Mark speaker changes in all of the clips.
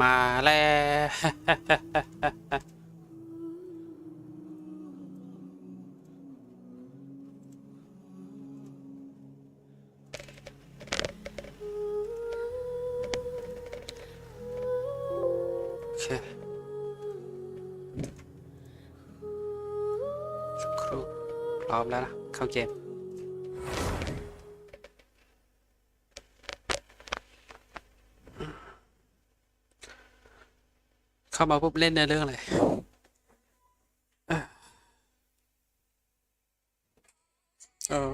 Speaker 1: มาแล้ว โอเคสักครู่พร้อมแล้วนะเข้าเกมเข้ามาปุ๊บเล่นในเรื่องอะไรเออ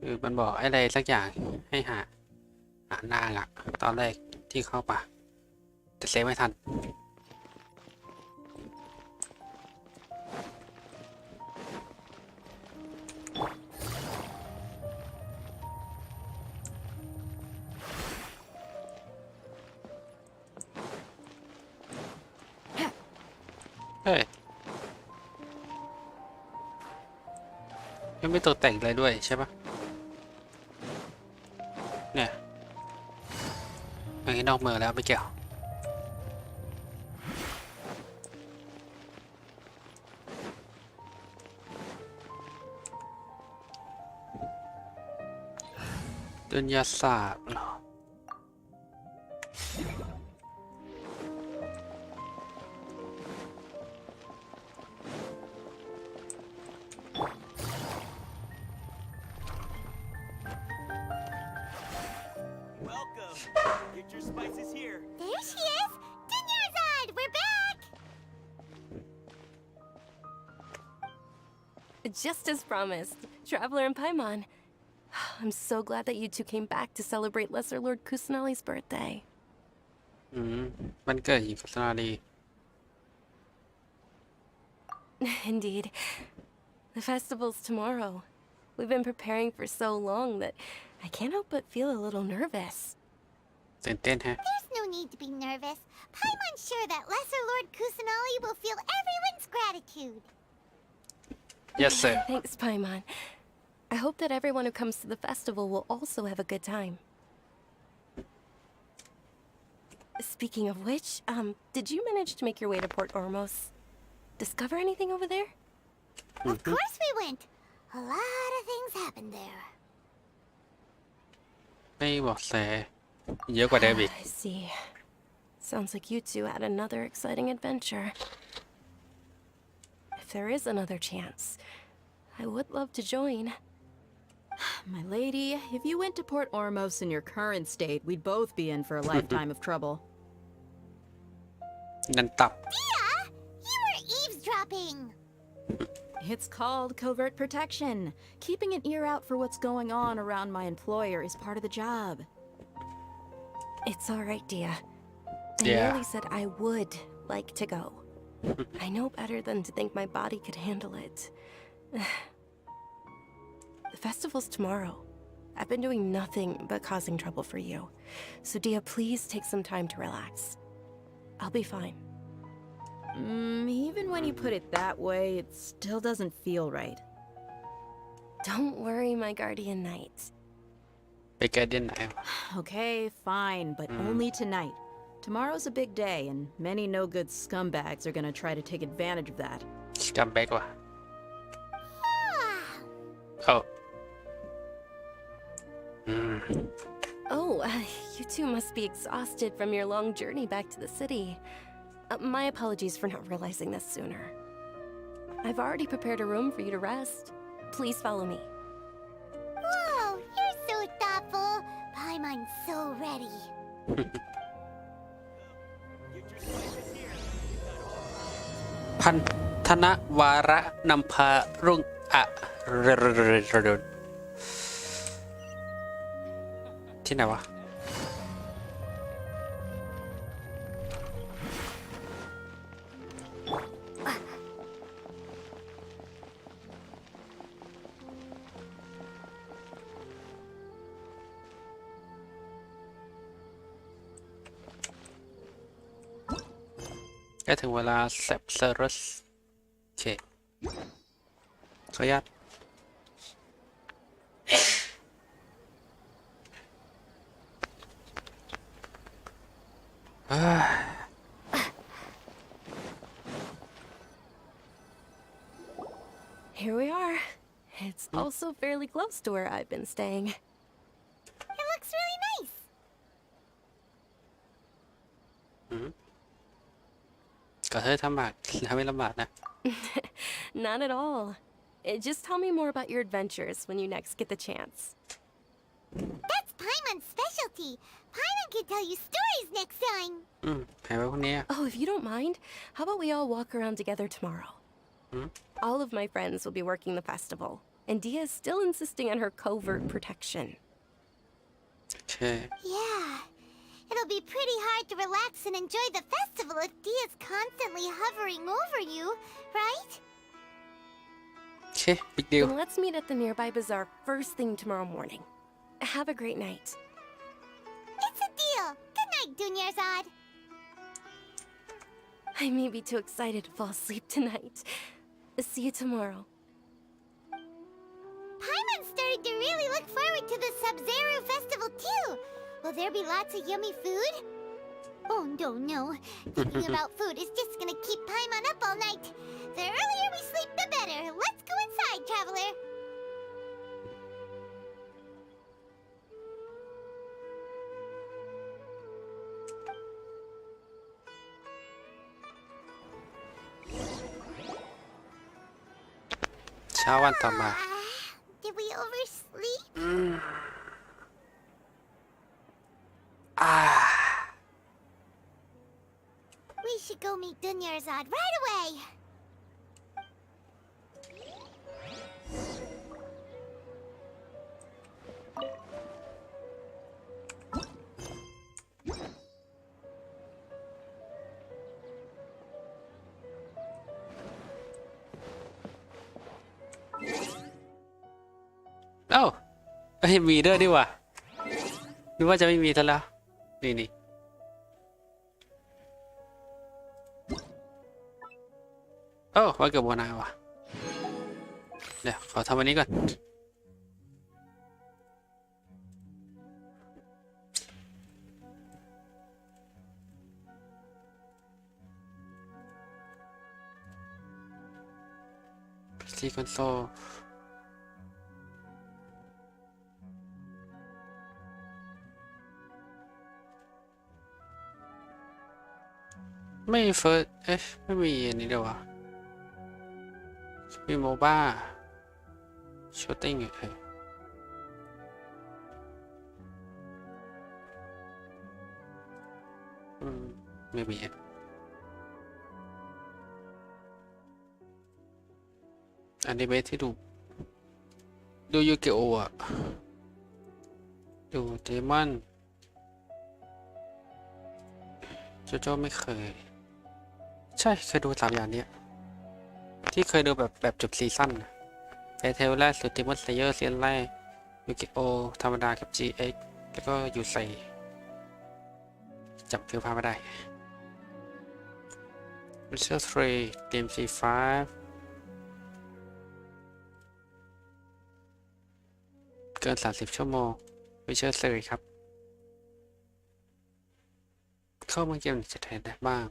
Speaker 1: คือมันบอกอะไรสักอย่างให้หานางอะตอนแรกที่เข้าป่ะแต่เซฟไม่ทันเฮ้ยยังไม่ตกแต่งเลยด้วยใช่ปะเนี่ยอย่างนี้นอกเมืองแล้วไม่เกี่ยวดุนยาศาสตร์เหรอ
Speaker 2: Just as promised, Traveler and Paimon. I'm so glad that you two came back to celebrate Lesser Lord Kusanali's birthday.
Speaker 1: มันเกิดหญิงกุศลาลี
Speaker 2: Indeed. The festival's tomorrow. We've been preparing for so long that I can't help but feel a little nervous.
Speaker 1: ตื่นเต้นฮะ
Speaker 3: There's no need to be nervous. Paimon's sure that Lesser Lord Kusanali will feel everyone's gratitude.
Speaker 1: Yes sir
Speaker 2: Thanks, Paimon. I hope that everyone who comes to the festival will also have a good time. Speaking of which, did you manage to make your way to Port Ormos? Discover anything over there?
Speaker 3: Of course we went. A lot of things happened there.
Speaker 1: ไม่บอกแสเยอะกว่าเดิมอีก
Speaker 2: I see. Sounds like you two had another exciting adventure. If there is another chance, I would love to join.
Speaker 4: My lady, if you went to Port Ormos in your current state, we'd both be in for a lifetime of trouble.
Speaker 1: นันตับ
Speaker 3: Dia, you were eavesdropping.
Speaker 4: It's called covert protection. Keeping an ear out for what's going on around my employer is part of the job.
Speaker 2: It's all right, Dia. I
Speaker 1: Yeah.
Speaker 2: merely said I would like to go. I know better than to think my body could handle it. The festival's tomorrow. I've been doing nothing but causing trouble for you. So, Dia, please take some time to relax. I'll be fine.
Speaker 4: Even when you put it that way, it still doesn't feel right.
Speaker 2: Don't worry, my guardian knight.
Speaker 1: ไปเกิดเดือนไหน
Speaker 4: Okay, fine, but only tonight. Tomorrow's a big day, and many no-good scumbags are gonna try to take advantage of that.
Speaker 1: จำแบกว่ะ
Speaker 3: Ah,
Speaker 1: เอา
Speaker 2: Oh, you two must be exhausted from your long journey back to the city. My apologies for not realizing this sooner. I've already prepared a room for you to rest. Please follow me.
Speaker 3: whoa, you're so thoughtful. Paimon's so ready.
Speaker 1: พันธนวาระนำพารุ่งอะที่ไหนวะ ล้ถึงเวลาเซอรัสโอเคขออนุญาต
Speaker 2: Here we are. It's also fairly close to where I've been staying.
Speaker 3: It looks really nice.
Speaker 1: ก็เธอทำให้ลำบากนะ
Speaker 2: Not at all. Just tell me more about your adventures when you next get the chance.
Speaker 3: That's Paimon's specialty. Paimon can tell you stories next time.
Speaker 1: หายไปพวกนี้
Speaker 2: Oh, if you don't mind, how about we all walk around together tomorrow? All of my friends will be working the festival, and Dia is still insisting on her covert protection.
Speaker 1: โอเค
Speaker 3: Yeah. It'll be pretty hard to relax and enjoy the festival if Dia's constantly hovering over you, right?
Speaker 1: โอเคบิ๊กดิว
Speaker 2: Then let's meet at the nearby bazaar first thing tomorrow morning. Have a great night.
Speaker 3: It's a deal. Good night, Dunyarzad.
Speaker 2: I may be too excited to fall asleep tonight. See you tomorrow.
Speaker 3: Paimon's starting to really look forward to the Sub-Zero festival too. Will there be lots of yummy food? Oh no. Thinking about food is just gonna keep Paimon up all night. The earlier we sleep, the better. Let's go inside, traveler.
Speaker 1: เช้าวันต่อมา
Speaker 3: Did we oversleep?
Speaker 1: อ่า
Speaker 3: We should go meet Dunyarzad right away.
Speaker 1: Oh, เอ้ยมีด้วยดิว่ะนึกว่าจะไม่มีซะแล้วนี่โอ้ว่าเกือบโบนาว่ะเดี๋ยวขอทำอันนี้ก่อนซีคอนโซลไม่เฟิร์สไม่มีอันนี้เดี๋ยววะมีโมบ้าชูตติ้งไม่มีอันนี้เบสที่ดูยูเกโออะดูเดมอนโจโจ้ไม่เคยใช่เคยดู3อย่างนี้ที่เคยดูแบบจบซีซั่นเฟเทลแรกสุดติมอนสเลเยอร์ซีซั่นแรกยูกิโอธรรมดากับ GX แล้วก็ยูไซจับฟิลพาไม่ได้ Witcher 3 DMC 5เกิน30 ชั่วโมง Witcher 3ครับเข้ามาเกมจะแทนได้บ้าง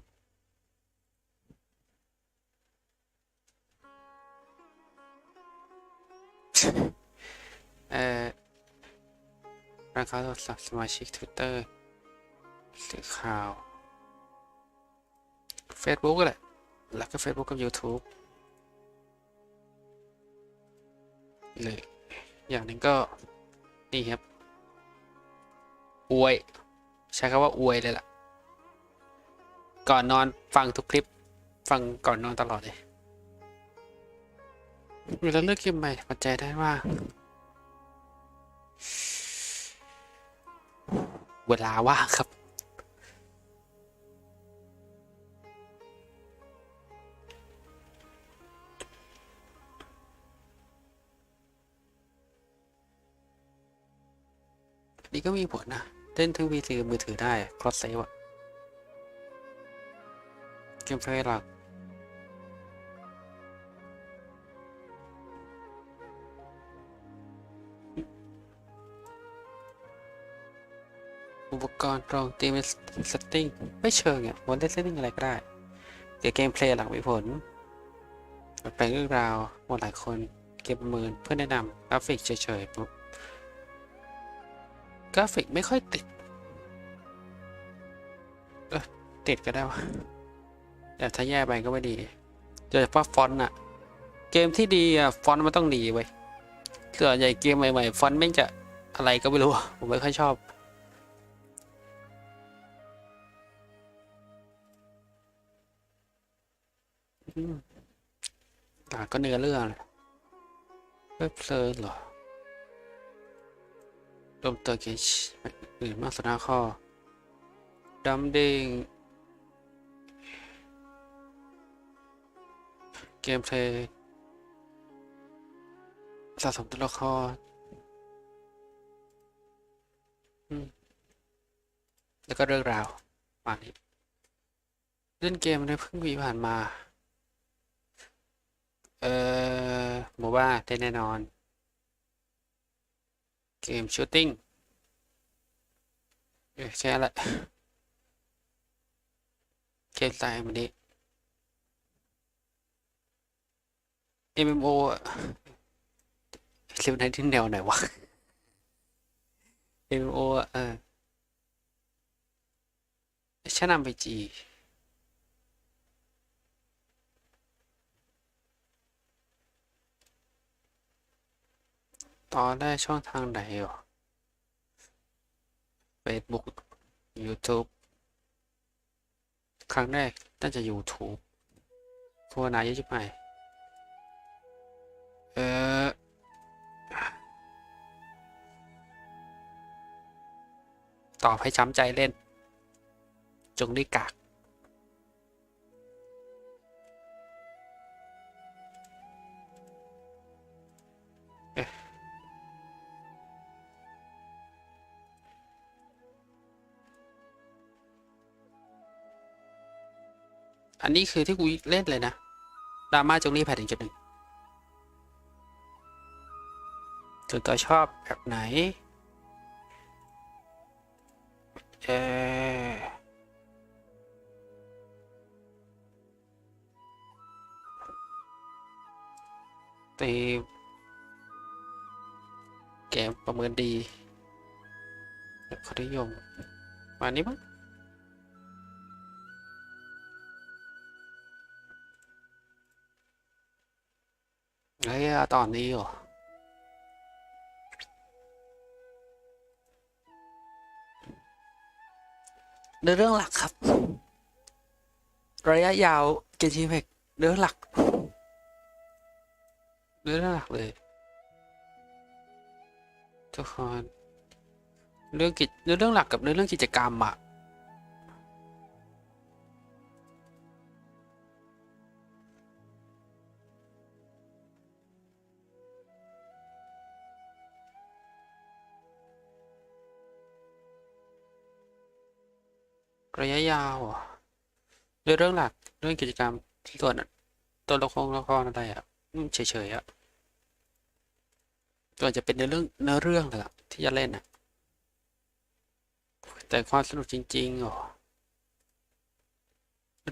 Speaker 1: ร้านค้าโทรศัพท์สมาชิก Twitter สื่อข่าว Facebook ก็แหละแล้วก็ Facebook กับ YouTube เลยอย่างหนึ่งก็นี่ครับอวยใช้คำว่าอวยเลยล่ะก่อนนอนฟังทุกคลิปฟังก่อนนอนตลอดเลยเวลาเลือกเกมใหม่ปัจจัยได้ว่าเวลาว่างครับนี่ก็มีผลนะเล่นทั้ง PC กับมือถือได้ cross save อะ เกมเพลย์หลักอุปกรณ์รองตีมเซตติ้งไม่เชิงอ่ะวันเล่นเซตติ้งอะไรก็ได้เดี๋ยวเกมเพลย์หลักมีผลแปลงเรื่องราวหมดหลายคนเกมประเมินเพื่อแนะนำกราฟิกเฉยๆปุ๊บกราฟิกไม่ค่อยติดติดก็ได้วะแต่ถ้าแย่ไปก็ไม่ดีโดยเฉพาะฟอนต์อะเกมที่ดีอะฟอนต์มันต้องดีไว้ส่วนใหญ่เกมใหม่ๆฟอนต์ไม่งจะอะไรก็ไม่รู้ผมไม่ค่อยชอบก็เนื้อเรื่องเว็บเพลินเหรอรวมตัวเกมอื่นมากสุด5 ข้อดัมดิ้งเกมเพลย์สะสมตัวละครแล้วก็เรื่องราวประมาณนี้เล่นเกมในเพิ่งมีผ่านมาโมบ้าได้แน่นอนเกมชูตติ้งแค่นั้นแหละเกมสไตล์มันนี้ MMO อะเล่นในที่แนวไหนวะ MMO อะชั้นนำไปจีตอนแรกช่องทางไหนอ่ะ Facebook YouTube ครั้งแรกน่าจะ YouTube โฆษณาเยอะจิ๋วไปตอบให้ช้ำใจเล่น จงได้กากอันนี้คือที่กูเล่นเลยนะดราม่าจงรีแพท1.1ส่วนตัวชอบแบบไหนตีเกมประเมินดีเขานิยมมานี้มั้งเฮ้ยตอนนี้เหรอเรื่องหลักครับระยะยาวเกมชิมเพ็กเรื่องหลักเลยทุกคนเรื่องหลักกับเรื่องกิจกรรมอะระยะยาวอ่ะเรื่องหลักเรื่องกิจกรรมส่วนตัวละครอะไรอ่ะเฉยๆอ่ะส่วนจะเป็นเรื่องแหละที่จะเล่นอ่ะแต่ความสนุกจริงๆอ๋อ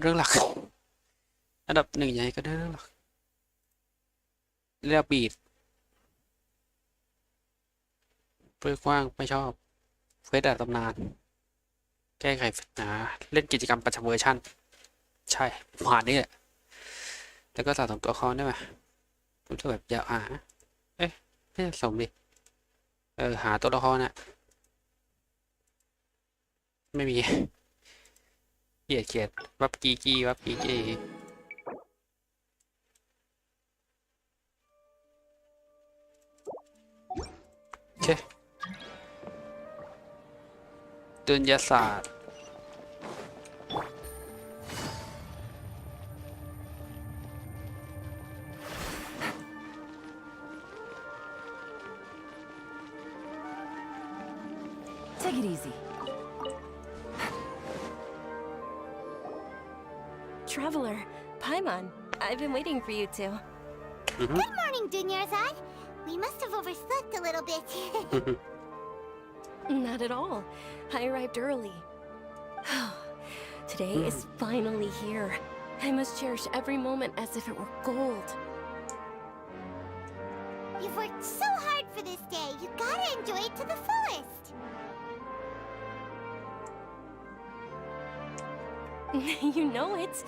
Speaker 1: เรื่องหลักอันดับ1ยังไงก็ได้เรื่องหลักเรียกบีดเพื่อกว้างไม่ชอบเฟซตำนานแก้ไขปัญหาเล่นกิจกรรมประจำเวอร์ชันใช่ผ่านนี่แหละแล้วก็สะสมตัวละครได้ไหมผมจะแบบอยากหาไม่สมดิหาตัวละครน่ะไม่มีเกียดวับกีโอเคดุลยศาสตร์
Speaker 2: Traveler, Paimon, I've been waiting for you two.
Speaker 3: Good morning, Dunyarzad. We must have overslept a little bit.
Speaker 2: Not at all. I arrived early. Today is finally here. I must cherish every moment as if it were gold.
Speaker 3: You've worked so hard for this day. You gotta enjoy it to the fullest.
Speaker 2: You know it.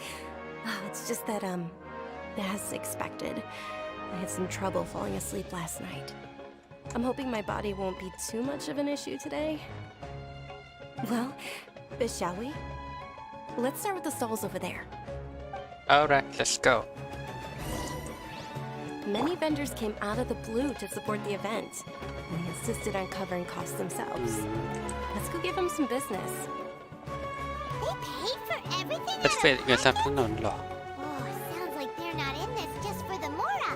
Speaker 2: It's just that, as expected, I had some trouble falling asleep last night. I'm hoping my body won't be too much of an issue today. Well, shall we? Let's start with the stalls over there.
Speaker 1: Alright, let's go.
Speaker 2: Many vendors came out of the blue to support the event, and they insisted on covering costs themselves. Let's go give them some business.
Speaker 3: They paid for everything
Speaker 1: เป็น
Speaker 3: out
Speaker 1: เฟ
Speaker 3: of
Speaker 1: สเงินสนับสนุนเหรอ
Speaker 3: Oh, sounds like they're not in this just for the Mora.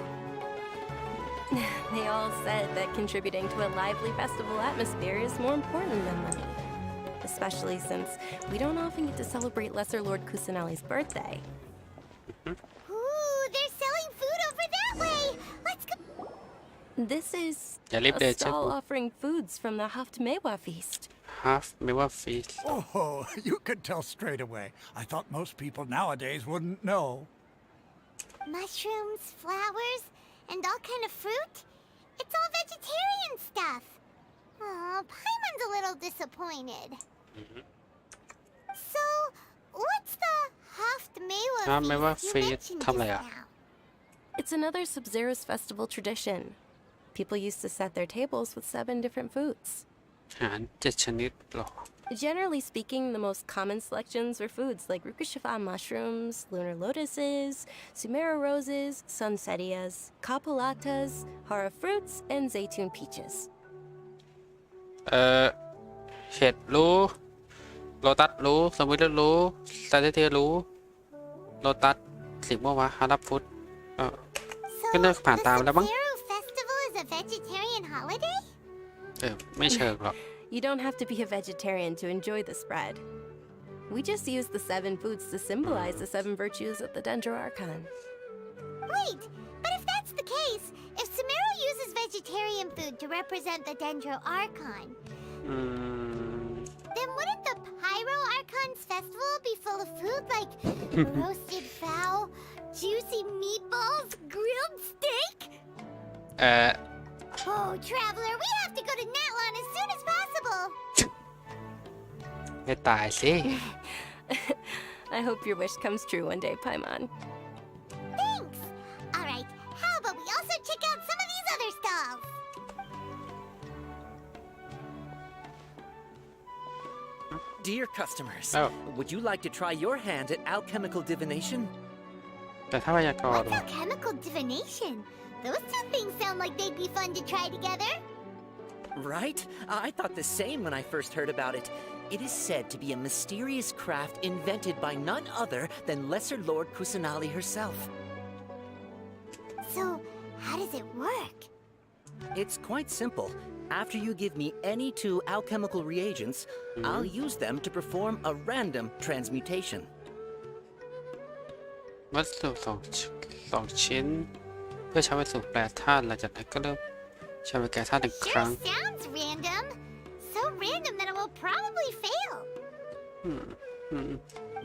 Speaker 2: They all said that contributing to a lively festival atmosphere is more important than money. Especially since we don't often get to celebrate Lesser Lord Kusanali's birthday.
Speaker 3: Ooh, they're selling food over that way. Let's go.
Speaker 2: This is
Speaker 1: Yeah, leave
Speaker 2: a
Speaker 1: the
Speaker 2: stall
Speaker 1: table.
Speaker 2: offering foods from the Haft Mewa feast.
Speaker 1: half ไม่ว่า feast
Speaker 5: Oh, you could tell straight away. I thought most people nowadays wouldn't know.
Speaker 3: Mushrooms, flowers, and all kind of fruit. It's all vegetarian stuff. Oh, Paimon's a little disappointed. So, what's the Haft Mewa
Speaker 1: Mewa
Speaker 3: feast you
Speaker 1: feast
Speaker 3: mentioned
Speaker 1: ทำอะไร
Speaker 3: just
Speaker 1: อ่ะ
Speaker 3: now?
Speaker 2: It's another Sub-Zero's festival tradition. People used to set their tables with 7 different foods.
Speaker 1: อาหาร7 ชนิดเหรอ
Speaker 2: Generally speaking, the most common selections were foods like Rukashifa mushrooms, lunar lotuses, Sumera roses, sunsetias, capulatas, hara fruits, and zaytun peaches.
Speaker 1: เห็ดรู้โลตัสรู้สมุทรรู้ซาเตเทียรู้โลตัสสิงห์ม่วงวะฮารับฟุต
Speaker 3: So,
Speaker 1: Cái nơi phản
Speaker 3: the
Speaker 1: tàu đó bắn.
Speaker 3: Sub-Zero Festival is a vegetarian holiday?
Speaker 1: ไม่เชิงหรอก
Speaker 2: You don't have to be a vegetarian to enjoy the spread. We just use the 7 foods to symbolize the 7 virtues of the Dendro Archon.
Speaker 3: Wait, but if that's the case, if Sumero uses vegetarian food to represent the Dendro Archon,
Speaker 1: อืม
Speaker 3: then wouldn't the Pyro Archon's festival be full of food like roasted fowl, juicy meatballs, grilled steak?
Speaker 1: เอ่อ
Speaker 3: Oh, Traveler, we have to go to Natlan as soon as possible.
Speaker 1: ไม่ตายสิ
Speaker 2: I hope your wish comes true one day, Paimon.
Speaker 3: Thanks. All right, how about we also check out some of these other stalls?
Speaker 6: Dear customers,
Speaker 1: Oh.
Speaker 6: would you like to try your hand at alchemical divination?
Speaker 1: แต่ถ้าพยากรณ์
Speaker 3: What's
Speaker 1: ล่ะ
Speaker 3: alchemical divination? Those two things sound like they'd be fun to try together.
Speaker 6: Right? I thought the same when I first heard about it. It is said to be a mysterious craft invented by none other than Lesser Lord Kusanali herself.
Speaker 3: So, how does it work?
Speaker 6: It's quite simple. After you give me any 2 alchemical reagents, I'll use them to perform a random transmutation.
Speaker 1: วัสดุสองชิ้น เพื่อใช้วัสดุแปรธาตุหลังจากนั้นก็เริ่มใช้ไปแก่ธาตุ1 ครั้ง
Speaker 3: Sure sounds random. So random that it will probably fail.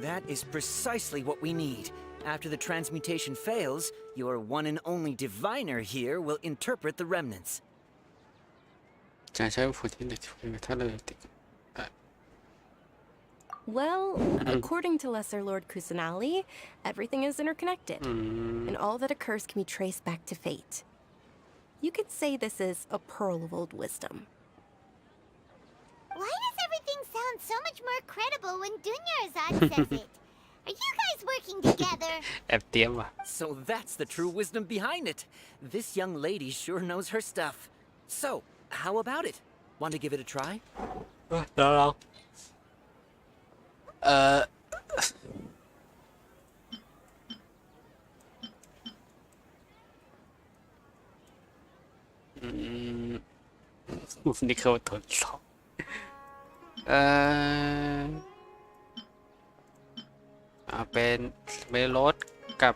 Speaker 6: That is precisely what we need. After the transmutation fails, your one and only diviner here will interpret the remnants.
Speaker 1: จะใช้วัตถุที่1ถ้าเลยติด
Speaker 2: Well, according to Lesser Lord Kusanali, everything is interconnected, and all that occurs can be traced back to fate. You could say this is a pearl of old wisdom.
Speaker 3: Why does everything sound so much more credible when Dunyarzad says it? Are you guys working together?
Speaker 1: แอบเตรียมว่ะ
Speaker 6: So that's the true wisdom behind it. This young lady sure knows her stuff. So, how about it? Want to give it a try?
Speaker 1: ลองนี่เขาทดสอบ เป็นเมโลดกับ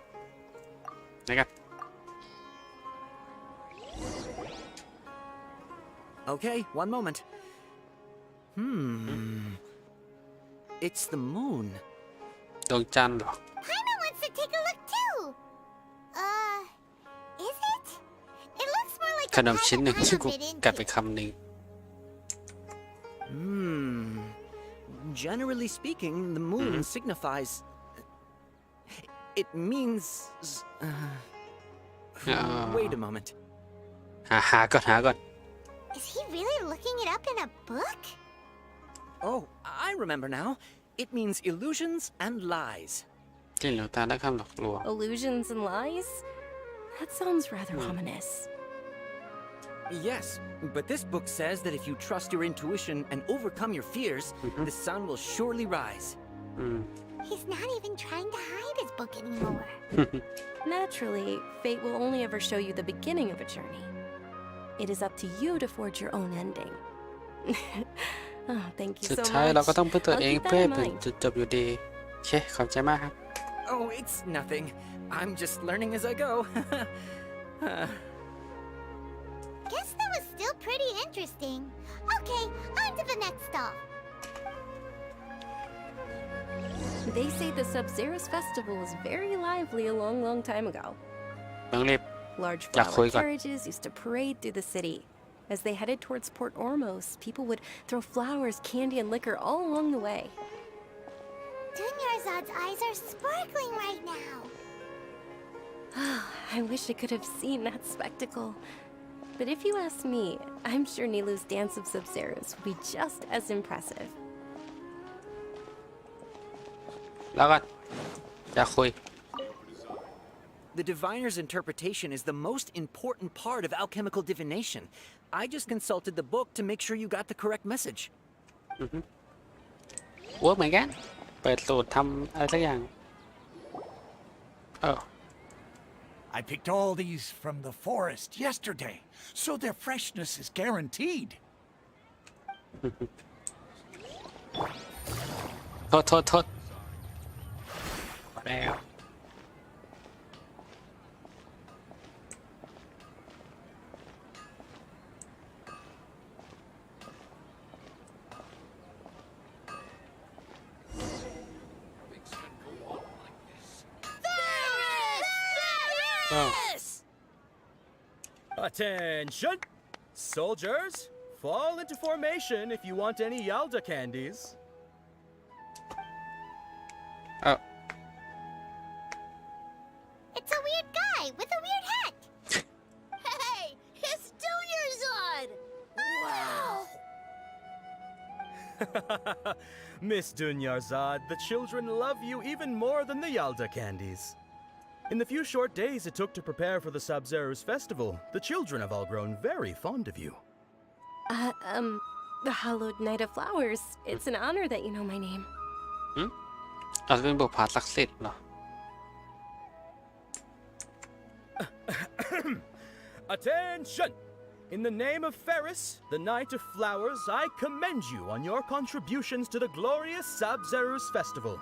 Speaker 1: นะครับ
Speaker 6: Okay, one moment. It's the moon.
Speaker 1: ดวงจันทร์เหรอ
Speaker 3: Paimon wants to take a look too. Is it? It looks more like
Speaker 1: ข
Speaker 3: a
Speaker 1: น
Speaker 3: pie
Speaker 1: มชิ้นหนึ่ง
Speaker 3: that
Speaker 1: ที่
Speaker 3: Paimon
Speaker 1: กู
Speaker 3: bit
Speaker 1: กัด
Speaker 3: into.
Speaker 1: ไปคำหนึ่ง
Speaker 6: Generally speaking, the moon signifies. It means. Wait a moment.
Speaker 1: หาก่อน
Speaker 3: Is he really looking it up in a book?
Speaker 6: Oh, I remember now. It means illusions and lies.
Speaker 1: กลิ่นหลวงตาและคำหลอกลวง
Speaker 2: Illusions and lies? That sounds rather ominous.
Speaker 6: Yes, but this book says that if you trust your intuition and overcome your fears, the sun will surely rise.
Speaker 3: He's not even trying to hide his book anymore.
Speaker 2: Naturally, fate will only ever show you the beginning of a journey. It is up to you to forge your own ending. Oh, thank you
Speaker 1: สุด
Speaker 2: so
Speaker 1: ท้ายเราก็
Speaker 2: much.
Speaker 1: ต้องพึ่งตัว
Speaker 2: I'll
Speaker 1: เอง
Speaker 2: keep
Speaker 1: เพื่อ
Speaker 2: that
Speaker 1: ให้
Speaker 2: in
Speaker 1: เป็น
Speaker 2: mind.
Speaker 1: จุดจบอยู่ดีโอเคขอบใจมากครับ
Speaker 6: Oh, it's nothing. I'm just learning as I go.
Speaker 3: Guess that was still pretty interesting. Okay, on to the next stop.
Speaker 2: They say the Sub-Zero's festival was very lively a long, long time ago.
Speaker 1: ต้องรีบ
Speaker 2: Large
Speaker 1: Yeah,
Speaker 2: flower
Speaker 1: Khoi got-
Speaker 2: carriages used to parade through the city. As they headed towards Port Ormos, people would throw flowers, candy, and liquor all along the way.
Speaker 3: Dunyarzad's eyes are sparkling right now.
Speaker 2: I wish I could have seen that spectacle. But if you ask me, I'm sure Nilu's dance of Sub-Zeros would be just as impressive.
Speaker 1: แล้วก็อยากคุย
Speaker 6: The diviner's interpretation is the most important part of alchemical divination. I just consulted the book to make sure you got the correct message.
Speaker 1: เวิร์กเหมือนกันเปิดสูตรทำอะไรสักอย่าง
Speaker 5: I picked all these from the forest yesterday, so their freshness is guaranteed.
Speaker 1: โทษมาแล้ว
Speaker 7: Attention! Soldiers, fall into formation if you want any Yalda candies.
Speaker 3: It's a weird guy with a weird hat.
Speaker 8: Hey, it's Dunyarzad!
Speaker 3: Wow.
Speaker 7: Miss Dunyarzad, the children love you even more than the Yalda candies. In the few short days it took to prepare for the Sub-Zero's festival, the children have all grown very fond of you.
Speaker 2: The hallowed Night of Flowers. It's an honor that you know my name.
Speaker 1: เราจะเป็นบุพผาศักดิ์สิทธิ์เหรอ
Speaker 7: Attention! In the name of Ferris, the Knight of Flowers, I commend you on your contributions to the glorious Sub-Zero's festival.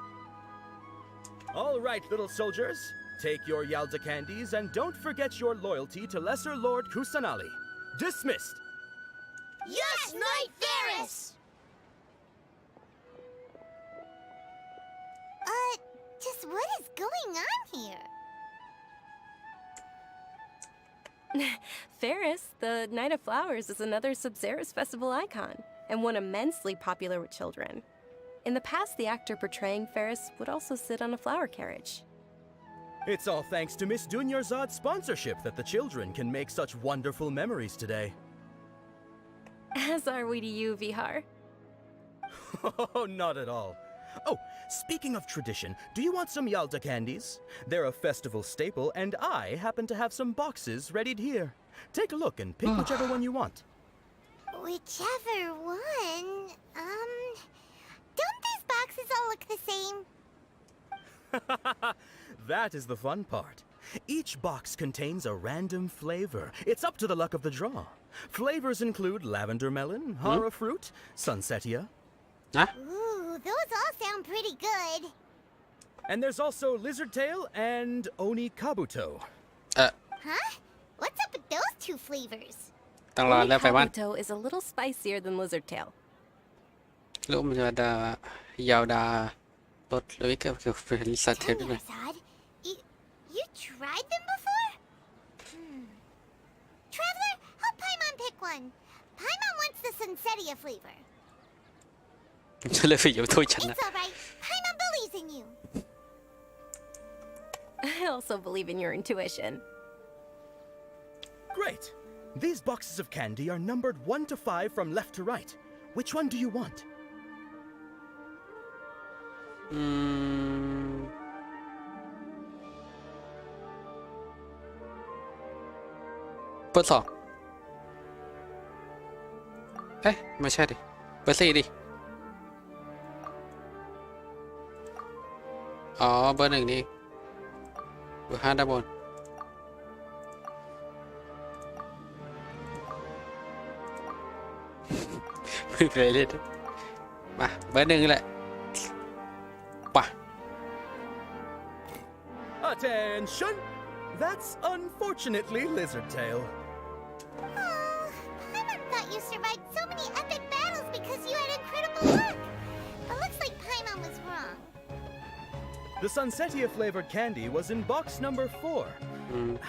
Speaker 7: All right, little soldiers, take your Yalda candies and don't forget your loyalty to Lesser Lord Kusanali. Dismissed!
Speaker 8: Yes, Knight Ferris!
Speaker 3: Just what is going on here?
Speaker 2: Ferris, the Night of Flowers, is another Sub-Zero's festival icon, and one immensely popular with children. In the past, the actor portraying Ferris would also sit on a flower carriage.
Speaker 7: It's all thanks to Miss Dunyarzad's sponsorship that the children can make such wonderful memories today.
Speaker 2: As are we to you, Vihar.
Speaker 7: Oh, not at all. Oh, speaking of tradition, do you want some Yalda candies? They're a festival staple, and I happen to have some boxes readied here. Take a look and pick whichever one you want.
Speaker 3: Whichever one. Don't these boxes all look the same?
Speaker 7: That is the fun part. Each box contains a random flavor. It's up to the luck of the draw. Flavors include lavender melon, hara fruit, sunsetia.
Speaker 1: นะ
Speaker 3: Ooh, those all sound pretty good.
Speaker 7: And there's also Lizardtail and Oni Kabuto.
Speaker 3: Huh? What's up with those two flavors?
Speaker 1: ต้องรอแล้วไปบ้าน
Speaker 2: Kabuto is a little spicier than Lizardtail.
Speaker 1: ลูกมันจะดายาวดารถเลยก็คือเป็นสัตว์เทป
Speaker 3: Tell
Speaker 1: เล
Speaker 3: me,
Speaker 1: ย
Speaker 3: Razad, you tried them before? Traveler, help Paimon pick one. Paimon wants the Sunsetia flavor.
Speaker 1: ฉันเลยไปอยู่ถ้วยฉันนะ
Speaker 3: It's alright. Paimon believes in you.
Speaker 2: I also believe in your intuition.
Speaker 7: Great. These boxes of candy are numbered 1 to 5 from left to right. Which one do you want?
Speaker 1: เบอร์ 2เอ๊ะไม่ใช่ดิเบอร์ 4ดิอ๋อเบอร์ 1นี่เบอร์ 5ด้านบนไม่เคยเล่นมาเบอร์ 1แหละป่ะ
Speaker 7: Attention! That's unfortunately Lizardtail.
Speaker 3: Oh, Paimon thought you survived so many epic battles because you had incredible luck. But looks like Paimon was wrong.
Speaker 7: The Sunsetia flavored candy was in box number 4.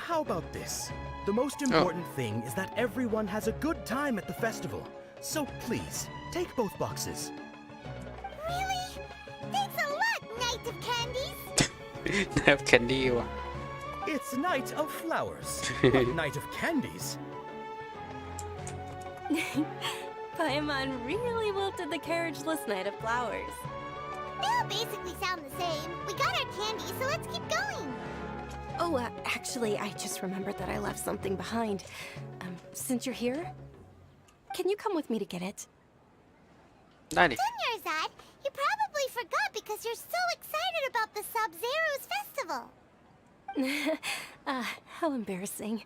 Speaker 7: How about this? The most important thing is that everyone has a good time at the festival. So please, take both boxes.
Speaker 3: Really? Thanks a lot, Knight of Candies.
Speaker 1: แนบแคนดี้ว่ะ
Speaker 7: It's Night of Flowers, not Night of Candies.
Speaker 2: Paimon really wilted the carriageless Night of Flowers.
Speaker 3: They all basically sound the same. We got our candy, so let's keep going.
Speaker 2: Oh, actually, I just remembered that I left something behind. Since you're here, can you come with me to get it?
Speaker 1: ได้ดิ
Speaker 3: Dunyarzad, you probably forgot because you're so excited about the Sub-Zero's festival.
Speaker 2: How embarrassing.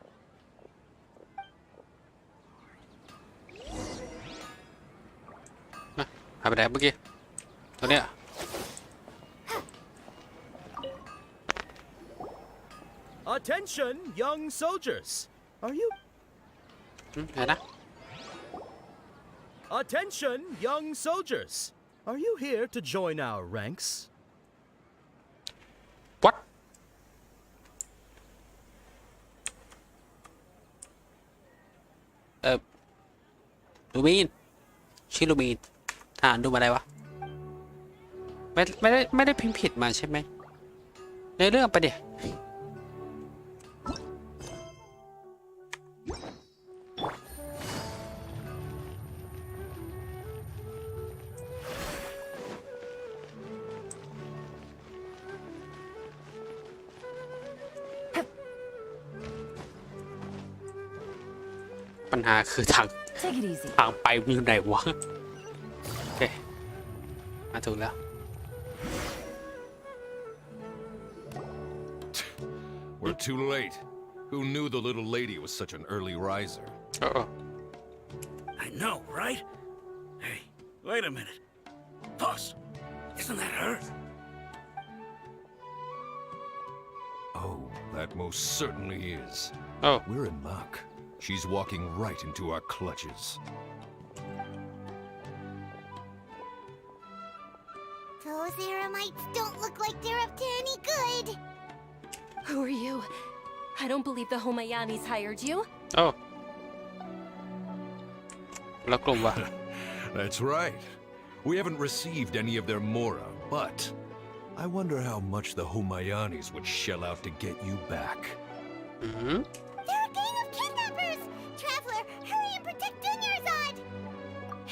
Speaker 1: มาหายไปไหนเมื่อกี้ตัวเนี้ย
Speaker 7: Attention, young soldiers. Are you?
Speaker 1: ไหนนะ
Speaker 7: Attention, young soldiers. Are you here to join our ranks?
Speaker 1: what ลูมีนชื่อลูมีนอ่านดูมาอะไรวะไม่ได้พิมพ์ผิดมาใช่ไหมในเรื่องไปดิปัญหาคือทาง
Speaker 2: Take it easy.
Speaker 1: ทางไปมีอยู่ไหนวะโอเคมาถูกแล้ว
Speaker 9: We're too late. Who knew the little lady was such an early riser?
Speaker 1: โอ้
Speaker 5: I know, right? Hey, wait a minute. Boss, isn't that her?
Speaker 9: Oh, that most certainly is.
Speaker 1: โอ้
Speaker 9: We're in luck. She's walking right into our clutches.
Speaker 3: Those Eremites don't look like they're up to any good.
Speaker 2: Who are you? I don't believe the Homayanis hired you.
Speaker 1: โอ้แล้วกลุ่มวะ
Speaker 9: That's right. We haven't received any of their mora, but I wonder how much the Homayanis would shell out to get you back.
Speaker 3: They're a gang of kidnappers! Traveler, hurry and protect Dunyarzad!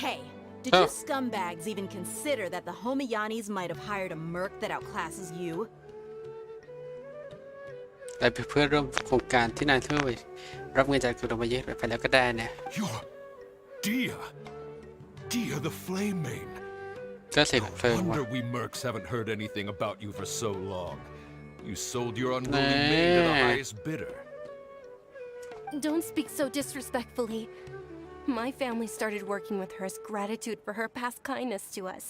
Speaker 4: Hey, did you scumbags even consider that the Homayanis might have hired a merc that outclasses you?
Speaker 1: แต่เพื่อร่วมโครงการที่นายช่วยรับเงินจากกลุ่มมาเยอะไปแล้วก็ได้เนี่ย
Speaker 9: You're Dia the Flame Main.
Speaker 1: ก็เสร็จ
Speaker 9: No
Speaker 1: เฟิร์มวะ
Speaker 9: wonder we mercs haven't heard anything about you for so long. You sold your unruly maid to the highest bidder.
Speaker 2: Don't speak so disrespectfully. My family started working with her as gratitude for her past kindness to us.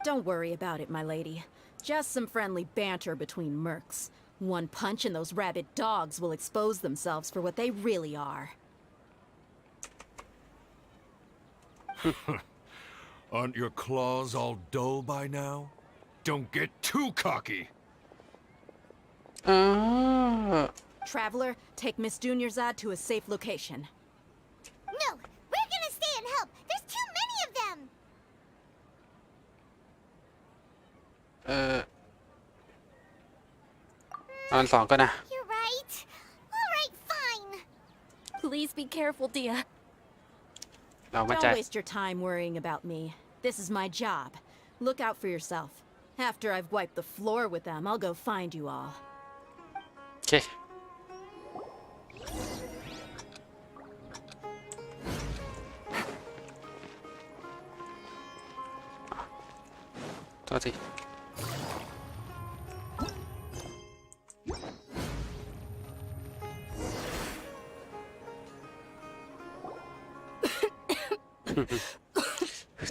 Speaker 4: Don't worry about it, my lady. Just some friendly banter between mercs. One punch and those rabid dogs will expose themselves for what they really are.
Speaker 9: Aren't your claws all dull by now? Don't get too cocky.
Speaker 1: อ๋อ
Speaker 4: Traveler, take Miss Dunyarzad to a safe location.
Speaker 3: No, we're gonna stay and help. There's too many of them.
Speaker 1: ตอนสองก็นะ
Speaker 3: You're right. All right, fine.
Speaker 2: Please be careful, Dia.
Speaker 1: เรามา
Speaker 4: Don't
Speaker 1: จ่าย
Speaker 4: waste your time worrying about me. This is my job. Look out for yourself. After I've wiped the floor with them, I'll go find you all.
Speaker 1: โอเค โทษที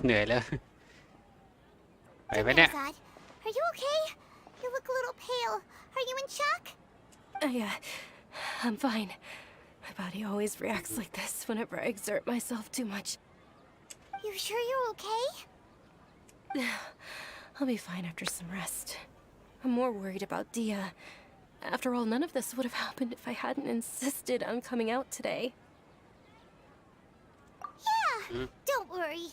Speaker 1: เหนื่อยแล้ว ไปไหมเนี่ย
Speaker 3: Dunyarzad, are you okay? You look a little pale. Are you in shock?
Speaker 2: I'm fine. My body always reacts like this whenever I exert myself too much.
Speaker 3: You sure you're okay?
Speaker 2: I'll be fine after some rest. I'm more worried about Dia. After all, none of this would have happened if I hadn't insisted on coming out today.
Speaker 3: Yeah, don't worry.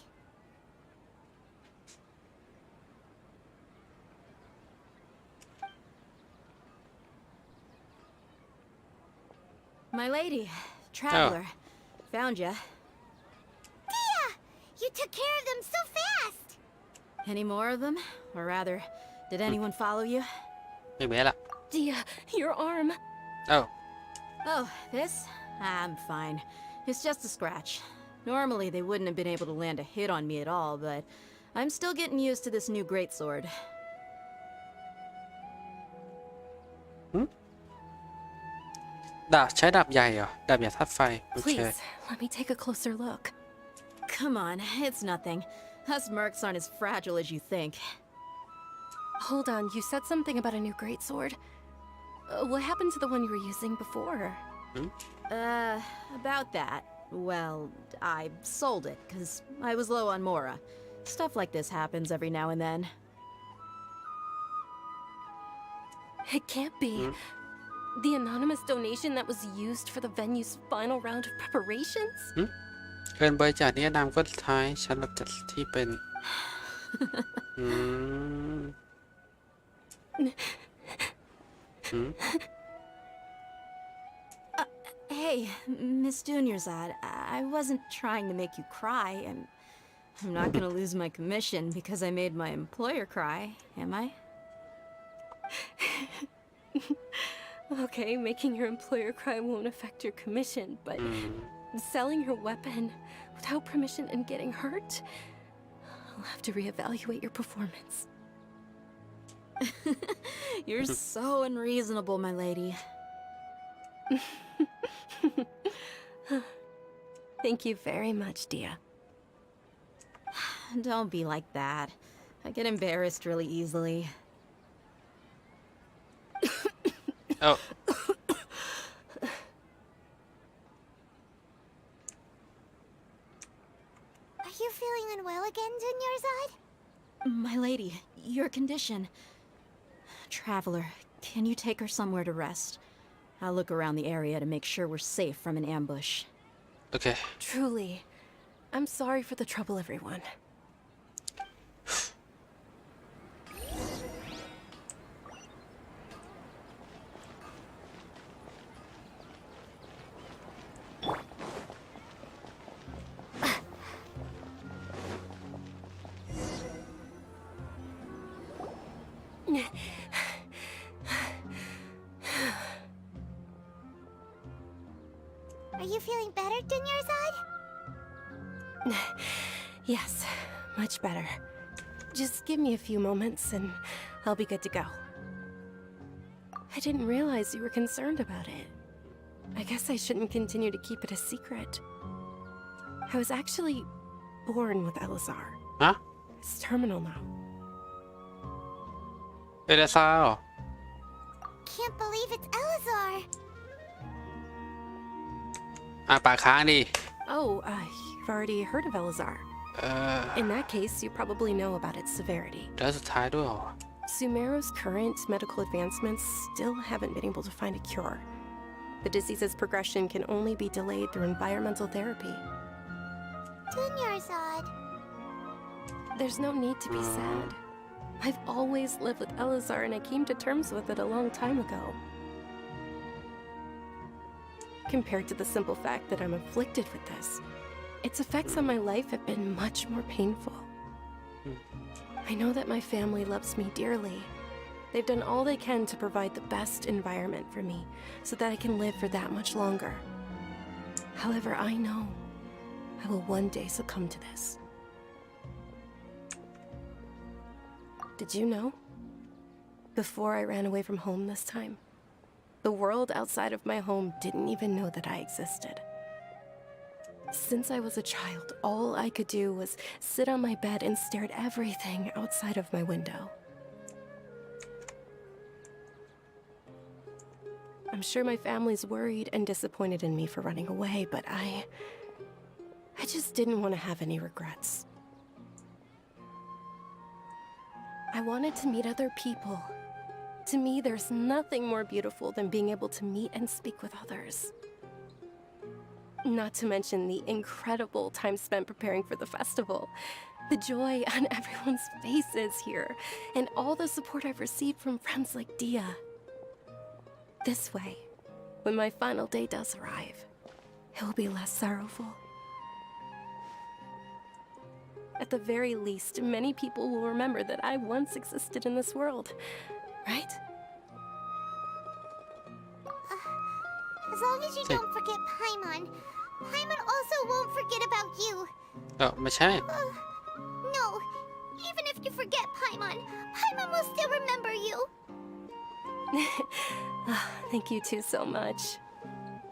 Speaker 4: My lady, Traveler, found ya.
Speaker 3: Dia! You took care of them so fast!
Speaker 4: Any more of them? Or rather, did anyone follow you?
Speaker 1: ไม่มีละ
Speaker 2: Dia, your arm.
Speaker 1: เอ้า
Speaker 4: Oh, this? I'm fine. It's just a scratch. Normally, they wouldn't have been able to land a hit on me at all, but I'm still getting used to this new greatsword.
Speaker 1: ดาบใช้ดาบใหญ่เหรอ ดาบใหญ่ธาตุไฟ โอเค
Speaker 2: Please, let me take a closer look.
Speaker 4: Come on, it's nothing. Us mercs aren't as fragile as you think.
Speaker 2: Hold on, you said something about a new greatsword. What happened to the one you were using before?
Speaker 4: About that. Well, I sold it, because I was low on Mora. Stuff like this happens every now and then.
Speaker 2: It can't be. The anonymous donation that was used for the venue's final round of preparations?
Speaker 1: เงินบริจาคนี้นำก็ท้ายฉันรับจัดที่เป็น
Speaker 4: Hey, Miss Dunyarzad, I wasn't trying to make you cry, and I'm not gonna lose my commission because I made my employer cry, am I?
Speaker 2: Okay, making your employer cry won't affect your commission, but selling your weapon without permission and getting hurt? I'll have to reevaluate your performance.
Speaker 4: You're so unreasonable, my lady.
Speaker 2: Thank you very much, Dia.
Speaker 4: Don't be like that. I get embarrassed really easily.
Speaker 1: เอ้า
Speaker 3: Are you feeling unwell again, Dunyarzad?
Speaker 4: My lady, your condition. Traveler, can you take her somewhere to rest? I'll look around the area to make sure we're safe from an ambush.
Speaker 1: โอเค
Speaker 2: Truly, I'm sorry for the trouble, everyone.
Speaker 3: Are you feeling better, Dunyarzad?
Speaker 2: Yes, much better. Just give me a few moments and I'll be good to go. I didn't realize you were concerned about it. I guess I shouldn't continue to keep it a secret. I was actually born with Elazar.
Speaker 1: ฮะ
Speaker 2: It's terminal now.
Speaker 1: เอเลซ่าเหรอ
Speaker 3: Can't believe it's Elazar.
Speaker 1: ปากค้างดิ
Speaker 2: Oh, you've already heard of Elazar.
Speaker 1: เออ
Speaker 2: In that case, you probably know about its severity.
Speaker 1: แล้วสุดท้ายด้วยเหรอ
Speaker 2: Sumeru's current medical advancements still haven't been able to find a cure. The disease's progression can only be delayed through environmental therapy.
Speaker 3: Dunyarzad.
Speaker 2: There's no need to be sad. I've always lived with Elazar and I came to terms with it a long time ago. Compared to the simple fact that I'm afflicted with this, its effects on my life have been much more painful. I know that my family loves me dearly. They've done all they can to provide the best environment for me so that I can live for that much longer. However, I know I will one day succumb to this. Did you know? Before I ran away from home this time, the world outside of my home didn't even know that I existed. Since I was a child, all I could do was sit on my bed and stare at everything outside of my window. I'm sure my family's worried and disappointed in me for running away, but I just didn't want to have any regrets. I wanted to meet other people. To me, there's nothing more beautiful than being able to meet and speak with others. Not to mention the incredible time spent preparing for the festival, the joy on everyone's faces here, and all the support I've received from friends like Dia. This way, when my final day does arrive, it will be less sorrowful. At the very least, many people will remember that I once existed in this world, right?
Speaker 3: As long as you don't forget Paimon, Paimon also won't forget about you.
Speaker 1: ไม่ใช่
Speaker 3: No, even if you forget Paimon, Paimon will still remember you.
Speaker 2: Thank you two so much.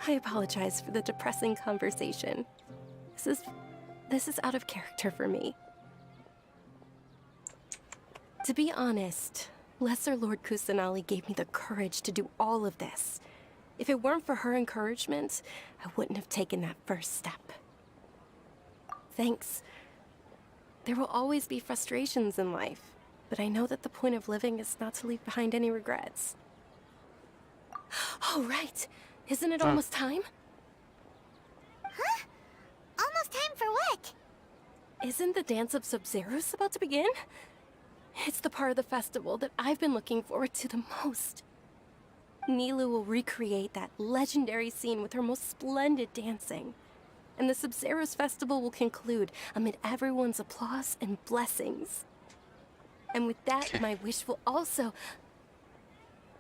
Speaker 2: I apologize for the depressing conversation. This is out of character for me. To be honest, Lesser Lord Kusanali gave me the courage to do all of this. If it weren't for her encouragement, I wouldn't have taken that first step. Thanks. There will always be frustrations in life, but I know that the point of living is not to leave behind any regrets. Oh, right. Isn't it almost time?
Speaker 3: Huh? Almost time for what?
Speaker 2: Isn't the dance of Sub-Zeros about to begin? It's the part of the festival that I've been looking forward to the most. Nilu will recreate that legendary scene with her most splendid dancing. And the Sub-Zeros festival will conclude amid everyone's applause and blessings. And with that, my wish will also...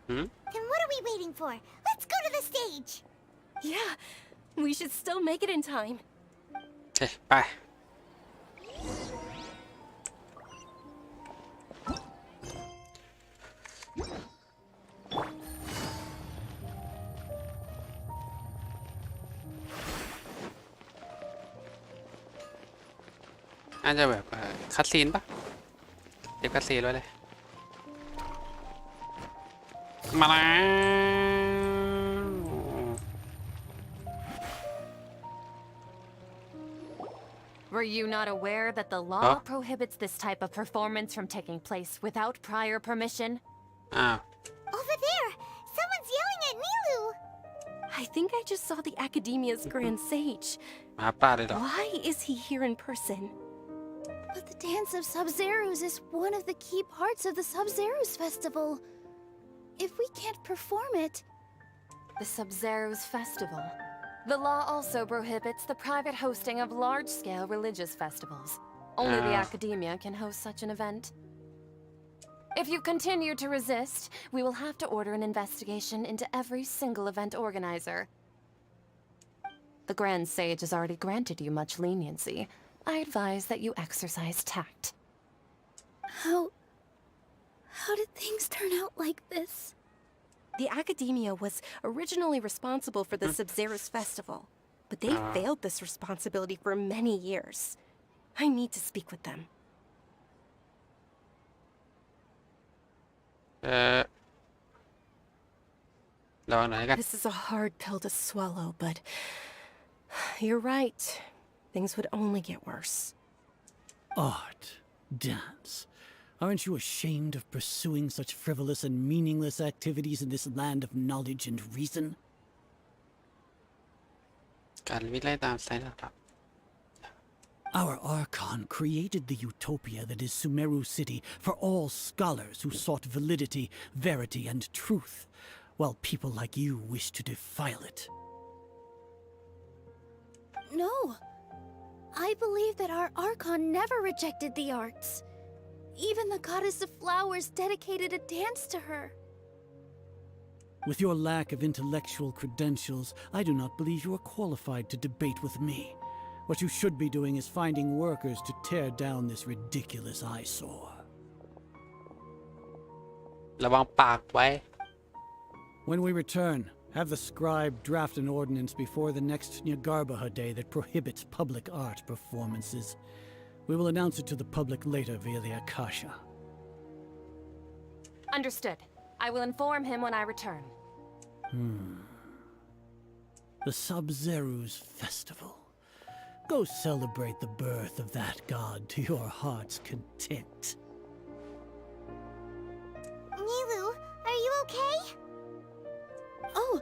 Speaker 3: Then what are we waiting for? Let's go to the stage!
Speaker 2: Yeah, we should still make it in time.
Speaker 1: โอเค ไป อาจจะแบบคัดซีนปะเดี๋ยวคัดซีนไว้เลย มาแล้ว
Speaker 4: Were you not aware that the law prohibits this type of performance from taking place without prior permission?
Speaker 1: อ้าว
Speaker 3: Over there! Someone's yelling at Nilu!
Speaker 2: I think I just saw the Academia's Grand Sage.
Speaker 1: มาหาป้าเลยเหรอ
Speaker 2: Why is he here in person?
Speaker 8: But the dance of Sub-Zeros is one of the key parts of the Sub-Zeros festival. If we can't perform it...
Speaker 4: The Sub-Zeros Festival. The law also prohibits the private hosting of large-scale religious festivals. Only the Academia can host such an event. If you continue to resist, we will have to order an investigation into every single event organizer. The Grand Sage has already granted you much leniency. I advise that you exercise tact.
Speaker 8: How did things turn out like this?
Speaker 2: The Academia was originally responsible for the Sub-Zeros festival, but they failed this responsibility for many years. I need to speak with them.
Speaker 1: ลองหน่อยกัน
Speaker 2: This is a hard pill to swallow, but you're right. Things would only get worse.
Speaker 10: Art, dance. Aren't you ashamed of pursuing such frivolous and meaningless activities in this land of knowledge and reason?
Speaker 1: การวิ่งไล่ตามไซน์นะครับ
Speaker 10: Our Archon created the utopia that is Sumeru City for all scholars who sought validity, verity, and truth, while people like you wish to defile it.
Speaker 8: No. I believe that our Archon never rejected the arts. Even the goddess of flowers dedicated a dance to her.
Speaker 10: With your lack of intellectual credentials, I do not believe you are qualified to debate with me. What you should be doing is finding workers to tear down this ridiculous eyesore.
Speaker 1: ระวังปากไว้
Speaker 10: When we return, have the scribe draft an ordinance before the next Nyargarbaha Day that prohibits public art performances. We will announce it to the public later via the Akasha.
Speaker 4: Understood. I will inform him when I return.
Speaker 10: The Sub-Zeru's Festival. Go celebrate the birth of that god to your heart's content.
Speaker 3: Nilu, are you okay?
Speaker 8: Oh,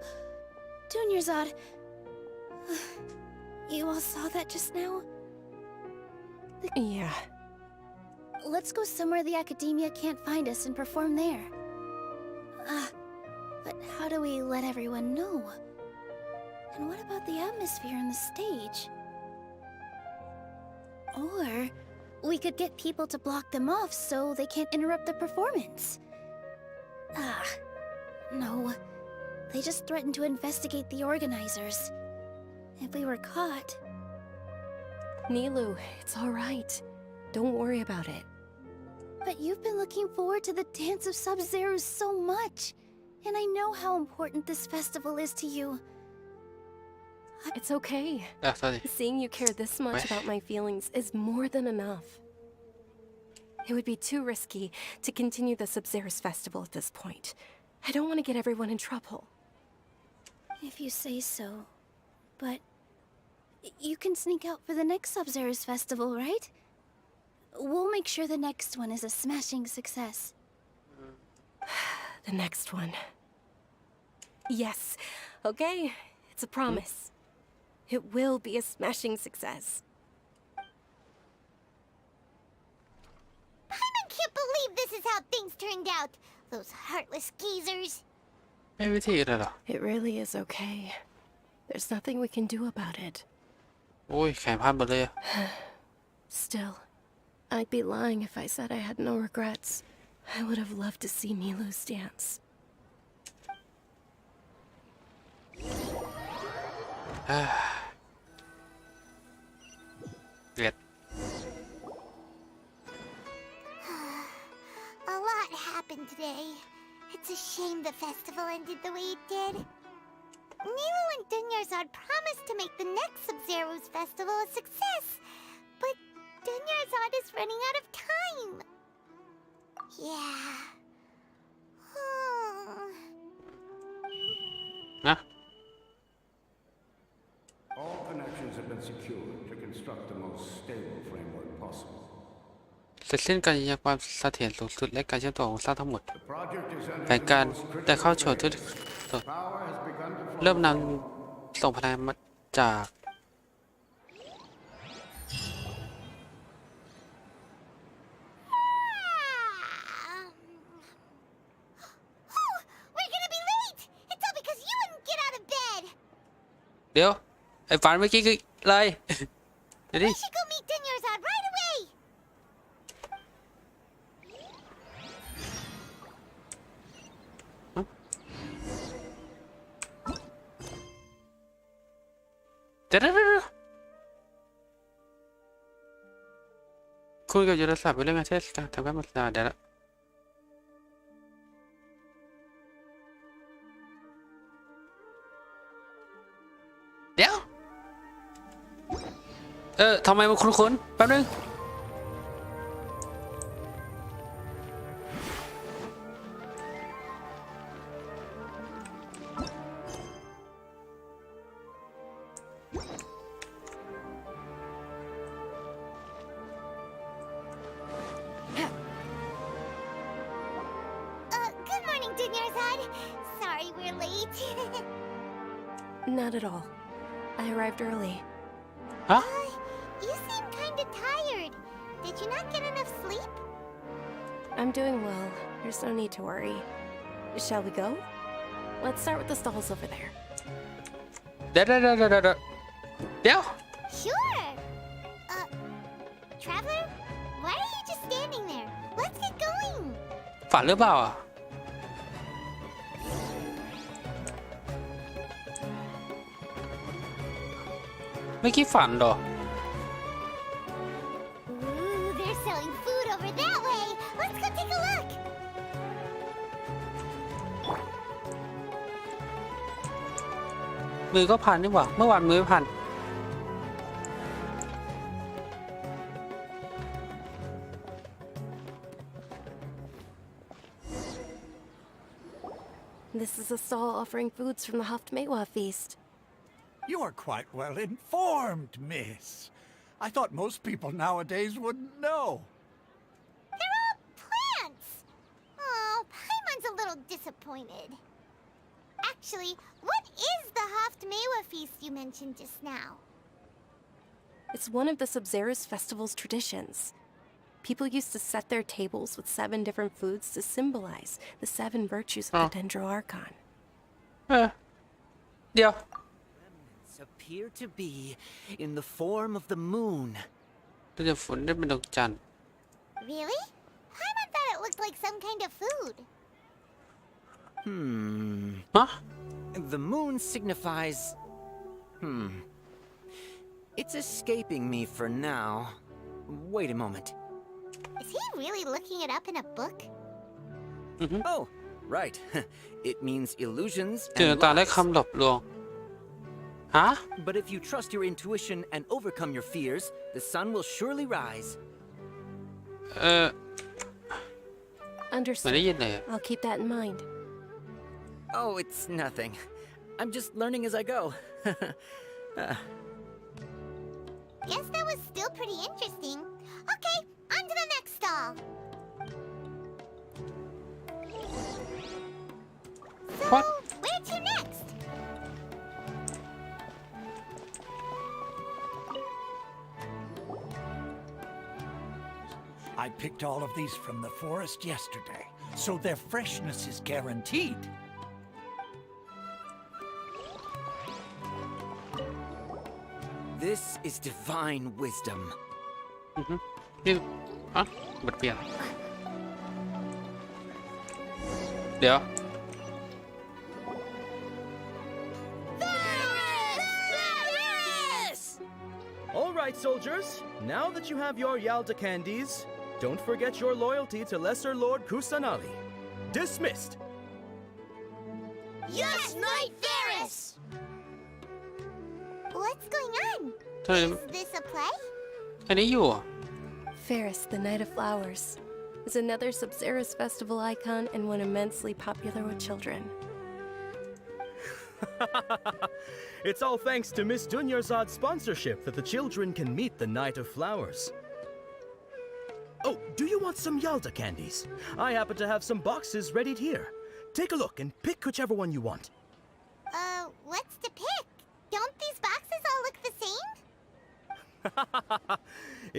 Speaker 8: Dunyarzad. You all saw that just now?
Speaker 2: Yeah.
Speaker 8: Let's go somewhere the Academia can't find us and perform there. But how do we let everyone know? And what about the atmosphere on the stage? Or we could get people to block them off so they can't interrupt the performance. No. They just threatened to investigate the organizers. If we were caught...
Speaker 2: Nilu, it's all right. Don't worry about it.
Speaker 8: But you've been looking forward to the Dance of Sub-Zero so much. And I know how important this festival is to you.
Speaker 2: It's okay.
Speaker 1: sorry
Speaker 2: Seeing you care this much about my feelings is more than enough. It would be too risky to continue the Sub-Zero's festival at this point. I don't want to get everyone in trouble.
Speaker 8: If you say so. But... you can sneak out for the next Sub-Zero's festival, right? We'll make sure the next one is a smashing success.
Speaker 2: The next one. Yes. Okay. It's a promise. It will be a smashing success.
Speaker 3: Paimon can't believe this is how things turned out. Those heartless geezers.
Speaker 1: ไม่วิธีเลยเหรอ
Speaker 2: It really is okay. There's nothing we can do about it.
Speaker 1: โอ้ยแขนพันหมดเลยอะ
Speaker 2: Still, I'd be lying if I said I had no regrets. I would have loved to see Nilu's dance.
Speaker 1: เกลียด
Speaker 3: A lot happened today. It's a shame the festival ended the way it did. Nilu and Dunyarzad promised to make the next Sub-Zero's festival a success, but Dunyarzad is running out of time. Yeah.
Speaker 1: นะ
Speaker 11: All connections have been secured to construct the most stable framework possible.
Speaker 1: เสร็จสิ้นการยืนยันความเสถียรสูงสุดและการเชื่อมต่อของสร้างทั้งหมด
Speaker 11: The project is
Speaker 1: แผน
Speaker 11: entering
Speaker 1: การ
Speaker 11: the most
Speaker 1: ได้เข้า
Speaker 11: critical
Speaker 1: โฉดทุก
Speaker 11: phase. Power has begun to flow.
Speaker 1: เริ่มนำส่งพลังมาจาก
Speaker 3: Oh, we're gonna be late! It's all because you wouldn't get out of bed!
Speaker 1: เดี๋ยว ไอ้ฝันเมื่อกี้คืออะไร เดี๋ยวดิ
Speaker 3: We should go meet Dunyarzad right away!
Speaker 1: เดี๋ยวคุยกับยุทธศาสตร์ไปเรื่องงานเทศกาลทำการหมดแล้วเดี๋ยวละเดี๋ยวทำไมมันคุ้นๆแป๊บนึง
Speaker 3: Charizard. Sorry we're late.
Speaker 2: Not at all. I arrived early.
Speaker 1: ฮะ
Speaker 3: You seem kinda tired. Did you not get enough sleep?
Speaker 2: I'm doing well. There's no need to worry. Shall we go? Let's start with the stalls over there.
Speaker 1: เดี๋ยว
Speaker 3: Sure. Traveler, why are you just standing there? Let's get going.
Speaker 1: ฝันหรือเปล่าอ่ะเมื่อกี้ฝันเหรอ
Speaker 3: Ooh, they're selling food over that way. Let's go take a look.
Speaker 1: มือก็พันนี่หว่าเมื่อวานมือไม่พัน
Speaker 2: This is a stall offering foods from the Haftmewa feast.
Speaker 5: You're quite well informed, miss. I thought most people nowadays wouldn't know.
Speaker 3: They're all plants. Oh, Paimon's a little disappointed. Actually, what is the Haftmewa feast you mentioned just now?
Speaker 2: It's one of the Sub-Zerus festival's traditions. People used to set their tables with 7 different foods to symbolize the 7 virtues of the Dendro Archon.
Speaker 1: เดี๋ยว
Speaker 6: Appear to be in the form of the moon.
Speaker 1: เดี๋ยวฝนได้เป็นดวงจันทร์
Speaker 3: Really? Paimon thought it looked like some kind of food.
Speaker 1: ฮะ
Speaker 6: The moon signifies... It's escaping me for now. Wait a moment.
Speaker 3: Is he really looking it up in a book?
Speaker 6: Oh, right. It means illusions
Speaker 1: เจอ
Speaker 6: and
Speaker 1: ตาและ
Speaker 6: lies.
Speaker 1: คำหลบลวง ฮะ
Speaker 6: But if you trust your intuition and overcome your fears, the sun will surely rise.
Speaker 1: เหมือนได้
Speaker 2: Understood.
Speaker 1: ยินเลยอะ
Speaker 2: I'll keep that in mind.
Speaker 6: Oh, it's nothing. I'm just learning as I go.
Speaker 3: Guess that was still pretty interesting. Okay, on to the next stall. So,
Speaker 1: What?
Speaker 3: where to next?
Speaker 5: I picked all of these from the forest yesterday, so their freshness is guaranteed.
Speaker 6: This is divine wisdom.
Speaker 1: นี่ฮะบัดเปลี่ยน เดี๋ยว
Speaker 7: All right, soldiers. Now that you have your Yalda candies, don't forget your loyalty to Lesser Lord Kusanali. Dismissed.
Speaker 3: Yes, Knight Ferris! What's going on?
Speaker 1: ทำไม
Speaker 3: Is this a play?
Speaker 1: อันนี้อยู่อ่ะ
Speaker 2: Ferris, the Knight of Flowers, is another Sub-Zerus festival icon and one immensely popular with children.
Speaker 7: It's all thanks to Miss Dunyarzad's sponsorship that the children can meet the Knight of Flowers. Oh, do you want some Yalda candies? I happen to have some boxes ready here. Take a look and pick whichever one you want.
Speaker 3: What's to pick? Don't these boxes all look the same?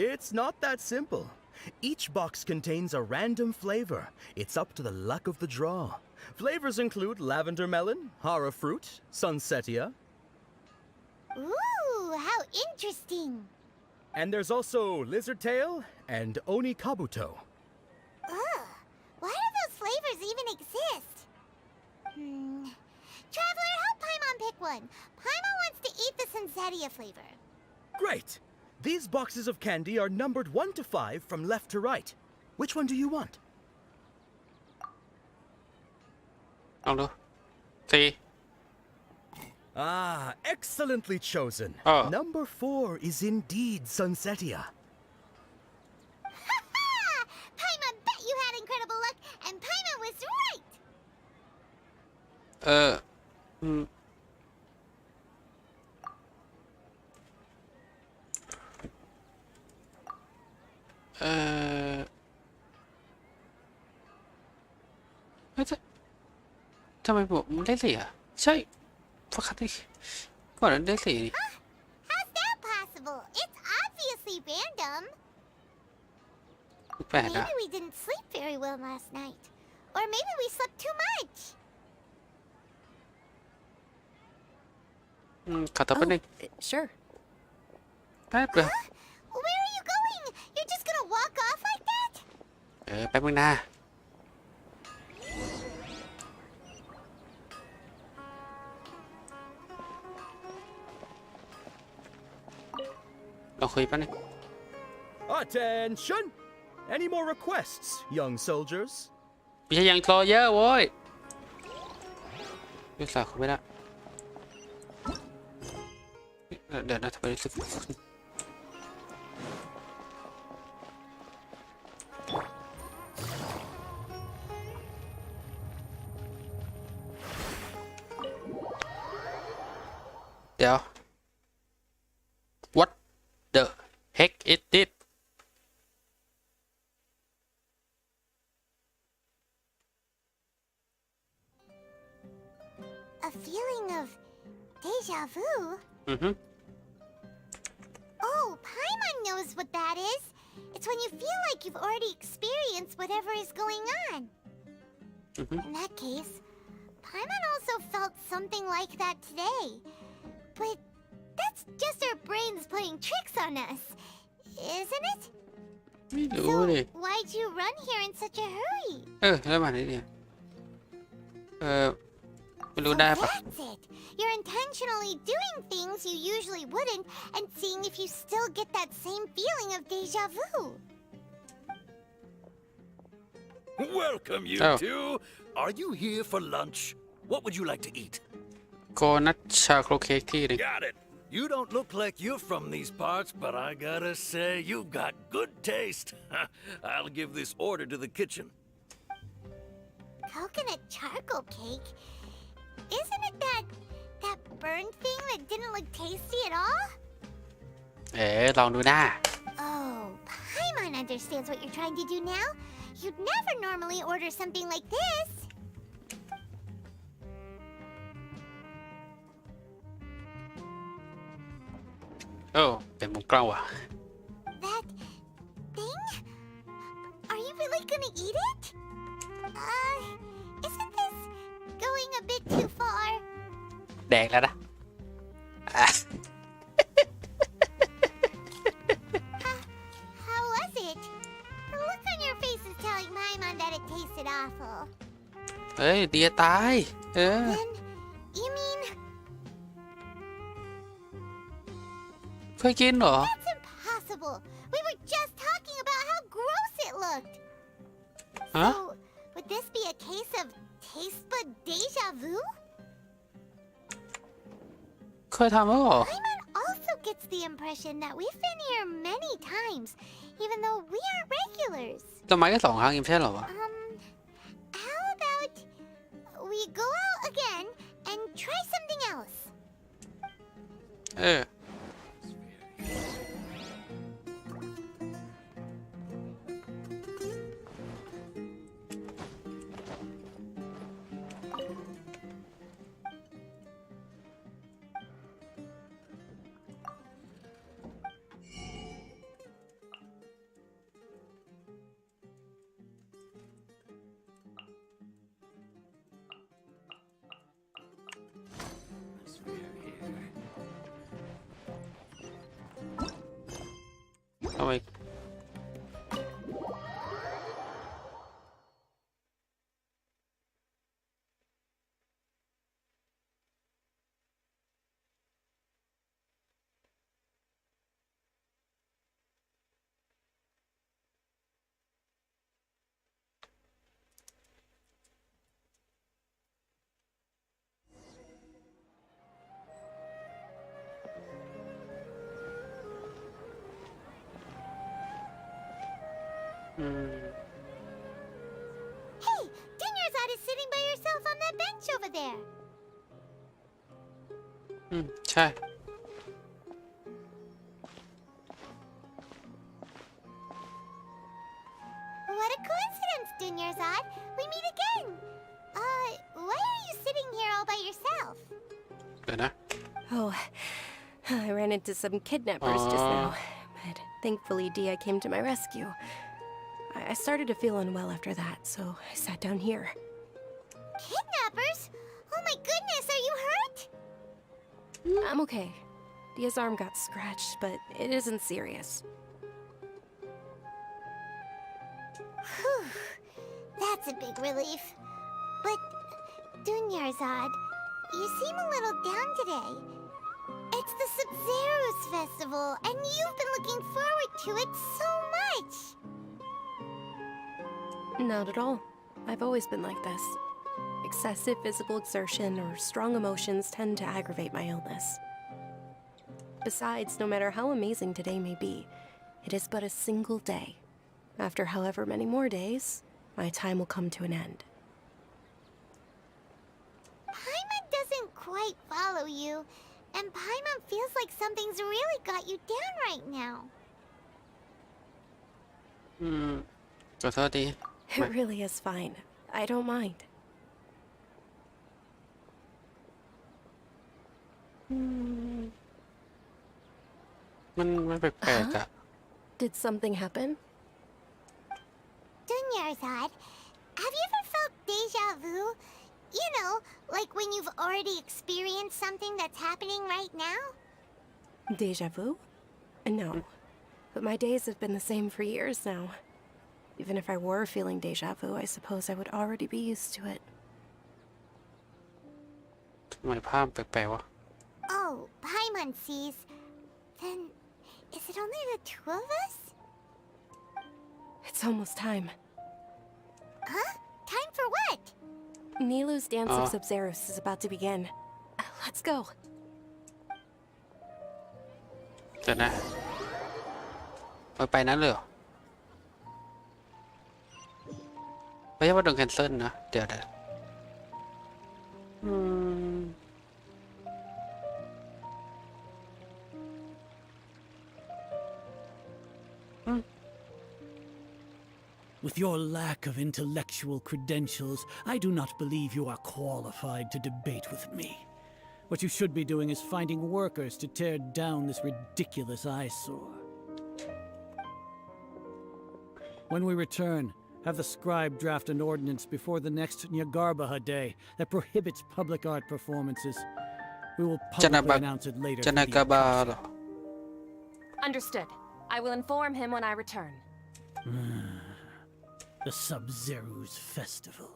Speaker 7: It's not that simple. Each box contains a random flavor. It's up to the luck of the draw. Flavors include lavender melon, hara fruit, sunsetia,
Speaker 3: Ooh, how interesting.
Speaker 7: and there's also lizard tail and oni kabuto.
Speaker 3: Ugh, why do those flavors even exist? Traveler, help Paimon pick one. Paimon wants to eat the Sunsetia flavor.
Speaker 7: Great! These boxes of candy are numbered 1 to 5 from left to right. Which one do you want?
Speaker 1: ลองดู 4
Speaker 7: Ah, excellently chosen.
Speaker 1: Oh.
Speaker 7: Number 4 is indeed Sunsetia.
Speaker 3: Ha ha! Paimon bet you had incredible luck, and Paimon was right!
Speaker 1: อืม เฮ้ย ทำไมผมได้4อ่ะใช่ฟักคัตตี้ก่อนนั้นได้4นี่
Speaker 3: How's that possible? It's obviously random.
Speaker 1: แปลกอ่ะ
Speaker 3: Maybe we didn't sleep very well last night. Or maybe we slept too much.
Speaker 1: ขอตัวแป๊บนึง
Speaker 2: Sure.
Speaker 1: แป๊บเดียว
Speaker 3: Where are you going? You're just gonna walk off like that?
Speaker 1: แป๊บนึงนะลองคุยแป๊บนึง
Speaker 7: Attention! Any more requests, young soldiers?
Speaker 1: ไม่ใช่ยังรอเยอะโว้ยรู้สึกเขาไม่ได้เดี๋ยวนะทำไมรู้สึกเดี๋ยว What the heck is this
Speaker 3: A feeling of deja vu? Oh, Paimon knows what that is. It's when you feel like you've already experienced whatever is going on. In that case, Paimon also felt something like that today. But that's just our brains playing tricks on us, isn't it?
Speaker 1: ไม่รู้เลย
Speaker 3: Why'd you run here in such a hurry?
Speaker 1: แล้วมาไหนเนี่ยไม่รู้ได้ปะ
Speaker 3: That's it. You're intentionally doing things you usually wouldn't and seeing if you still get that same feeling of deja vu.
Speaker 12: Welcome, you two. Are you here for lunch? What would you like to eat?
Speaker 1: โกนัทชาโครเค้กที่หนึ่ง
Speaker 12: Got it. You don't look like you're from these parts, but I gotta say, you've got good taste. I'll give this order to the kitchen.
Speaker 3: Coconut charcoal cake? Isn't it that burned thing that didn't look tasty at all?
Speaker 1: ลองดูหน้า
Speaker 3: Oh, Paimon understands what you're trying to do now. You'd never normally order something like this.
Speaker 1: Oh, เป็นมุมกล้องว่ะ
Speaker 3: That thing? Are you really gonna eat it? Isn't this going a bit too far?
Speaker 1: แดงแล้วนะ
Speaker 3: How was it? The look on your face is telling Paimon that it tasted awful.
Speaker 1: เฮ้ยเดียตาย
Speaker 3: Then, you mean
Speaker 1: เคยกินเหรอ
Speaker 3: that's impossible? We were just talking about how gross it looked.
Speaker 1: ฮะ
Speaker 3: So, would this be a case of taste bud deja vu?
Speaker 1: เคยทำแล้วเหรอ
Speaker 3: Paimon also gets the impression that we've been here many times, even though we aren't regulars.
Speaker 1: เรามาแค่2 ครั้งเองไม่ใช่เหรอวะ
Speaker 3: How about we go out again and try something else?
Speaker 1: ทำไม
Speaker 3: Hey, Dinnersad is sitting by yourself on that bench over there.
Speaker 1: ใช่
Speaker 3: What a coincidence, Dinnersad. We meet again. Why are you
Speaker 1: เดี๋ยวนะ
Speaker 2: Oh, I ran into some kidnappers just now, but thankfully Dia came to my rescue. I started to feel unwell after that, so I sat down here.
Speaker 3: Kidnappers? Oh my goodness, are you hurt?
Speaker 2: I'm okay. Dia's arm got scratched, but it isn't serious.
Speaker 3: Whew, that's a big relief. But, Dunyarzad, you seem a little down today. It's the Sub-Zero's festival, and you've been looking forward to it so much.
Speaker 2: Not at all. I've always been like this. Excessive physical exertion or strong emotions tend to aggravate my illness. Besides, no matter how amazing today may be, it is but a single day. After however many more days, my time will come to an end.
Speaker 3: Paimon doesn't quite follow you, and Paimon feels like something's really got you down right now.
Speaker 1: ขอโทษดี
Speaker 2: It really is fine. I don't mind.
Speaker 1: มันแปลกๆอะ
Speaker 2: Did something happen?
Speaker 3: Dunyarzad, have you ever felt deja vu? You know, like when you've already experienced something that's happening right now?
Speaker 2: Deja vu? No. But my days have been the same for years now. Even if I were feeling deja vu, I suppose I would already be used to it.
Speaker 1: ทำไมภาพแปลกๆวะ
Speaker 3: Oh, Paimon sees. Then, is it only the two of us?
Speaker 2: It's almost time.
Speaker 3: Huh? Time for what?
Speaker 2: Nilu's dance of Sub-Zeros is about to begin. Let's go.
Speaker 1: เดี๋ยวนะไปนั้นเลยเหรอไม่ใช่ว่าโดนแคนเซิลนะเดี๋ยว
Speaker 10: With your lack of intellectual credentials, I do not believe you are qualified to debate with me. What you should be doing is finding workers to tear down this ridiculous eyesore. When we return, have the scribe draft an ordinance before the next Nyagarbaha Day that prohibits public art performances. We will publicly announce it later.
Speaker 1: จะนากาบาเหรอ
Speaker 4: Understood. I will inform him when I return.
Speaker 10: The Sub-Zero's festival.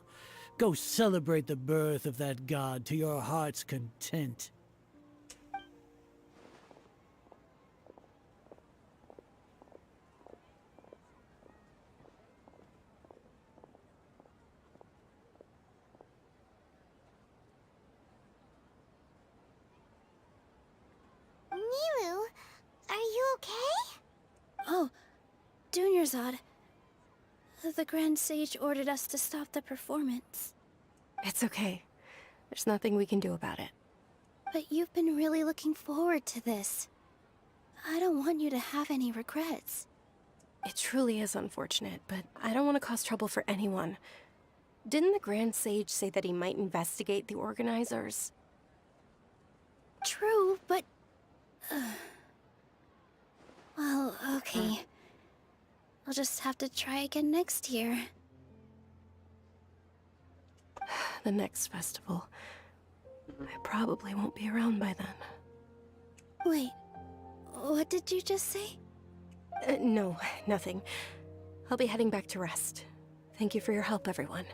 Speaker 10: Go celebrate the birth of that god to your heart's content.
Speaker 3: Nilu, are you okay?
Speaker 8: Oh, Dunyarzad. The Grand Sage ordered us to stop the performance.
Speaker 2: It's okay. There's nothing we can do about it.
Speaker 8: But you've been really looking forward to this. I don't want you to have any regrets.
Speaker 2: It truly is unfortunate, but I don't want to cause trouble for anyone. Didn't the Grand Sage say that he might investigate the organizers?
Speaker 8: True, but... well, okay. I'll just have to try again next year.
Speaker 2: The next festival. I probably won't be around by then.
Speaker 8: Wait, what did you just say?
Speaker 2: No, nothing. I'll be heading back to rest. Thank you for your help, everyone.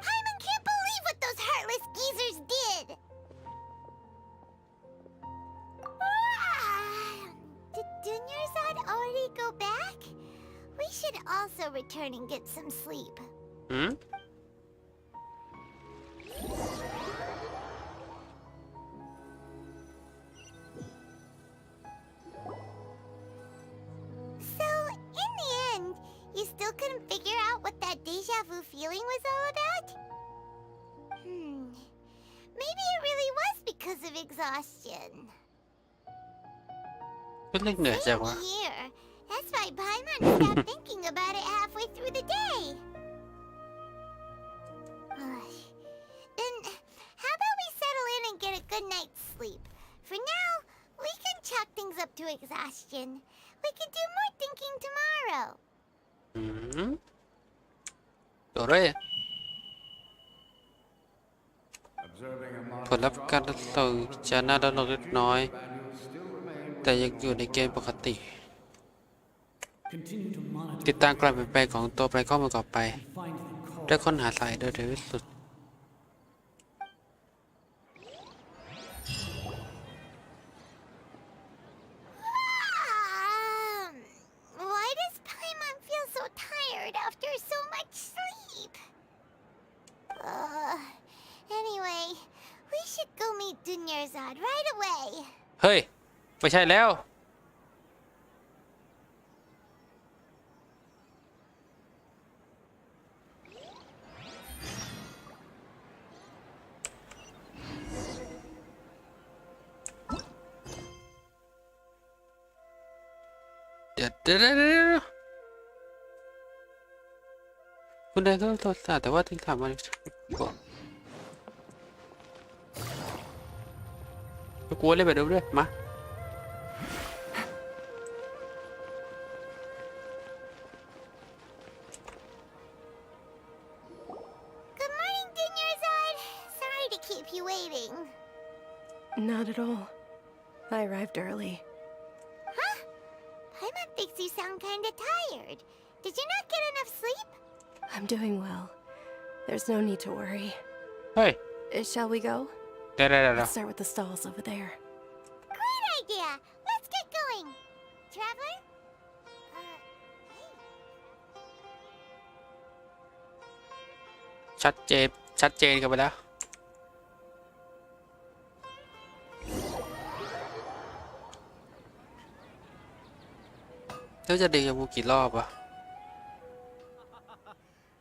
Speaker 3: Paimon can't believe what those heartless geezers did! Did Dunyarzad already go back? We should also return and get some sleep. So, in the end, you still couldn't figure out what that deja vu feeling was all about? Maybe it really was because of exhaustion.
Speaker 1: เป็นเรื่องเหนื่อยจังวะ
Speaker 3: Same here. That's why Paimon stopped thinking about it halfway through the day. Then, how about we settle in and get a good good night's sleep. For now, we can chalk things up to exhaustion. We can do more thinking tomorrow.
Speaker 1: ตัวเร่
Speaker 11: Observing a
Speaker 1: ผลลัพธ์การทดสอบจะน่าดำเนินเล็กน้อย แต่ยังอยู่ในเกณฑ์ปกติ
Speaker 10: Continue to monitor
Speaker 1: ติดตามการเปลี่ยนแปลงของตัวแปรข้อมูลต่อไป
Speaker 10: and find the cause.
Speaker 1: และค้นหาสาเหตุโดยเร็วที่สุด
Speaker 3: Why does Paimon feel so tired after so much sleep? Anyway, we should go meet Dunyarzad right away.
Speaker 1: เฮ้ย ไม่ใช่แล้ว เดี๋ยวคุณนายก็โทรศัพท์แต่ว่าถึงถามมาก่อนกลัวเลยแบบเดิมเลยมา
Speaker 3: Good morning, Dunyarzad. Sorry to keep you waiting.
Speaker 2: Not at all. I arrived early.
Speaker 3: Huh? Paimon thinks you sound kinda tired. Did you not get enough sleep?
Speaker 2: I'm doing well. There's no need to worry.
Speaker 1: เฮ้ย
Speaker 2: Shall we go?
Speaker 1: เดี๋ยว
Speaker 2: Let's start with the stalls over there.
Speaker 3: Great idea. Let's get going. Traveler? Hey.
Speaker 1: ชัดเจนกันไปแล้ว แล้วจะเด็กยังมูกี่รอบวะ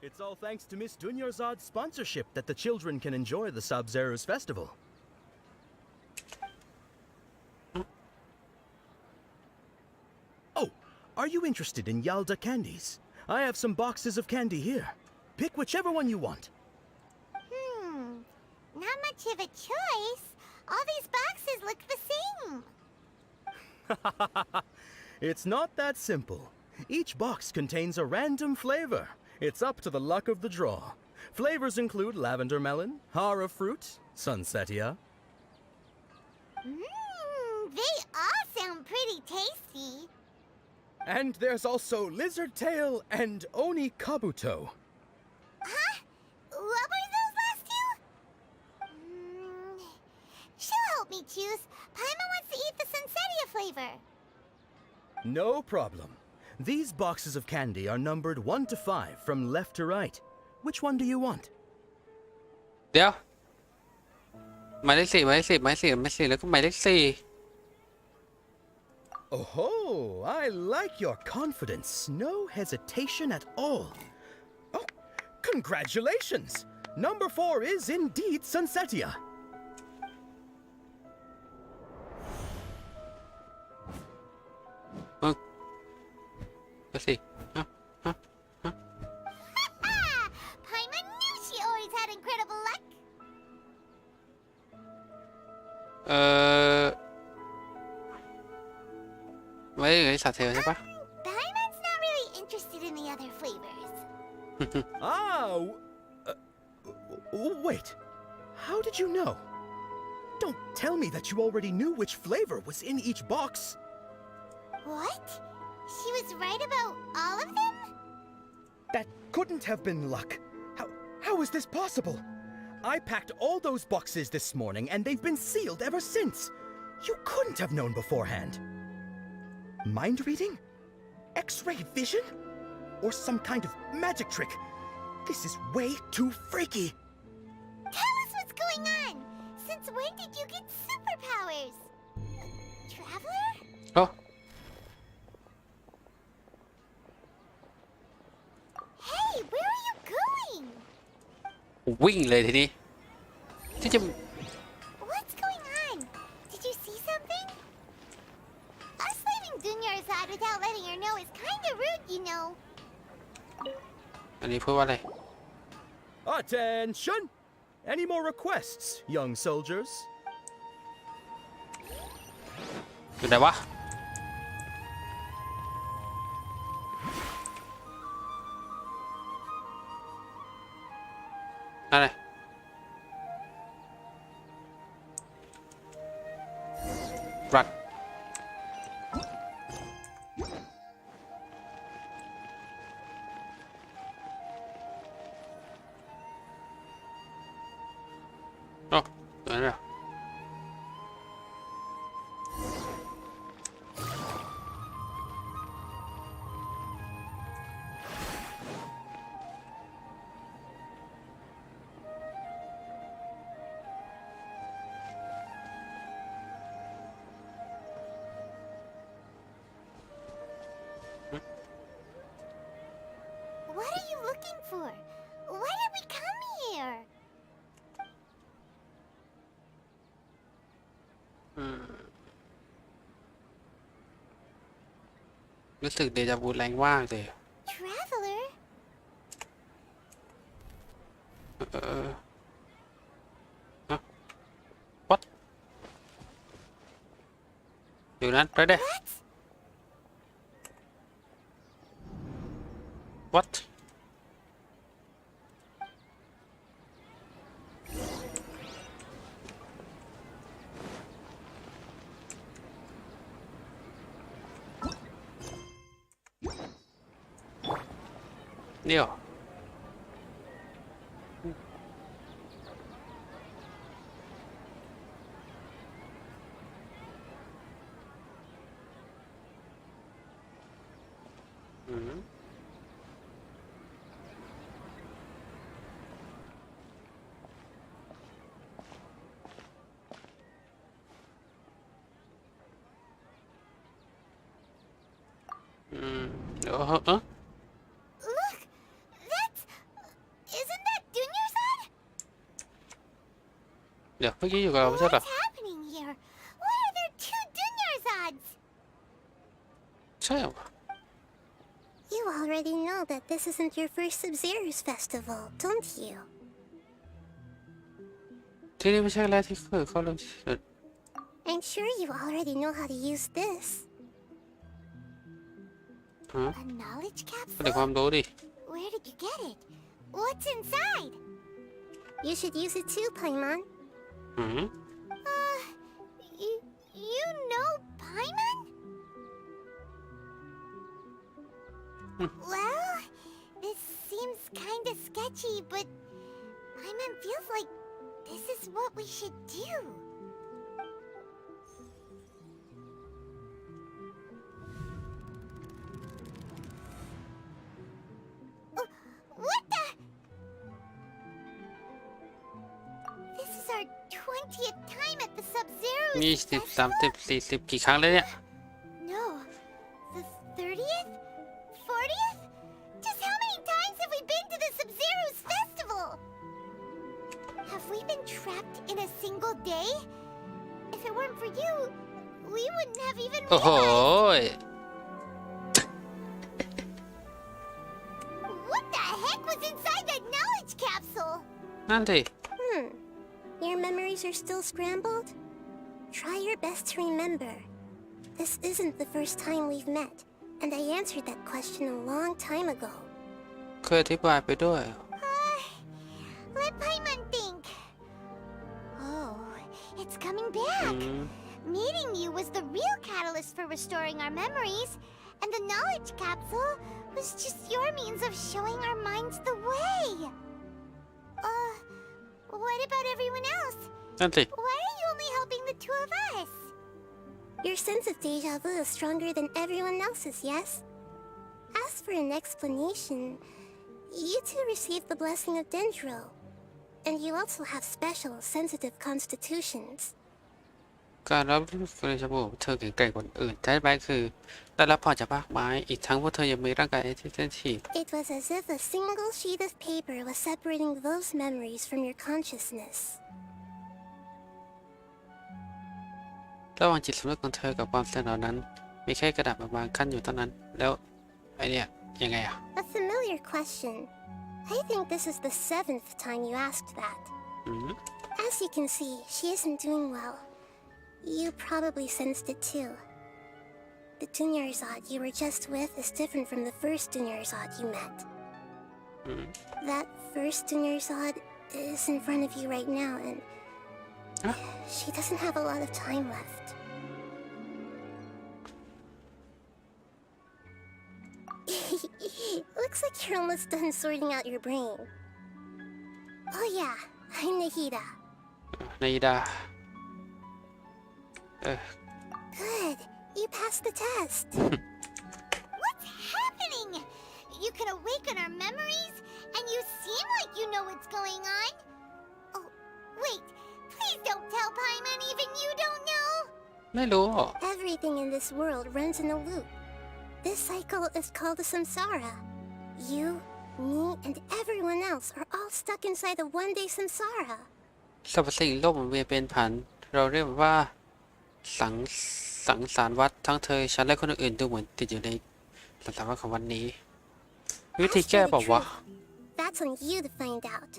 Speaker 7: It's all thanks to Miss Dunyarzad's sponsorship that the children can enjoy the Sub-Zero's festival. Oh, are you interested in Yalda candies? I have some boxes of candy here. Pick whichever one you want.
Speaker 3: Not much of a choice. All these boxes look the same.
Speaker 7: It's not that simple. Each box contains a random flavor. It's up to the luck of the draw. Flavors include lavender melon, hara fruit, sunsetia.
Speaker 3: They all sound pretty tasty.
Speaker 7: And there's also lizard tail and oni kabuto.
Speaker 3: Huh? What were those last two? She'll help me choose. Paimon wants to eat the sunsetia flavor.
Speaker 7: No problem. These boxes of candy are numbered 1 to 5 from left to right. Which one do you want?
Speaker 1: เดี๋ยวหมายเลข4แล้วก็หมายเลข4
Speaker 7: Oh, I like your confidence. No hesitation at all. Oh, congratulations! Number 4 is indeed sunsetia.
Speaker 1: ก็สิ
Speaker 3: Paimon knew she always had incredible luck.
Speaker 1: ไม่ได้สาเทลใช่ปะ
Speaker 3: Paimon's not really interested in the other flavors.
Speaker 7: Wait. How did you know? Don't tell me that you already knew which flavor was in each box.
Speaker 3: What? She was right about all of them?
Speaker 7: That couldn't have been luck. How is this possible? I packed all those boxes this morning and they've been sealed ever since. You couldn't have known beforehand. Mind reading? X-ray vision? Or some kind of magic trick? This is way too freaky.
Speaker 3: Tell us what's going on. Since when did you get superpowers? Traveler?
Speaker 1: โอ้
Speaker 3: Hey, where are you going?
Speaker 1: วิ่งเลยทีนี้ที่จะ
Speaker 3: What's going on? Did you see something? Us leaving Dunyarzad without letting her know is kinda rude, you know.
Speaker 1: อันนี้พูดว่าอะไร
Speaker 7: Attention! Any more requests, young soldiers?
Speaker 1: อยู่ไหนวะนั่นไงรัดโอ้ตัวนั้นเหรอ
Speaker 3: What are you looking for? Why did we come here?
Speaker 1: รู้สึกเดจาวูแรงมากเลย
Speaker 3: Traveler?
Speaker 1: ฮะ what อยู่นั้นไปเด้
Speaker 3: What?
Speaker 1: what เดี๋ยวเดี๋ยว
Speaker 3: Look! That's... Isn't that Dunyarzad?
Speaker 1: เดี๋ยวเมื่อกี้อยู่กับเราไม่ใช่เหรอ
Speaker 3: What's happening here? Why are there two Dunyarzads?
Speaker 1: ใช่เหรอ
Speaker 3: You already know that this isn't your first Sub-Zero's festival, don't you?
Speaker 1: ที่นี่ไม่ใช่แรกที่เคยเข้าเรื่องที่สุด
Speaker 3: I'm sure you already know how to use this.
Speaker 1: ฮะ
Speaker 3: A knowledge
Speaker 1: ก็ได้
Speaker 3: capsule?
Speaker 1: ความรู้ดิ
Speaker 3: Where did you get it? What's inside? You should use it too, Paimon.
Speaker 1: หืม
Speaker 3: You know Paimon? Well, this seems kinda sketchy, but Paimon feels like this is what we should do. What the? This is our 20th time at the Sub-Zero
Speaker 1: 20
Speaker 3: Festival.
Speaker 1: 30 40กี่ครั้งแล้วเนี่ย
Speaker 3: No, the 30th? 40th? Just how many times have we been to the Sub-Zero's festival? Have we been trapped in a single day? If it weren't for you, we wouldn't have even
Speaker 1: โอ้โห
Speaker 3: realized. What the heck was inside that knowledge capsule?
Speaker 1: นั่นสิ
Speaker 3: Your memories are still scrambled? Try your best to remember. This isn't the first time we've met, and I answered that question a long time ago.
Speaker 1: เคยอธิบายไปด้วย
Speaker 3: Let Paimon think. Oh, it's coming back. Meeting you was the real catalyst for restoring our memories, and the knowledge capsule was just your means of showing our minds the way. What about everyone else?
Speaker 1: นั่นสิ
Speaker 3: Why are you only helping the two of us? Your sense of deja vu is stronger than everyone else's, yes? As for an explanation, you two received the blessing of Dendro, and you also have special, sensitive constitutions.
Speaker 1: การรับรู้สึกในจมูกเธอแข็งแกร่งกว่าคนอื่นแท้ไปคือได้รับพรจากมากมายอีกทั้งพวกเธอยังมีร่างกายที่เซนซิทีฟ
Speaker 3: It was as if a single sheet of paper was separating those memories from your consciousness.
Speaker 1: ระหว่างจิตสำนึกของเธอกับความเสื่อมเหล่านั้น มีแค่กระดาษบางๆขั้นอยู่เท่านั้น แล้วไอเนี่ยยังไงอะ
Speaker 3: A familiar question. I think this is the 7th time you asked that. As you can see, she isn't doing well. You probably sensed it too. the Dunyarzad you were just with is different from the first Dunyarzad you met. That first Dunyarzad is in front of you right now, and she doesn't have a lot of time left. Looks like you're almost done sorting out your brain. Oh yeah, I'm Nahida.
Speaker 1: นายิดา
Speaker 3: Good, you passed the test. What's happening? You can awaken our memories, and you seem like you know what's going on. Oh, wait, please don't tell Paimon even you don't know.
Speaker 1: ไม่รู้
Speaker 3: Everything in this world runs in a loop. This cycle is called the samsara. You, me, and everyone else are all stuck inside the one-day samsara.
Speaker 1: สรรพสิ่งโลกหมุนเวียนเป็นผัน เราเรียกมันว่าสังสารวัฏทั้งเธอฉันและคนอื่นดูเหมือนติดอยู่ในสังสารวัฏของวันนี้ วิธีแก้บอกว่า
Speaker 3: That's on you to find out.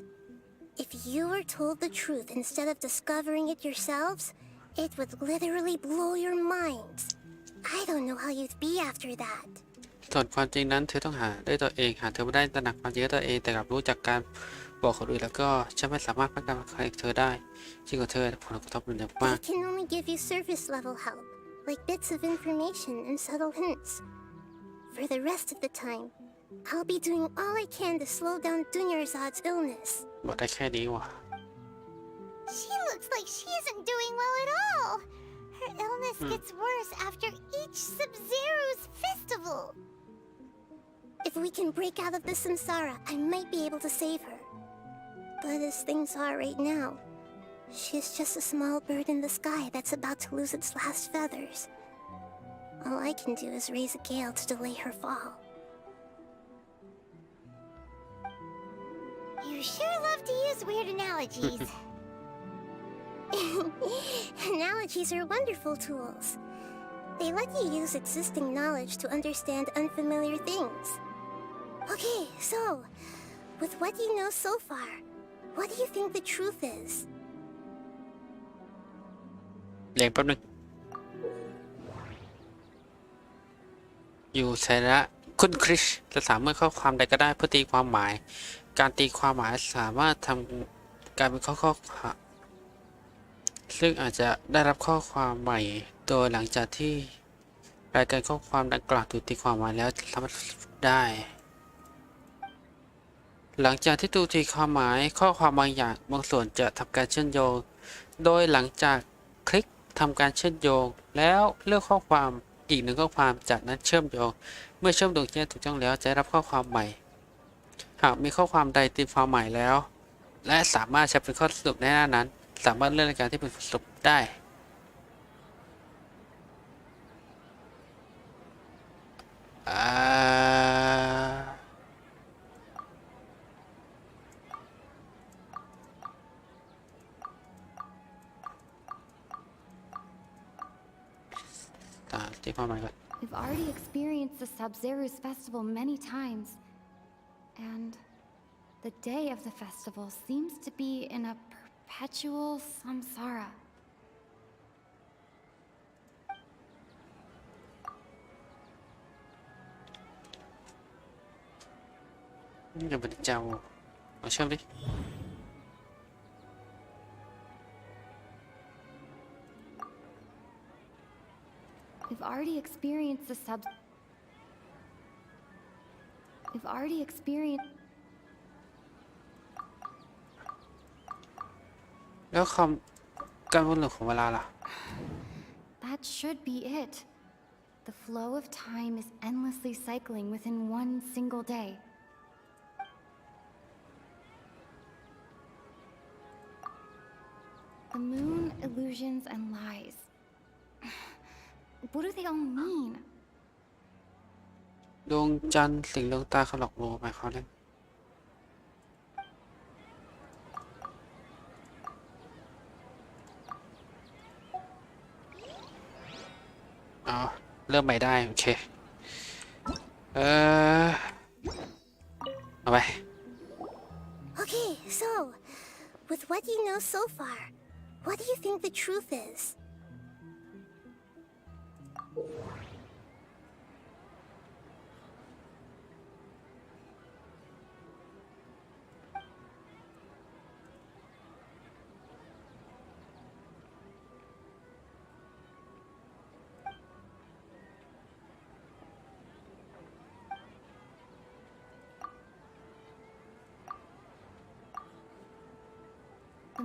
Speaker 3: If you were told the truth instead of discovering it yourselves, it would literally blow your minds. I don't know how you'd be after that.
Speaker 1: ส่วนความจริงนั้นเธอต้องหาด้วยตัวเองหากเธอไม่ได้ตระหนักความจริงด้วยตัวเองแต่กลับรู้จากการบอกคนอื่นแล้วก็ฉันไม่สามารถป้องกันใครเธอได้จริงของเธอผลกระทบรุนแรงมาก
Speaker 3: I can only give you surface level help, like bits of information and subtle hints. For the rest of the time, I'll be doing all I can to slow down Dunyarzad's illness.
Speaker 1: บอกได้แค่นี้ว่ะ
Speaker 3: She looks like she isn't doing well at all. Her illness gets worse after each Sub-Zero's festival. If we can break out of the samsara, I might be able to save her. But as things are right now, she's just a small bird in the sky that's about to lose its last feathers. All I can do is raise a gale to delay her fall. You sure love to use weird analogies. Analogies are wonderful tools. They let you use existing knowledge to understand unfamiliar things. Okay, so, with what you know so far, what do you think the truth is?
Speaker 1: เรียนแป๊บนึงอยู่สาระคุณคริสจะสามารถข้อความใดก็ได้เพื่อตีความหมายการตีความหมายสามารถทำการเป็นข้อความซึ่งอาจจะได้รับข้อความใหม่โดยหลังจากที่รายการข้อความดังกล่าวถูกตีความหมายแล้วสามารถได้หลังจากที่ถูกตีความหมายข้อความบางอย่างบางส่วนจะทำการเชื่อมโยงโดยหลังจากคลิกทำการเชื่อมโยงแล้วเลือกข้อความอีกหนึ่งข้อความจากนั้นเชื่อมโยงเมื่อเชื่อมโยงที่ถูกต้องแล้วจะได้รับข้อความใหม่หากมีข้อความใดตีความใหม่แล้วและสามารถใช้เป็นข้อสรุปในหน้านั้นสามารถเลือกรายการที่เป็นสรุปได้ตีความหมายก่อน
Speaker 13: We've already experienced the Sub-Zero's festival many times, and the day of the festival seems to be in a perpetual samsara.
Speaker 1: นี่จะเป็นเจ้าเอาเชื่อมดิ
Speaker 13: We've already experienced the We've already experienced.
Speaker 1: แล้วการวนลูปของเวลาล่ะ
Speaker 13: That should be it. The flow of time is endlessly cycling within one single day. The moon, illusions, and lies. What do they all mean?
Speaker 1: ดวงจันทร์สิ่งดวงตาเขาหลอกลวงหมายความว่าเริ่มใหม่ได้โอเคเอาไป
Speaker 3: Okay, so, with what you know so far, what do you think the truth is?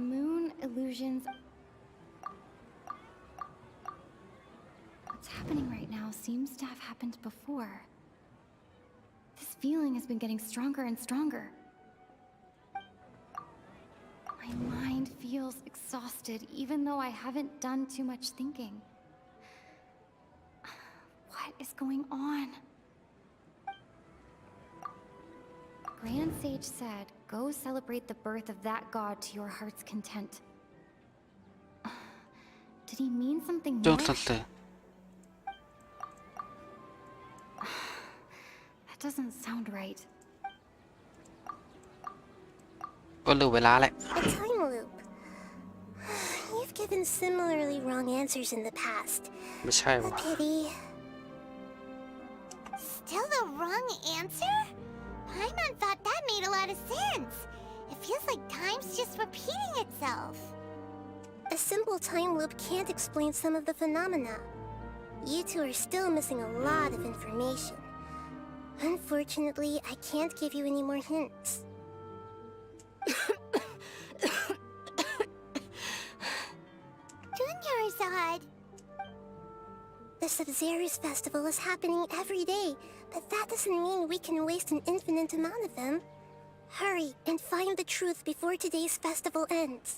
Speaker 13: moon illusions. What's happening right now seems to have happened before. This feeling has been getting stronger and stronger. My mind feels exhausted, even though I haven't done too much thinking. What is going on? Grand Sage said, go celebrate the birth of that god to your heart's content. Did he mean something
Speaker 1: จุ
Speaker 13: more?
Speaker 1: ดสุดเลย
Speaker 13: That doesn't sound right.
Speaker 1: ก็ลืมเวลาแหละ
Speaker 3: A time loop. You've given similarly wrong answers in the past.
Speaker 1: ไม่ใช่
Speaker 3: A
Speaker 1: วะ
Speaker 3: pity. Still the wrong answer? Paimon thought that made a lot of sense. It feels like time's just repeating itself. A simple time loop can't explain some of the phenomena. You two are still missing a lot of information. Unfortunately, I can't give you any more hints. Dunyarzad! The Sub-Zero's festival is happening every day, but that doesn't mean we can waste an infinite amount of them. Hurry and find the truth before today's festival ends.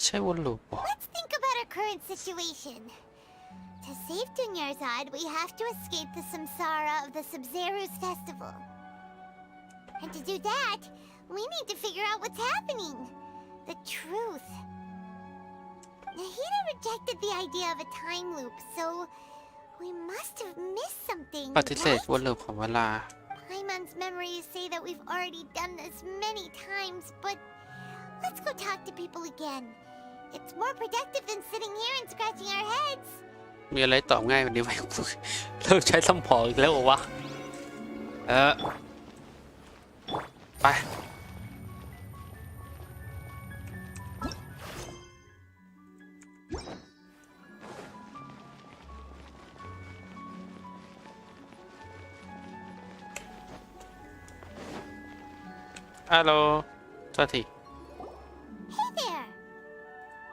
Speaker 1: ใช่วนลูปปะ
Speaker 3: Let's think about our current situation. To save Dunyarzad, we have to escape the samsara of the Sub-Zero's festival. And to do that, we need to figure out what's happening. The truth. Nahida rejected the idea of a time loop, so we must have missed something,
Speaker 1: ปฏิเสธ
Speaker 3: right?
Speaker 1: วนลูปของเวลา
Speaker 3: Paimon's memories say that we've already done this many times, but let's go talk to people again. It's more productive than sitting here and scratching our heads.
Speaker 1: มีอะไรตอบง่ายกว่านี้ไหม เราใช้สมองอีกแล้วเหรอวะไป ฮัลโหลสวัสดี
Speaker 3: Hey there.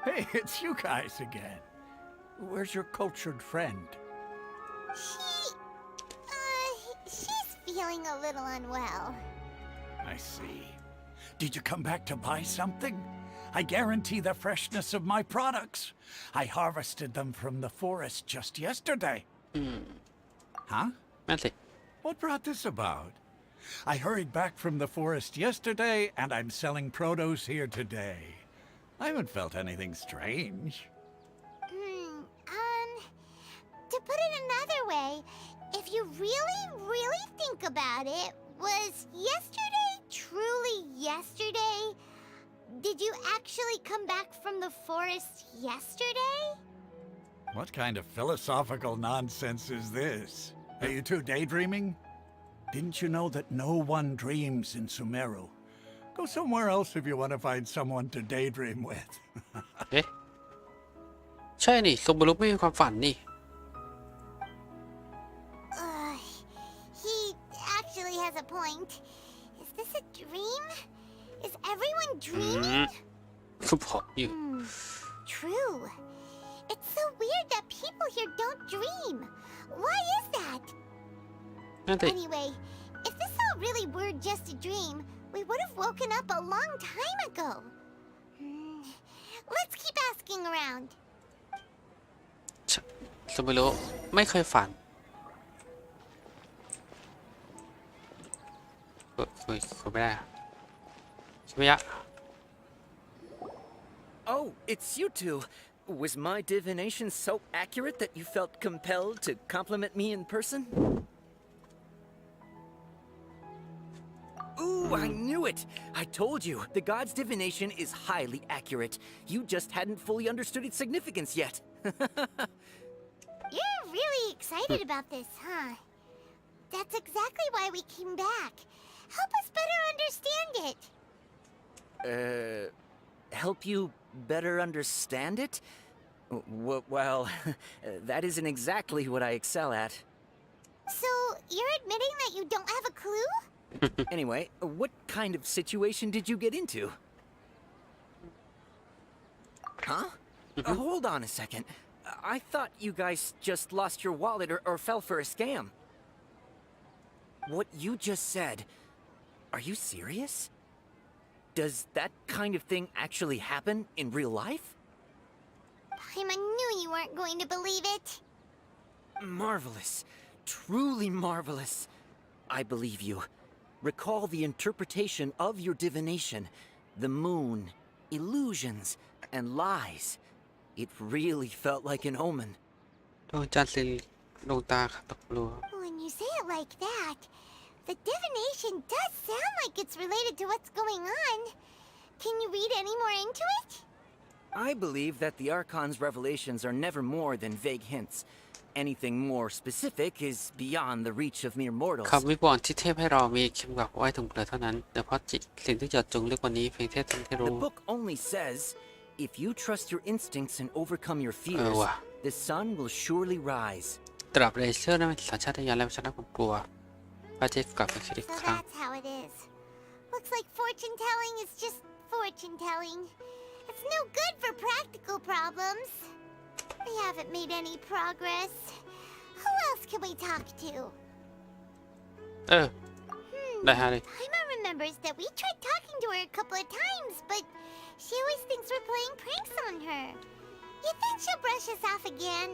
Speaker 5: Hey, it's you guys again. Where's your cultured friend?
Speaker 3: She's feeling a little unwell.
Speaker 5: I see. Did you come back to buy something? I guarantee the freshness of my products. I harvested them from the forest just yesterday. Huh?
Speaker 1: นั่นสิ
Speaker 5: What brought this about? I hurried back from the forest yesterday, and I'm selling produce here today. I haven't felt anything strange.
Speaker 3: To put it another way, if you really think about it, was yesterday truly yesterday? Did you actually come back from the forest yesterday?
Speaker 5: What kind of philosophical nonsense is this? Are you two daydreaming? Didn't you know that no one dreams in Sumeru? Go somewhere else if you want to find someone to daydream with.
Speaker 1: เอ๊ะใช่นี่ซูบารุไม่มีความฝันนี่
Speaker 3: He actually has a point. Is this a dream? Is everyone dreaming?
Speaker 1: คือผมอยู่
Speaker 3: True. It's so weird that people here don't dream. Why is that?
Speaker 1: นั่นสิ
Speaker 3: Anyway, if this all really were just a dream, we would have woken up a long time ago. Let's keep asking around.
Speaker 1: ซูบารุไม่เคยฝันคุยไม่ได้ใช่ไหมยะ
Speaker 6: Oh, it's you two. Was my divination so accurate that you felt compelled to compliment me in person? Ooh, I knew it! I told you, the god's divination is highly accurate. You just hadn't fully understood its significance yet.
Speaker 3: You're really excited about this, huh? That's exactly why we came back. Help us better understand it.
Speaker 6: Help you better understand it? Well, that isn't exactly what I excel at.
Speaker 3: So, you're admitting that you don't have a clue?
Speaker 6: Anyway, what kind of situation did you get into? Huh? Hold on a second. I thought you guys just lost your wallet or fell for a scam. What you just said, are you serious? Does that kind of thing actually happen in real life?
Speaker 3: Paimon knew you weren't going to believe it.
Speaker 6: Marvelous. Truly marvelous. I believe you. Recall the interpretation of your divination, the moon, illusions, and lies. It really felt like an omen.
Speaker 1: ดวงจันทร์สีดวงตาขัดตกลัว
Speaker 3: When you say it like that, the divination does sound like it's related to what's going on. Can you read any more into it?
Speaker 6: I believe that the Archon's revelations are never more than vague hints. Anything more specific is beyond the reach of mere mortals.
Speaker 1: คำวิวรณ์ที่เทพให้เรามีเข็มกลัดไว้ถึงเปลือกเท่านั้นแต่เพราะจิตสิ่งที่จะจงลึกกว่านี้เพียงแค่ท่านที่
Speaker 6: The
Speaker 1: รู้
Speaker 6: book only says, if you trust your instincts and overcome your fears,
Speaker 1: ว่ะ
Speaker 6: the sun will surely rise.
Speaker 1: ตราบใดเชื่อในสัญชาตญาณและชนะความกลัวพระอาทิตย์กลับมาคิดอีก
Speaker 3: So
Speaker 1: ครั้ง
Speaker 3: that's how it is. Looks like fortune telling is just fortune telling. It's no good for practical problems. We haven't made any progress. Who else can we talk to?
Speaker 1: ได้ฮะเลย
Speaker 3: Paimon remembers that we tried talking to her a couple of times, but she always thinks we're playing pranks on her. You think she'll brush us off again?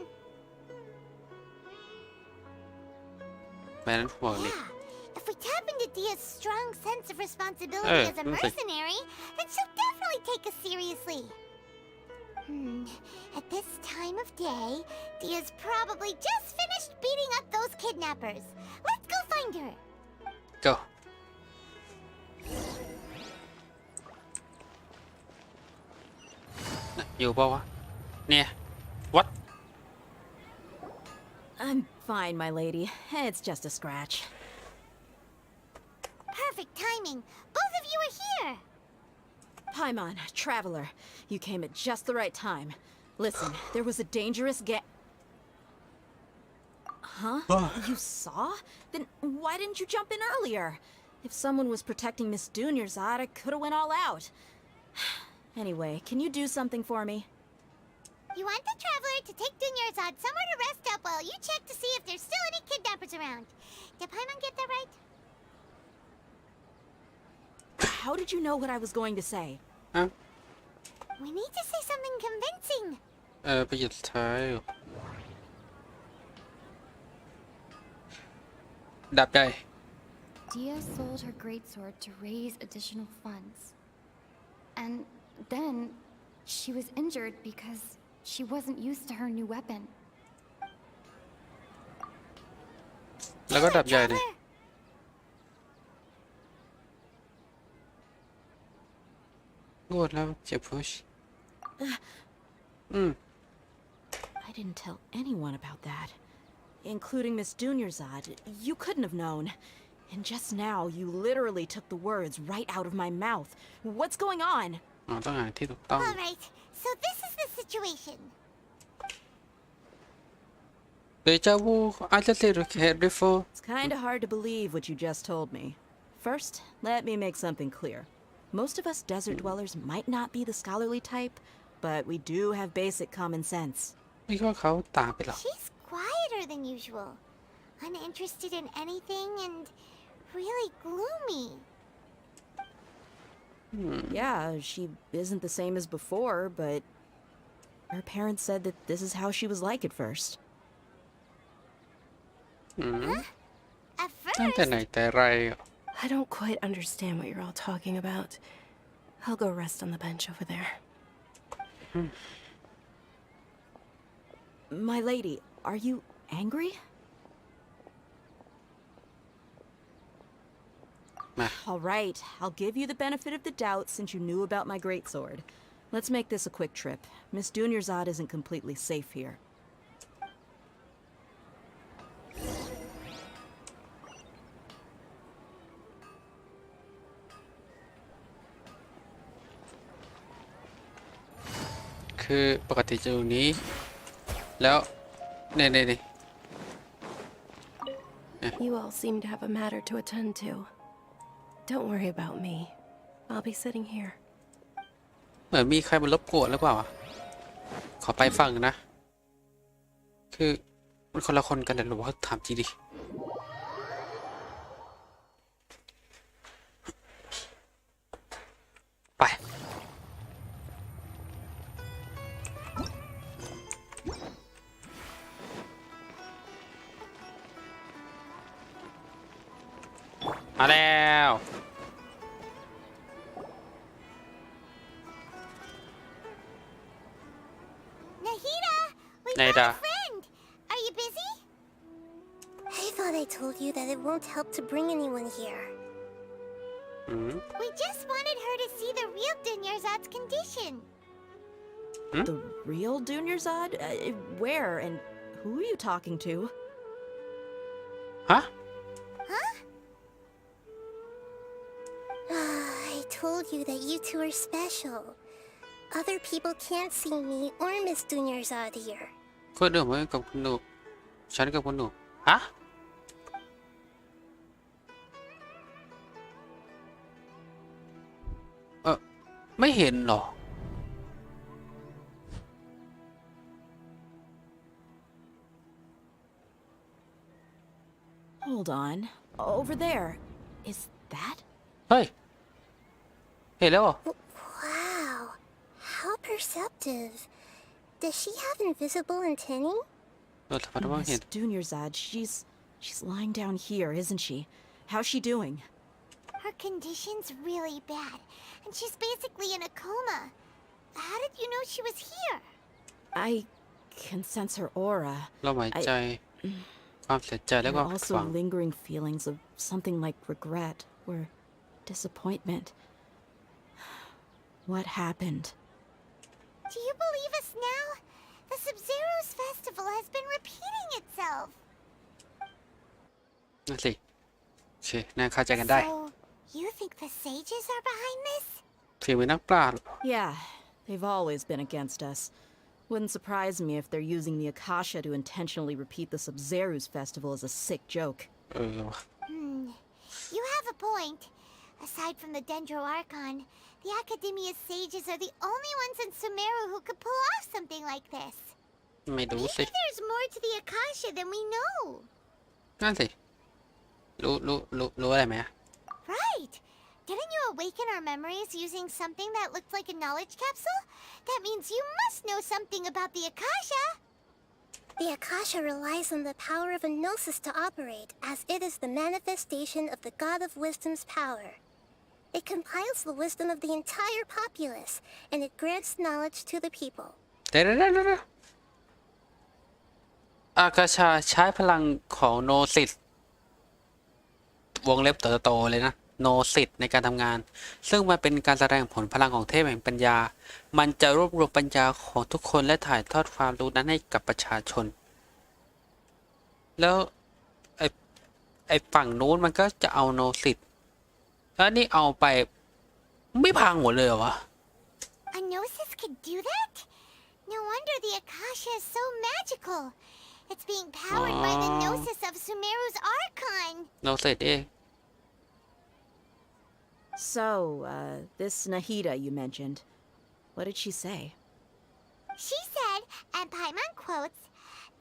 Speaker 1: แม่นั้นบอกเลย
Speaker 3: Yeah. If we tap into Dia's strong sense of responsibility as a mercenary, then she'll definitely take us seriously. At this time of day, Dia's probably just finished beating up those kidnappers. Let's go find her.
Speaker 1: go อยู่เปล่าวะเนี่ย what
Speaker 14: I'm fine, my lady. It's just a scratch.
Speaker 3: Perfect timing. Both of you are here.
Speaker 14: Paimon, traveler, you came at just the right time. Listen, there was a dangerous Huh? You saw? Then why didn't you jump in earlier? If someone was protecting Miss Dunyarzad, I could have went all out. Anyway, can you do something for me?
Speaker 3: You want the traveler to take Dunyarzad somewhere to rest up while you check to see if there's still any kidnappers around. Did Paimon get that right?
Speaker 14: How did you know what I was going to say?
Speaker 3: We need to say something convincing.
Speaker 1: ประโยคสุดท้ายดับใจ
Speaker 13: Dia sold her greatsword to raise additional funds. And then she was injured because she wasn't used to her new weapon.
Speaker 1: แล้วก็ดับใจเลยโกรธแล้วเจ็บพุช
Speaker 14: I didn't tell anyone about that, including Miss Dunyarzad. You couldn't have known. And just now, you literally took the words right out of my mouth. What's going on?
Speaker 1: ต้องหาที่ถูกต้อง
Speaker 3: All right, so this is the situation.
Speaker 1: เดจาวู I just said okay before
Speaker 14: It's kind of hard to believe what you just told me. First, let me make something clear. Most of us desert dwellers might not be the scholarly type, but we do have basic common sense.
Speaker 1: ไม่คิดว่าเขาตามไปหรอก
Speaker 3: She's quieter than usual, uninterested in anything, and really gloomy.
Speaker 14: Yeah, she isn't the same as before, but her parents said that this is how she was like at first.
Speaker 3: At
Speaker 1: ตั้งแต่
Speaker 3: first,
Speaker 1: ไหนแต่ไร
Speaker 2: I don't quite understand what you're all talking about. I'll go rest on the bench over there.
Speaker 14: My lady, are you angry?
Speaker 1: มา
Speaker 14: All right, I'll give you the benefit of the doubt since you knew about my greatsword. Let's make this a quick trip. Miss Dunyarzad isn't completely safe here. คือปกติจะอยู่นี้แล้วเนี่ย
Speaker 2: all seem to have a matter to attend to. Don't worry about me. I'll be sitting here.
Speaker 1: เหมือนมีใครมารบกวนหรือเปล่าขอไปฟังนะคือมันคนละคนกันหรือว่าถามจริงดิไปมาแล้ว
Speaker 3: Nahida, we
Speaker 1: Nahida.
Speaker 3: found a friend. Are you busy?
Speaker 15: I thought I told you that it won't help to bring anyone here.
Speaker 3: We just wanted her to see the real Dunyarzad's condition.
Speaker 14: The real Dunyarzad? Where and who are you talking to?
Speaker 1: Huh?
Speaker 3: Huh?
Speaker 15: I told you that you two are special. Other people can't see me or Miss Dunyarzad here.
Speaker 1: คนอื่นเหมือนกับคุณหนูฉันกับคุณหนูฮะไม่เห็นหรอ
Speaker 14: Hold on. Over there. Is that?
Speaker 1: เฮ้ยเห็นแล้วเหรอ
Speaker 15: Wow, how perceptive. Does she have invisible antennae?
Speaker 1: เราสามารถมองเห็น
Speaker 14: Miss Dunyarzad, she's lying down here, isn't she? How's she doing?
Speaker 3: Her condition's really bad, and she's basically in a coma. How did you know she was here?
Speaker 14: I can sense her aura.
Speaker 1: เราหมายใจความเสียใจและ
Speaker 14: There
Speaker 1: ความ
Speaker 14: are
Speaker 1: ผิด
Speaker 14: also
Speaker 1: หวัง
Speaker 14: lingering feelings of something like regret or disappointment. What happened?
Speaker 3: Do you believe us now? The Sub-Zero's festival has been repeating itself.
Speaker 1: นั่นสิโอเคน่าเข้าใจกันได้
Speaker 3: So, you think the sages are behind this?
Speaker 1: ถือเป็นนักปราชญ์
Speaker 14: Yeah, they've always been against us. Wouldn't surprise me if they're using the Akasha to intentionally repeat the Sub-Zeru's festival as a sick joke.
Speaker 1: ว่ะ
Speaker 3: You have a point. Aside from the Dendro Archon, the Academia's sages are the only ones in Sumeru who could pull off something like this.
Speaker 1: ไม่รู้สิ
Speaker 3: Maybe there's more to the Akasha than we know.
Speaker 1: นั่นสิรู้อะไรไหม
Speaker 3: Right. Didn't you awaken our memories using something that looked like a knowledge capsule? That means you must know something about the Akasha.
Speaker 15: The Akasha relies on the power of a gnosis to operate, as it is the manifestation of the God of Wisdom's power. It compiles the wisdom of the entire populace, and it grants knowledge to the people.
Speaker 1: เดี๋ยวอากาชาใช้พลังของโนซิสวงเล็บโตๆเลยนะโนซิสในการทำงานซึ่งมันเป็นการแสดงผลพลังของเทพแห่งปัญญามันจะรวบรวมปัญญาของทุกคนและถ่ายทอดความรู้นั้นให้กับประชาชนแล้วไอ้ฝั่งนู้นมันก็จะเอาโนซิสแล้วนี่เอาไปไม่พังหมดเลยเหรอวะ
Speaker 3: A gnosis could do that? No wonder the Akasha is so magical. It's being powered by the gnosis of Sumeru's Archon.
Speaker 1: โนซิสเอง
Speaker 14: So, this Nahida you mentioned, what did she say?
Speaker 3: She said, and Paimon quotes,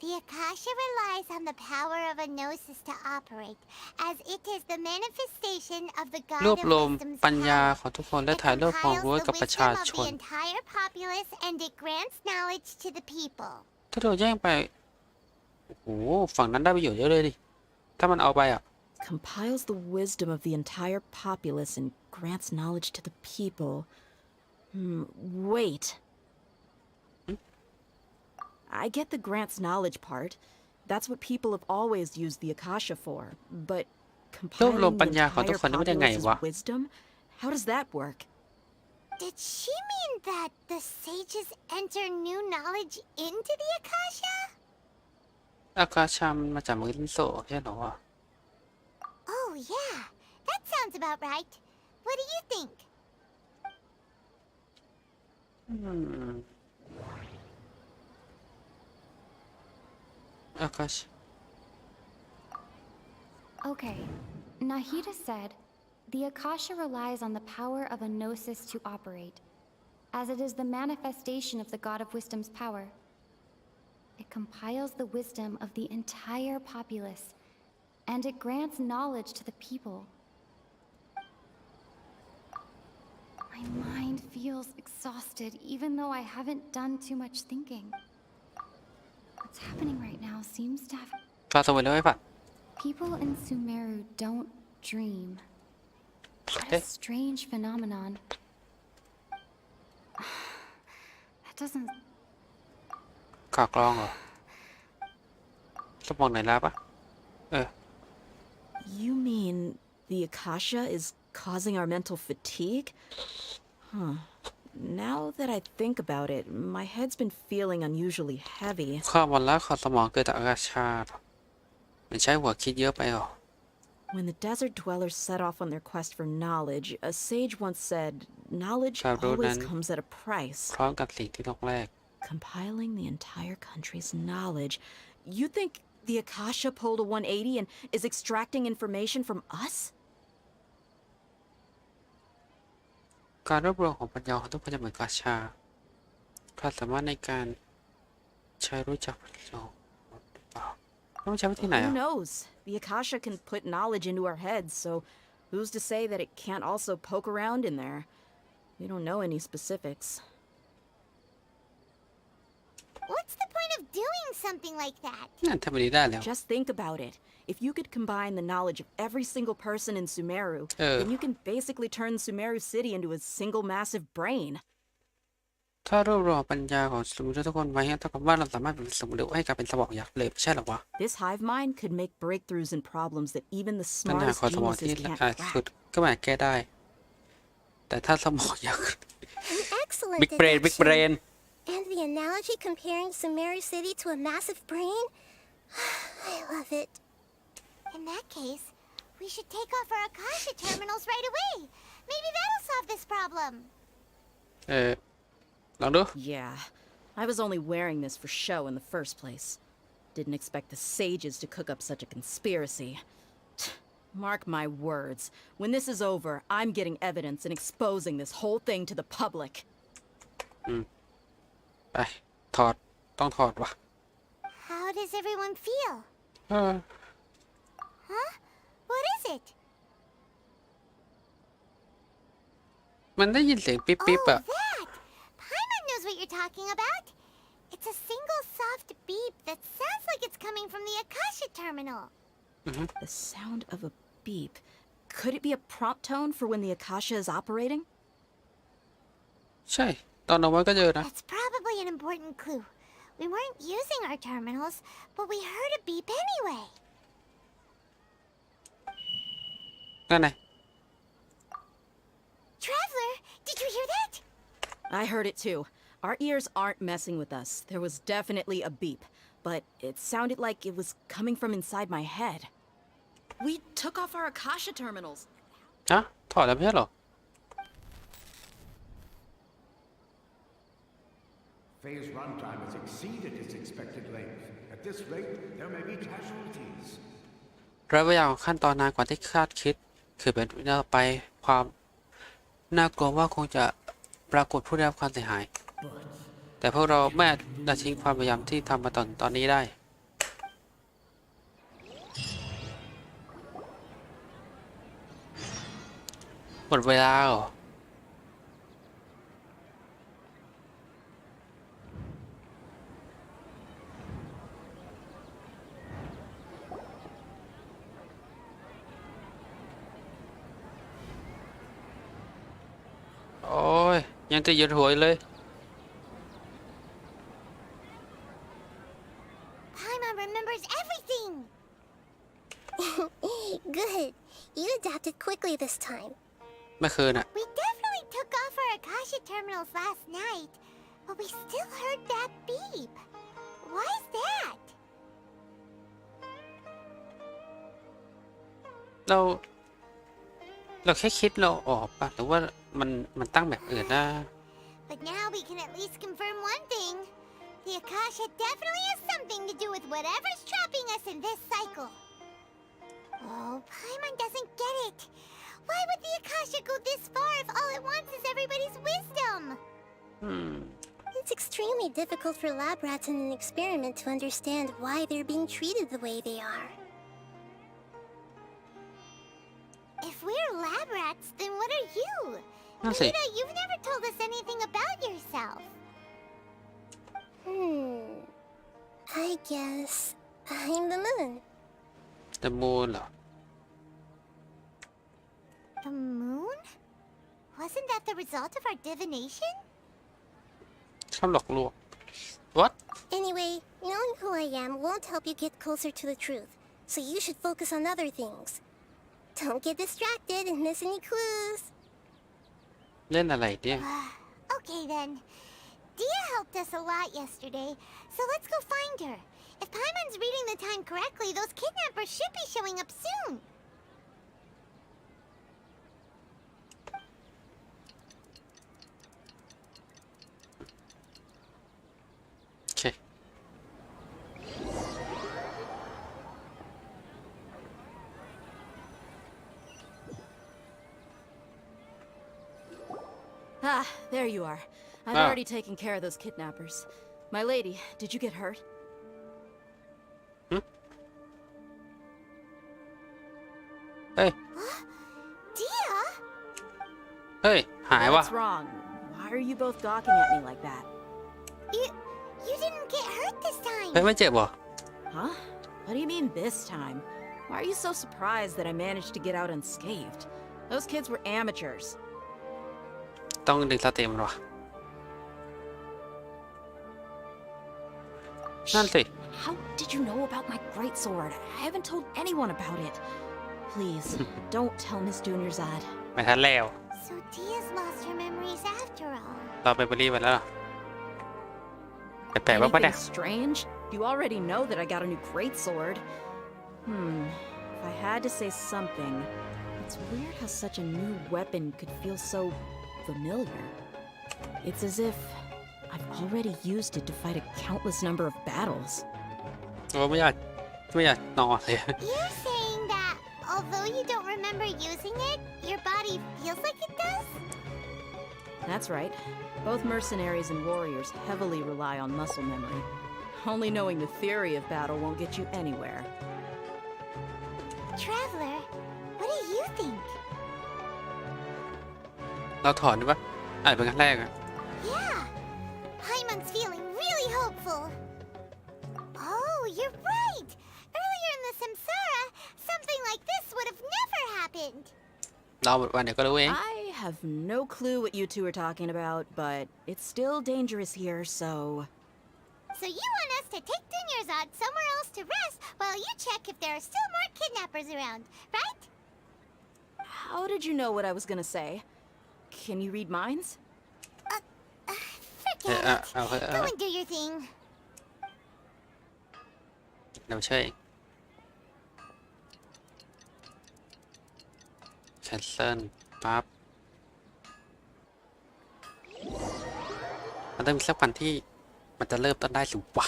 Speaker 3: the Akasha relies on the power of a gnosis to operate, as it is the manifestation of the
Speaker 1: รว
Speaker 3: God
Speaker 1: บ
Speaker 3: of
Speaker 1: รวม
Speaker 3: Wisdom's
Speaker 1: ปัญญา
Speaker 3: power.
Speaker 1: ของทุกคนและ
Speaker 3: It
Speaker 1: ถ่ายทอดความ
Speaker 3: compiles
Speaker 1: รู้ให้
Speaker 3: the
Speaker 1: กับประชา
Speaker 3: wisdom
Speaker 1: ช
Speaker 3: of
Speaker 1: น
Speaker 3: the entire populace, and it grants knowledge to the people.
Speaker 1: ถ้าโดนแย่งไปโอ้โหฝั่งนั้นได้ประโยชน์เยอะเลยดิถ้ามันเอาไปอ่ะ
Speaker 14: Compiles the wisdom of the entire populace and grants knowledge to the people. Wait. I get the grants knowledge part. That's what people have always used the Akasha for. But compiling the entire populace's wisdom? How does that work?
Speaker 3: Did she mean that the sages enter new knowledge into the Akasha?
Speaker 1: อากาชามันมาจากมือลินโซใช่เหรอวะ
Speaker 3: Oh, yeah. That sounds about right. What do you think?
Speaker 1: อากาช
Speaker 13: Okay, Nahida said, the Akasha relies on the power of a gnosis to operate, as it is the manifestation of the God of Wisdom's power. It compiles the wisdom of the entire populace, and it grants knowledge to the people. My mind feels exhausted, even though I haven't done too much thinking. What's happening right now seems to have...
Speaker 1: ก็สวยเลยป่ะ
Speaker 13: People in Sumeru don't dream. What a strange phenomenon. That doesn't...
Speaker 1: ข่าวกรองเหรอสมองไหนแล้วปะ
Speaker 14: You mean the Akasha is causing our mental fatigue? Huh. Now that I think about it, my head's been feeling unusually heavy.
Speaker 1: ข้อมูลแล้วข้อสมองเกิดจากอากาศชาติมันใช้หัวคิดเยอะไปหรอ
Speaker 14: When the desert dwellers set off on their quest for knowledge, a sage once said, knowledge always comes at a price.
Speaker 1: พร้อมกับสิ่งที่ต้องแลก
Speaker 14: Compiling the entire country's knowledge. You think the Akasha pulled a 180 and is extracting information from us?
Speaker 1: การรวบรวมของปัญญาของทุกคนจะเหมือนกาชาความสามารถในการใช้รู้จักประโยชน์ต้องใช้วิธีไหน
Speaker 14: Who knows? The Akasha can put knowledge into our heads, so who's to say that it can't also poke around in there? We don't know any specifics.
Speaker 3: What's the point of doing something like that?
Speaker 1: นั่นทำแบบนี้ได้แล้ว
Speaker 14: Just think about it. If you could combine the knowledge of every single person in Sumeru, then you can basically turn Sumeru City into a single massive brain.
Speaker 1: ถ้ารวบรวมปัญญาของสมุนทุกคนไว้เท่ากับว่าเราสามารถเป็นสมุนให้กลายเป็นสมองยักษ์เลยไม่ใช่หรอวะ
Speaker 14: This hive mind could make breakthroughs in problems that even the
Speaker 1: ปัญหา
Speaker 14: smartest
Speaker 1: ของสมองที่
Speaker 14: geniuses can't
Speaker 1: สุด
Speaker 14: crack.
Speaker 1: ก็อาจแก้ได้แต่ถ้าสมองยักษ์
Speaker 15: An excellent
Speaker 1: Big brain Big brain
Speaker 15: And the analogy comparing Sumeru City to a massive brain? I love it.
Speaker 3: In that case, we should take off our Akasha terminals right away. Maybe that'll solve this problem.
Speaker 1: ลองดู
Speaker 14: Yeah, I was only wearing this for show in the first place. Didn't expect the sages to cook up such a conspiracy. Mark my words. When this is over, I'm getting evidence and exposing this whole thing to the public.
Speaker 1: ไปถอดต้องถอดวะ
Speaker 3: How does everyone feel? Huh? What is it?
Speaker 1: มันได้ยินเสียงปิ๊บปิ๊บ
Speaker 3: Oh,
Speaker 1: อะ
Speaker 3: that! Paimon knows what you're talking about. It's a single soft beep that sounds like it's coming from the Akasha terminal.
Speaker 14: The sound of a beep. Could it be a prompt tone for when the Akasha is operating?
Speaker 1: ใช่ตอนเอาไว้ก็เจอนะ
Speaker 3: That's probably an important clue. We weren't using our terminals, but we heard a beep anyway.
Speaker 1: นั่นไง
Speaker 3: Traveler, did you hear that?
Speaker 14: I heard it too. Our ears aren't messing with us. There was definitely a beep, but it sounded like it was coming from inside my head. We took off our Akasha terminals.
Speaker 1: ฮะถอดแล้วไม่ใช่หรอ
Speaker 11: Phase runtime has exceeded its expected length. At this rate, there may be casualties.
Speaker 1: ระยะเวลาของขั้นตอนนานกว่าที่คาดคิดคือเป็นไปความน่ากลัวว่าคงจะปรากฏผู้ได้รับความเสียหายแต่พวกเราไม่อาจละทิ้งความพยายามที่ทำมาตอนนี้ได้หมดเวลาเหรอโอ้ยยังจะยืนหัวอยู่เลย
Speaker 3: Paimon remembers everything.
Speaker 15: Good. You adapted quickly this time.
Speaker 1: เมื่อคืนอะ
Speaker 3: We definitely took off our Akasha terminals last night, but we still heard that beep. Why is that?
Speaker 1: เราแค่คิดเราออกปะหรือว่ามันตั้งแบบอื่นนะ
Speaker 3: But now we can at least confirm one thing. The Akasha definitely has something to do with whatever's trapping us in this cycle. Oh, Paimon doesn't get it. Why would the Akasha go this far if all it wants is everybody's wisdom?
Speaker 15: It's extremely difficult for lab rats in an experiment to understand why they're being treated the way they are.
Speaker 3: If we're lab rats, then what are you?
Speaker 1: Let's see.
Speaker 3: Rita, you've never told us anything about yourself.
Speaker 15: I guess I'm the moon.
Speaker 1: The moon เหรอ
Speaker 3: The moon? Wasn't that the result of our divination?
Speaker 1: คำหลอกลวง What
Speaker 15: Anyway, knowing who I am won't help you get closer to the truth, so you should focus on other things. Don't get distracted and miss any clues.
Speaker 1: เล่นอะไรเนี่ย
Speaker 3: Okay then. Dia helped us a lot yesterday, so let's go find her. If Paimon's reading the time correctly, those kidnappers should be showing up soon.
Speaker 1: Okay.
Speaker 14: Ah, there you are. I've already taken care of those kidnappers. My lady, did you get hurt?
Speaker 1: Hey.
Speaker 3: Dia?
Speaker 1: Hey, หายว่ะ
Speaker 14: What's wrong? Why are you both gawking at me like that?
Speaker 3: You didn't get hurt this time.
Speaker 1: เฮ้ยไม่เจ็บเหรอ
Speaker 14: Huh? What do you mean this time? Why are you so surprised that I managed to get out unscathed? Those kids were amateurs.
Speaker 1: ต้องดึงสเต็มหรอ นั่นสิ
Speaker 14: How did you know about my greatsword? I haven't told anyone about it. Please, don't tell Miss Junior-Zad.
Speaker 1: ไม่ทันแล้ว
Speaker 3: So Dia's lost her memories after all.
Speaker 1: เราไปบรีไปแล้วเหรอแปลกๆว่าปะเนี่ย
Speaker 14: Anything strange? You already know that I got a new greatsword. If I had to say something, it's weird how such a new weapon could feel so familiar. It's as if I've already used it to fight a countless number of battles.
Speaker 1: โอ้ไม่อยากนอนเลย
Speaker 3: You're saying that although you don't remember using it, your body feels like it does?
Speaker 14: That's right. Both mercenaries and warriors heavily rely on muscle memory. Only knowing the theory of battle won't get you anywhere.
Speaker 3: Traveler, what do you think?
Speaker 1: เราถอนได้ปะอ่านเป็นครั้งแรกอะ
Speaker 3: Yeah, Paimon's feeling really hopeful. Oh, you're right. Earlier in the Samsara, something like this would have never happened.
Speaker 1: เราวันเดี๋ยวก็รู้เอง
Speaker 14: I have no clue what you two are talking about, but it's still dangerous here, so...
Speaker 3: So you want us to take Dunyarzad somewhere else to rest while you check if there are still more kidnappers around, right?
Speaker 14: How did you know what I was gonna say? Can you read minds?
Speaker 3: Forget it. Go and do your thing.
Speaker 1: เราช่วย cancel ปั๊บมันต้องมีสักวันที่มันจะเริ่มต้นได้สิวะ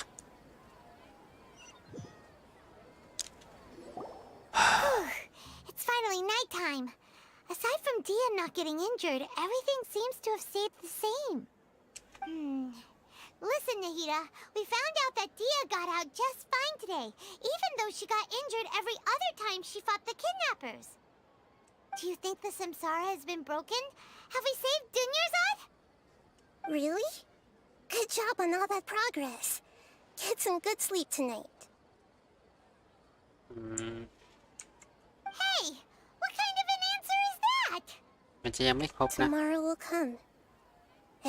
Speaker 3: It's finally nighttime. Aside from Dia not getting injured, everything seems to have stayed the same. Listen, Nahida, we found out that Dia got out just fine today, even though she got injured every other time she fought the kidnappers. Do you think the Samsara has been broken? Have we saved Dunyarzad?
Speaker 15: Really? Good job on all that progress. Get some good sleep tonight.
Speaker 3: Hey, what kind of an answer is that?
Speaker 1: มันจะยังไม่ครบนะ
Speaker 15: Tomorrow will come.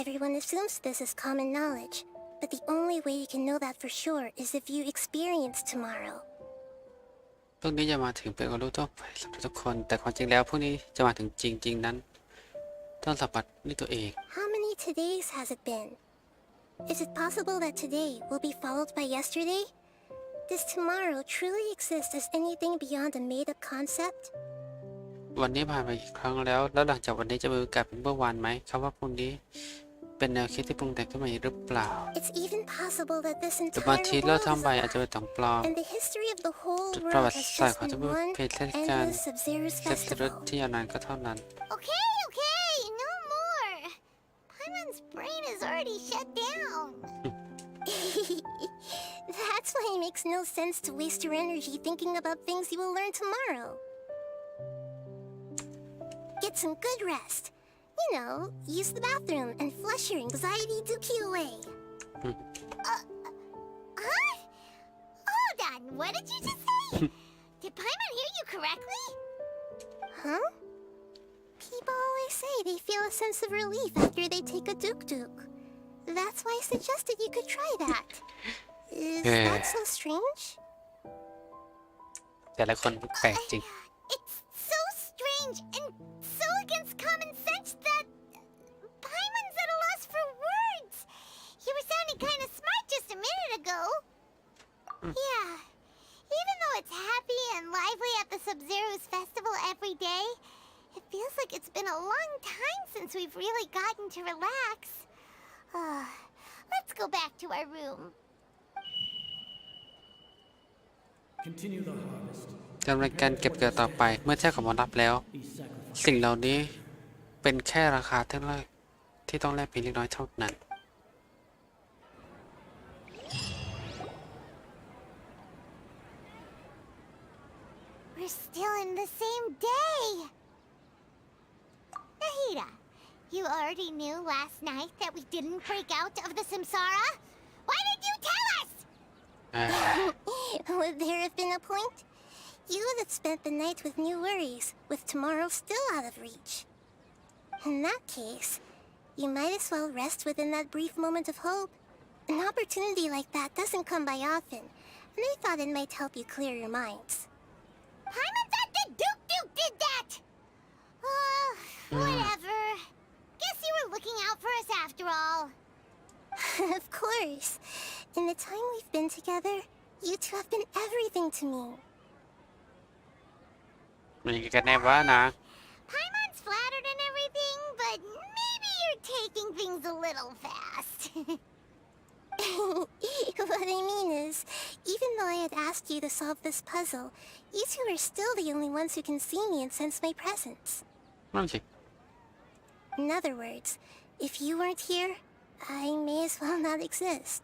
Speaker 15: Everyone assumes this is common knowledge, but the only way you can know that for sure is if you experience tomorrow.
Speaker 1: พวกนี้จะมาถึงเป็นความรู้ทั่วไปสำหรับทุกคน แต่ความจริงแล้วพวกนี้จะมาถึงจริงๆนั้นต้องสัมผัสด้วยตัวเอง
Speaker 15: How many todays has it been? Is it possible that today will be followed by yesterday? Does tomorrow truly exist as anything beyond a made-up concept?
Speaker 1: วันนี้ผ่านไปอีกครั้งแล้วหลังจากวันนี้จะมีโอกาสเป็นเมื่อวานไหมคำว่าพรุ่งนี้ เป็นแนวคิดที่ปรุงแต่งขึ้นมาหรือเปล่า
Speaker 15: It's even possible that this
Speaker 1: แต่บาง
Speaker 15: entire
Speaker 1: ทีเรื่อง
Speaker 15: world
Speaker 1: ทั้ง
Speaker 15: is
Speaker 1: ใบ
Speaker 15: a
Speaker 1: อาจจะ
Speaker 15: lie,
Speaker 1: เป็นของปลอม
Speaker 15: and the history of the whole
Speaker 1: ประ
Speaker 15: world
Speaker 1: วัติ
Speaker 15: has
Speaker 1: ศาสตร์
Speaker 15: just
Speaker 1: ของ
Speaker 15: been
Speaker 1: ทั้งหมด
Speaker 15: one
Speaker 1: เพียงแค่การ
Speaker 15: endless Sub-Zero's
Speaker 1: เซตรุ
Speaker 15: festival.
Speaker 1: ที่ยาวนานก็เท่านั้น
Speaker 3: Okay, okay, no more. Paimon's brain is already shut down.
Speaker 15: That's why it makes no sense to waste your energy thinking about things you will learn tomorrow. Get some good rest. You know, use the bathroom and flush your anxiety dookie away.
Speaker 3: Huh? Hold on, what did you just say? Did Paimon hear you correctly?
Speaker 15: Huh? People always say they feel a sense of relief after they take a duk-duk. That's why I suggested you could try that. Is that so strange?
Speaker 1: แต่ละคนแปลกจริง
Speaker 3: It's so strange and so against common sense that Paimon's at a loss for words. You were sounding kind of smart just a minute ago. Yeah, even though it's happy and lively at the Sub-Zero's festival every day, it feels like it's been a long time since we've really gotten to relax. Let's go back to our room.
Speaker 10: Continue the harvest.
Speaker 1: ดำเนินการเก็บเกี่ยวต่อไปเมื่อเจ้าของมารับแล้ว สิ่งเหล่านี้เป็นแค่ราคาที่ต้องแลกเพียงเล็กน้อยเท่านั้น
Speaker 3: We're still in the same day. Nahida, you already knew last night that we didn't break out of the samsara? Why did you tell us?
Speaker 15: Would there have been a point? You would have spent the night with new worries, with tomorrow still out of reach. In that case, you might as well rest within that brief moment of hope. An opportunity like that doesn't come by often, and I thought it might help you clear your minds.
Speaker 3: Paimon thought that Duke did that! Whatever. Guess you were looking out for us after all.
Speaker 15: Of course. In the time we've been together, you two have been everything to me.
Speaker 1: มันกันแน่ว่านะ
Speaker 3: Paimon's flattered and everything, but maybe you're taking things a little fast.
Speaker 15: What I mean is, even though I had asked you to solve this puzzle, you two are still the only ones who can see me and sense my presence.
Speaker 1: นั่นสิ
Speaker 15: In other words, if you weren't here, I may as well not exist.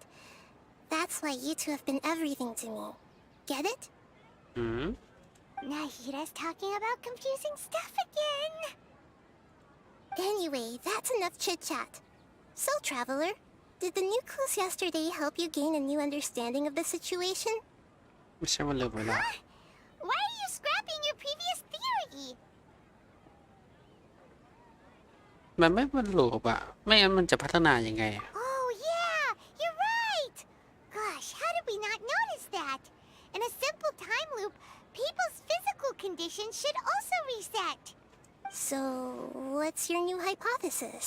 Speaker 15: That's why you two have been everything to me. Get it?
Speaker 3: Nahida's talking about confusing stuff again.
Speaker 15: Anyway, that's enough chit-chat. So, Traveler, did the new clues yesterday help you gain a new understanding of the situation?
Speaker 1: ไม่ใช่ว่าลืมไปแล้ว
Speaker 3: Why are you scrapping your previous theory?
Speaker 1: มันไม่บรรลุอ่ะไม่งั้นมันจะพัฒนายังไง
Speaker 3: Oh yeah, you're right. Gosh, how did we not notice that? In a simple time loop, people's physical conditions should also reset.
Speaker 15: So, what's your new hypothesis?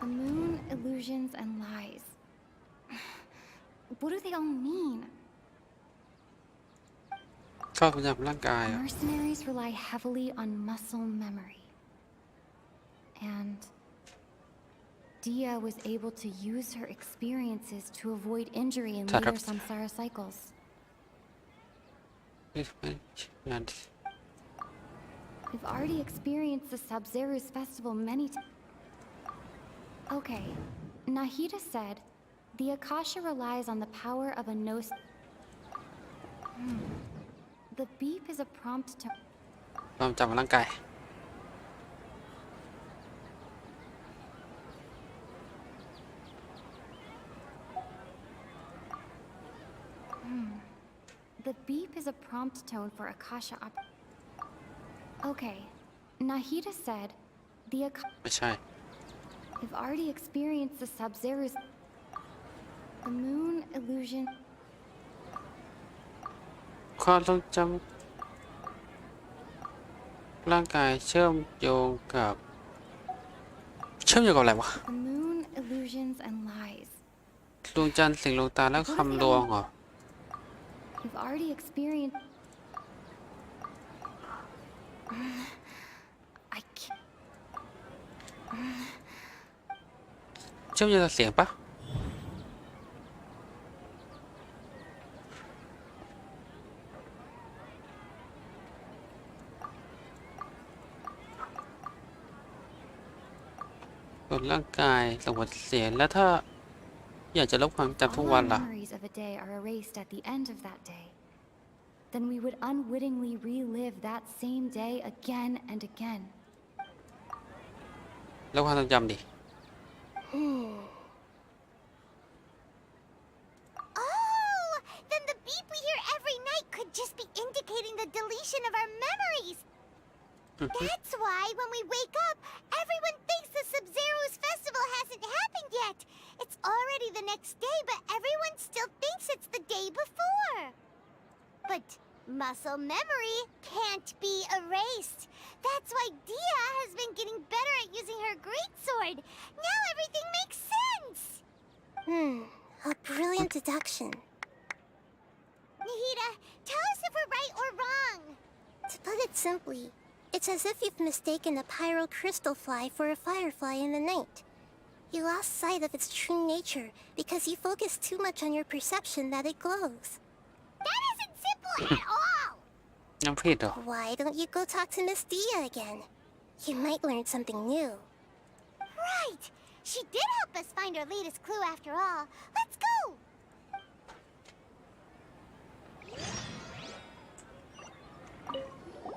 Speaker 13: The moon, illusions, and lies. What do they all mean?
Speaker 1: ก็ประจำร่างกายอ่ะ
Speaker 13: Mercenaries rely heavily on muscle memory. And Dia was able to use her experiences to avoid injury in later samsara cycles. We've already experienced the Sub-Zero's festival many times. Okay, Nahida said, the Akasha relies on the power of a gnosis. The beep is a prompt to...
Speaker 1: ความจำร่างกาย
Speaker 13: The beep is a prompt tone for Akasha Okay, Nahida said, the Akasha...
Speaker 1: ไม่ใช่
Speaker 13: We've already experienced the Sub-Zero's... The moon illusion...
Speaker 1: ความทรงจำร่างกายเชื่อมโยงกับอะไรวะ
Speaker 13: The moon, illusions, and lies.
Speaker 1: ดวงจันทร์สิ่งลวงตาและคำลวงเหรอ
Speaker 13: We've already experienced...
Speaker 1: เชื่อมโยงกับเสียงปะส่วนร่างกายส่งผลเสียแล้วถ้าอยากจะลบความจำทุก
Speaker 13: All
Speaker 1: วั
Speaker 13: our
Speaker 1: นล่ะ
Speaker 13: memories of a day are erased at the end of that day. Then we would unwittingly relive that same day again and again.
Speaker 1: แล้วความทรงจำดิ
Speaker 3: Oh, then the beep we hear every night could just be indicating the deletion of our memories. That's why when we wake up, everyone thinks the Sub-Zero's festival hasn't happened yet. It's already the next day, but everyone still thinks it's the day before. But muscle memory can't be erased. That's why Dia has been getting better at using her greatsword. Now everything makes sense.
Speaker 15: A brilliant deduction.
Speaker 3: Nahida, tell us if we're right or wrong.
Speaker 15: To put it simply, it's as if you've mistaken a pyro crystal fly for a firefly in the night. You lost sight of its true nature because you focused too much on your perception that it glows.
Speaker 3: That isn't simple at all.
Speaker 1: น้ำผิดเหรอ
Speaker 15: Why don't you go talk to Miss Dia again? You might learn something new.
Speaker 3: Right. She did help us find our latest clue after all. Let's go.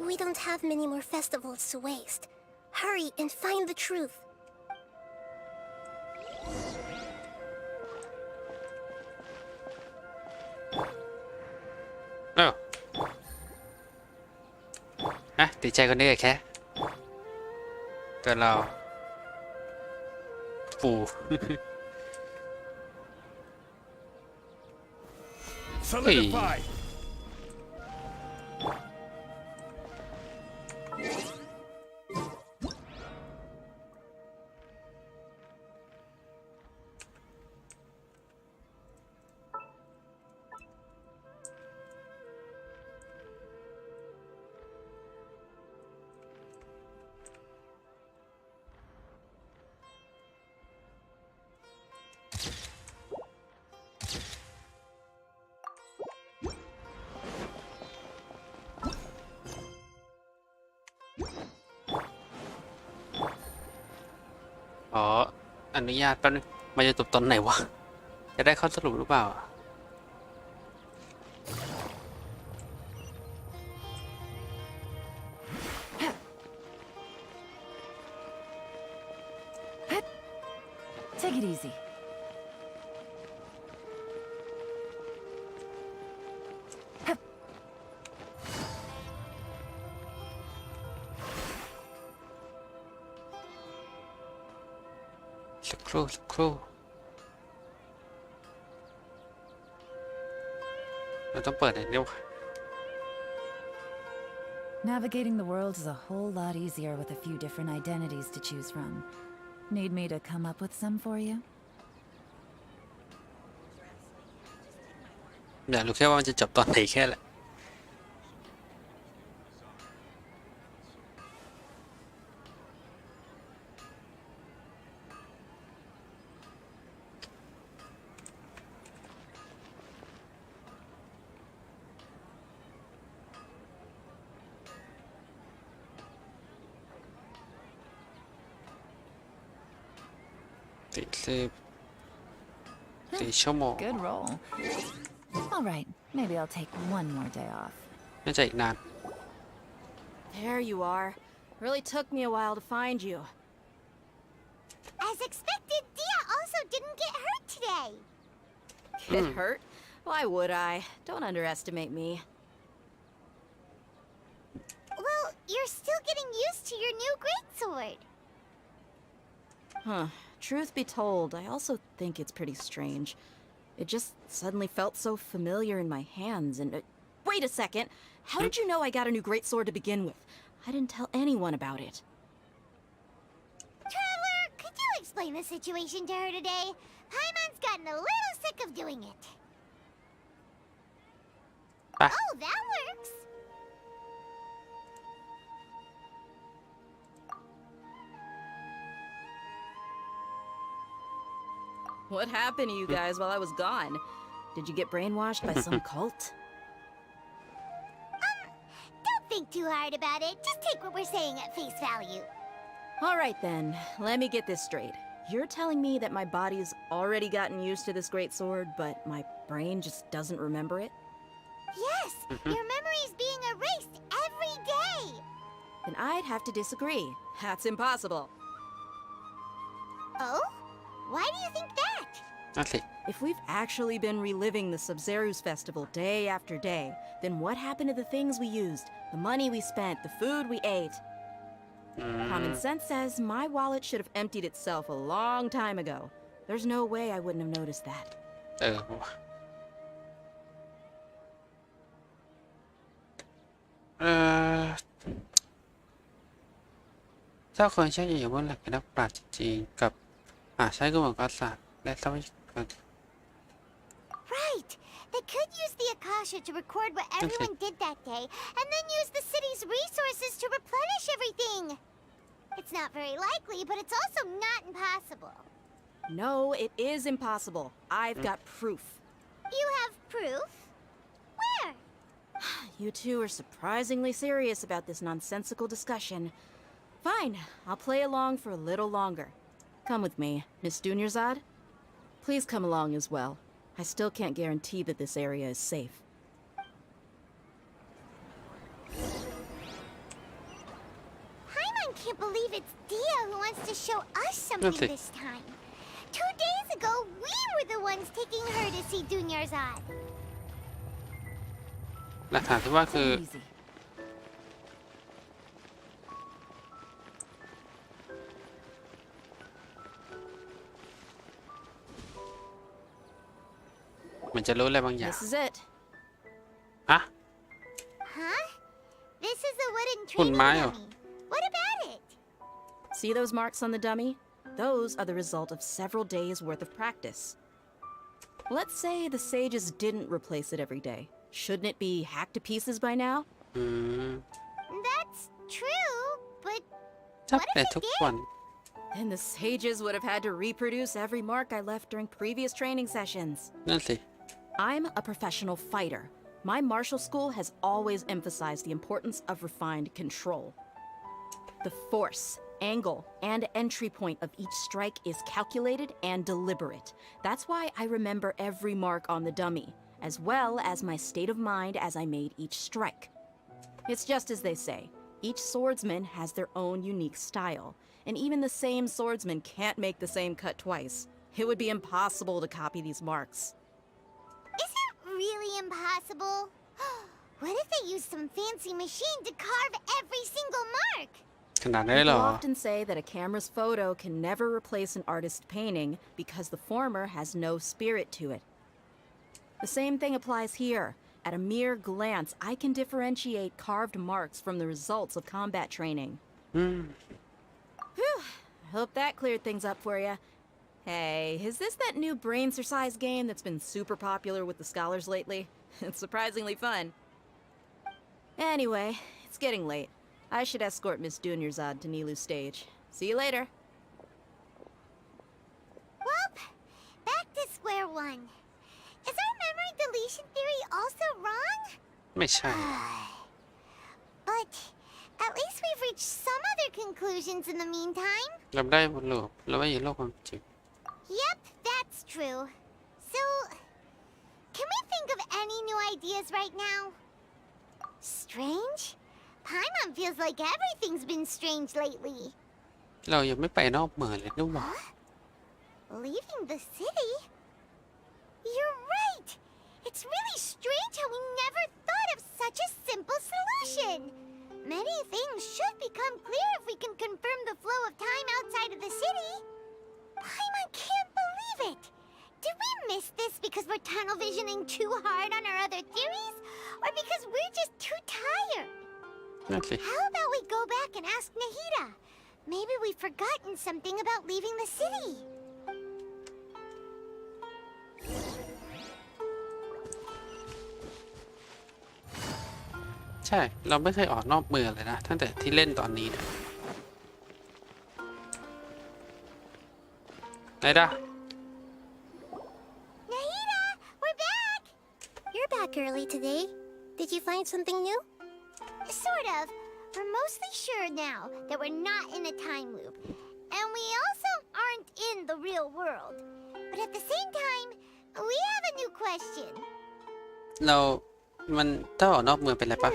Speaker 15: We don't have many more festivals to waste. Hurry and find the truth.
Speaker 1: เออฮะติดใจคนนี้แค่แต่เราปู่
Speaker 5: Solidify!
Speaker 1: ขออนุญาตแป๊บนึงมันจะจบตอนไหนวะ จะได้ข้อสรุปหรือเปล่า
Speaker 4: Take it easy.
Speaker 1: สักครู่สักครู่เราต้องเปิดไหนเนี่ยวะ
Speaker 16: Navigating the world is a whole lot easier with a few different identities to choose from. Need me to come up with some for you?
Speaker 1: อยากรู้แค่ว่ามันจะจบตอนไหนแค่แหละ4 ชั่วโมง
Speaker 16: Good roll. All right, maybe I'll take one more day off.
Speaker 1: น่าจะอีกนาน
Speaker 14: There you are. Really took me a while to find you.
Speaker 3: As expected, Dia also didn't get hurt today.
Speaker 14: Get hurt? Why would I? Don't underestimate me.
Speaker 3: Well, you're still getting used to your new greatsword.
Speaker 14: Huh. Truth be told, I also think it's pretty strange. It just suddenly felt so familiar in my hands and... wait a second! How did you know I got a new greatsword to begin with? I didn't tell anyone about it.
Speaker 3: Traveler, could you explain the situation to her today? Paimon's gotten a little sick of doing it. Oh, that works.
Speaker 14: What happened to you guys while I was gone? Did you get brainwashed by some cult?
Speaker 3: Don't think too hard about it. Just take what we're saying at face value.
Speaker 14: Alright then, let me get this straight. You're telling me that my body's already gotten used to this great sword, but my brain just doesn't remember it?
Speaker 3: Yes, your memory's being erased every day.
Speaker 14: Then I'd have to disagree. That's impossible.
Speaker 3: Oh? Why do you think that?
Speaker 1: นั่นสิ
Speaker 14: If we've actually been reliving the Sub-Zeru's festival day after day, then what happened to the things we used, the money we spent, the food we ate? Common sense says my wallet should have emptied itself a long time ago. There's no way I wouldn't have noticed that.
Speaker 1: ว่ะถ้าคนเชื่ออย่างว่าแหล่งนักปราชญ์จริงกับใช้กระบวนการศาสตร์และทรัพยากร
Speaker 3: Right. They could use the Akasha to record what everyone did that day, and then use the city's resources to replenish everything. It's not very likely, but it's also not impossible.
Speaker 14: No, it is impossible. I've got proof.
Speaker 3: You have proof? Where?
Speaker 14: You two are surprisingly serious about this nonsensical discussion. Fine, I'll play along for a little longer. Come with me, Miss Dunyarzad. Please come along as well. I still can't guarantee that this area is safe.
Speaker 3: Paimon can't believe it's Dia who wants to show us something this time. 2 days ago, we were the ones taking her to see Dunyarzad.
Speaker 1: หลักฐานที่ว่าคือ
Speaker 14: Easy.
Speaker 1: มันจะรู้อะไรบางอย่าง
Speaker 14: This is it.
Speaker 1: ฮะ
Speaker 3: Huh? This is a wooden
Speaker 1: หุ่น
Speaker 3: training
Speaker 1: ไม้เหรอ
Speaker 3: dummy. What about it?
Speaker 14: See those marks on the dummy? Those are the result of several days' worth of practice. Let's say the sages didn't replace it every day. Shouldn't it be hacked to pieces by now?
Speaker 1: อืม
Speaker 3: That's true, but
Speaker 1: ถ้า
Speaker 3: what
Speaker 1: แต่
Speaker 3: if
Speaker 1: ทุ
Speaker 3: it
Speaker 1: ก
Speaker 3: did?
Speaker 1: วัน
Speaker 14: Then the sages would have had to reproduce every mark I left during previous training sessions.
Speaker 1: นั่นสิ
Speaker 14: I'm a professional fighter. My martial school has always emphasized the importance of refined control. The force, angle, and entry point of each strike is calculated and deliberate. That's why I remember every mark on the dummy, as well as my state of mind as I made each strike. It's just as they say, each swordsman has their own unique style, and even the same swordsman can't make the same cut twice. It would be impossible to copy these marks.
Speaker 3: Is it really impossible? What if they use some fancy machine to carve every single mark?
Speaker 1: ขนาดนั้นเลยเหร
Speaker 14: People
Speaker 1: อ
Speaker 14: often say that a camera's photo can never replace an artist's painting because the former has no spirit to it. The same thing applies here. At a mere glance, I can differentiate carved marks from the results of combat training.
Speaker 1: อืม
Speaker 14: Whew, I hope that cleared things up for you. Hey, is this that new brain exercise game that's been super popular with the scholars lately? It's surprisingly fun. Anyway, it's getting late. I should escort Miss Dunyarzad to Nilu's stage. See you later.
Speaker 3: Well, back to square one. Is our memory deletion theory also wrong?
Speaker 1: ไม่ใช่
Speaker 3: But at least we've reached some other conclusions in the meantime.
Speaker 1: เราได้บนโลกเราไม่อยู่โลกความจริง
Speaker 3: Yep, that's true. So, can we think of any new ideas right now? Strange? Paimon feels like everything's been strange lately.
Speaker 1: เรายังไม่ไปนอกเมืองเลยนี่หว่า
Speaker 3: Leaving the city? You're right! It's really strange how we never thought of such a simple solution! Many things should become clear if we can confirm the flow of time outside of the city. Paimon can't believe it! Did we miss this because we're tunnel visioning too hard on our other theories? Or because we're just too tired?
Speaker 1: นั่นสิ
Speaker 3: How about we go back and ask Nahida? Maybe we've forgotten something about leaving the city.
Speaker 1: ใช่ เราไม่เคยออกนอกเมืองเลยนะตั้งแต่ที่เล่นตอนนี้เนี่ยไหนด่ะ
Speaker 15: back early today. Did you find something new?
Speaker 3: Sort of. We're mostly sure now that we're not in a time loop. And we also aren't in the real world. But at the same time, we have a new question.
Speaker 1: มันต้องออกนอกเมืองเป็นไรปะ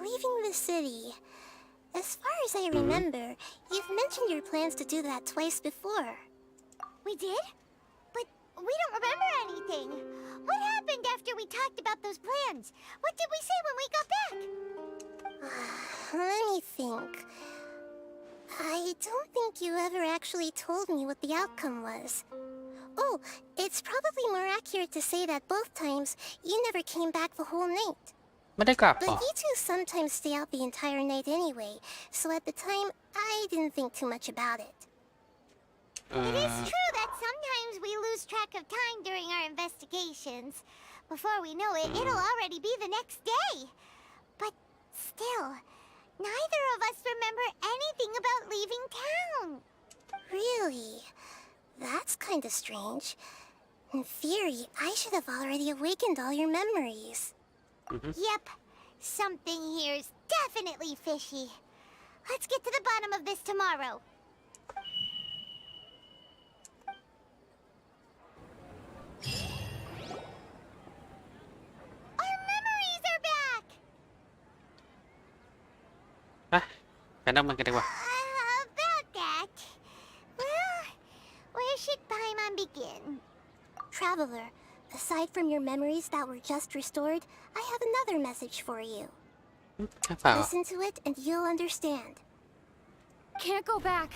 Speaker 15: Leaving the city. As far as I remember, you've mentioned your plans to do that twice before.
Speaker 3: We did? But we don't remember anything. What happened after we talked about those plans? What did we say when we got back?
Speaker 15: Let me think. I don't think you ever actually told me what the outcome was. Oh, it's probably more accurate to say that both times you never came back the whole night.
Speaker 1: ไม่ได้กลับ
Speaker 15: But you two sometimes stay out the entire night anyway, so at the time, I didn't think too much about it.
Speaker 3: It is true that sometimes we lose track of time during our investigations. Before we know it, it'll already be the next day. But still, neither of us remember anything about leaving town.
Speaker 15: Really? That's kinda strange. In theory, I should have already awakened all your memories.
Speaker 3: Yep. Something here's definitely fishy. Let's get to the bottom of this tomorrow. Our memories are back!
Speaker 1: ไปนั่งมันกันดีกว่า
Speaker 3: About that. Well, where should Paimon begin?
Speaker 15: Traveler, aside from your memories that were just restored, I have another message for you. Listen to it and you'll understand.
Speaker 13: Can't go back.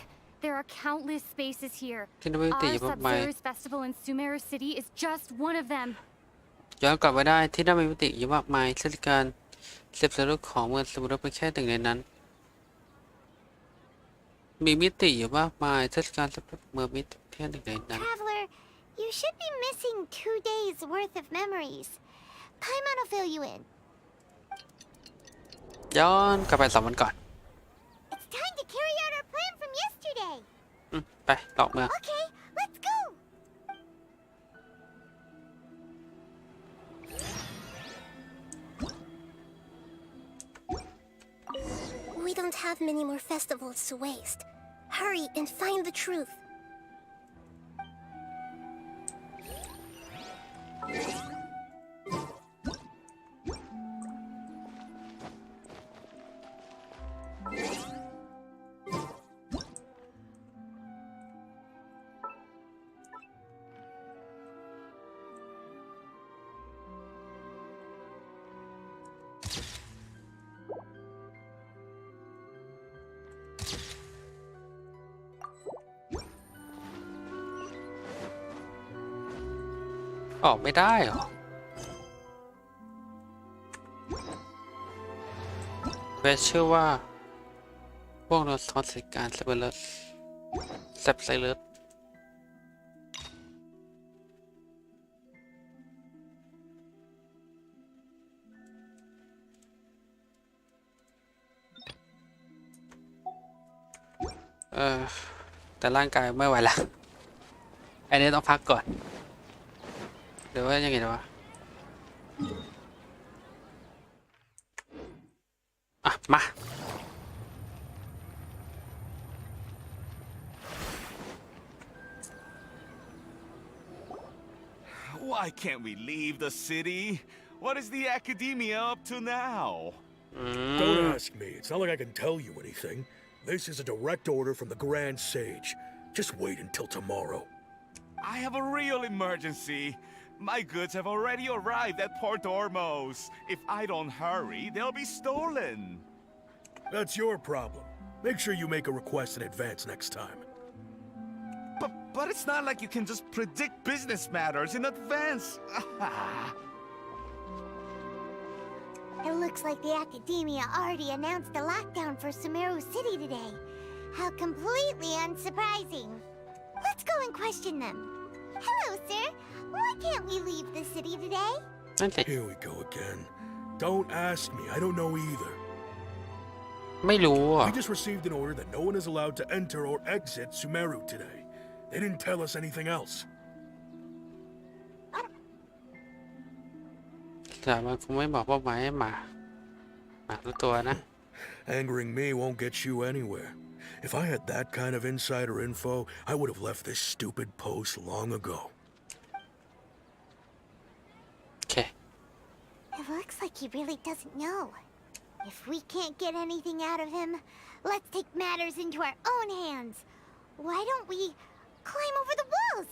Speaker 13: There are countless spaces here.
Speaker 1: ที่นั่นไม่มีติอยู่มากมาย
Speaker 13: Sub-Zero's festival in Sumeru City is just one of them.
Speaker 1: ย้อนกลับไปได้ที่นั่นมีมิติอยู่มากมายเช่นการเสียบสรุปของเมืองสมุทรเป็นแค่หนึ่งในนั้นมีมิติอยู่มากมายเช่นการเสียบเมืองมิติแค่หนึ่งในนั้น
Speaker 3: Traveler, you should be missing 2 days worth of memories. Paimon will fill you in.
Speaker 1: ย้อนกลับไป2 วันก่อน
Speaker 3: It's time to carry out our plan from yesterday.
Speaker 1: ไปหลอกเมือง
Speaker 3: Okay, let's go.
Speaker 15: We don't have many more festivals to waste. Hurry and find the truth.
Speaker 1: ออกไม่ได้เหรอเวทชื่อว่าพวกเราทอนสิการเซเบเลสเซบไซเลสแต่ร่างกายไม่ไหวแล้วอันนี้ต้องพักก่อนหรือว่ายังไงวะมา
Speaker 17: Why can't we leave the city? What is the academia up to now?
Speaker 12: Don't ask me. It's not like I can tell you anything. This is a direct order from the Grand Sage. Just wait until tomorrow.
Speaker 17: I have a real emergency. My goods have already arrived at Port Ormos. If I don't hurry, they'll be stolen.
Speaker 12: That's your problem. Make sure you make a request in advance next time.
Speaker 17: But it's not like you can just predict business matters in advance.
Speaker 3: It looks like the Academia already announced a lockdown for Sumeru City today. How completely unsurprising. Let's go and question them. Hello, sir. Why can't we leave the city today?
Speaker 12: Here we go again. Don't ask me. I don't know either.
Speaker 1: ไม่รู้อ่ะ
Speaker 12: We just received an order that no one is allowed to enter or exit Sumeru today. They didn't tell us anything else.
Speaker 1: แต่มันคงไม่บอกเป้าหมายให้หมารู้ตัวนะ
Speaker 9: Angering me won't get you anywhere. If I had that kind of insider info, I would have left this stupid post long ago.
Speaker 1: โอเค
Speaker 3: It looks like he really doesn't know. If we can't get anything out of him, let's take matters into our own hands. Why don't we climb over the walls?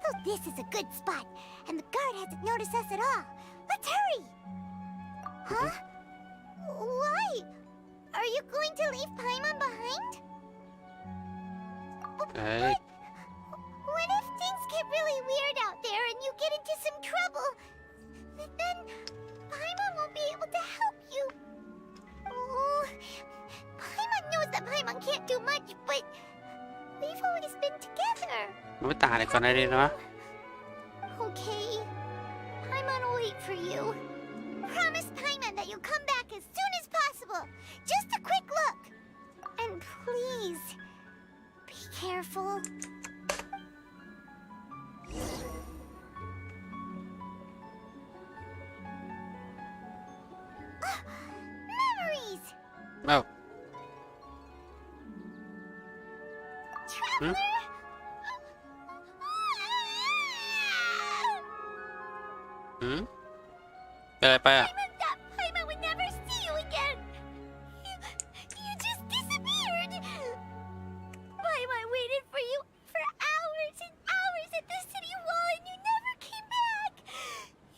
Speaker 3: Oh, this is a good spot, and the guard hasn't noticed us at all. Let's hurry! Huh? Why? Are you going to leave Paimon behind?
Speaker 1: Hey.
Speaker 3: What if things get really weird out there and you get into some trouble? Then Paimon won't be able to help you. Oh, Paimon knows that Paimon can't do much, but we've always been together.
Speaker 1: ไม่ตายเลยก่อนได้ดีเนาะ
Speaker 3: Okay, Paimon will wait for you. Promise Paimon that you'll come back as soon as possible. Just a quick look. And please, be careful. Memories!
Speaker 1: Oh.
Speaker 3: Traveler!
Speaker 1: Hmm? เป็นอะไรไปอ่ะ
Speaker 3: Paimon thought Paimon would never see you again. You just disappeared. Paimon waited for you for hours and hours at the city wall and you never came back.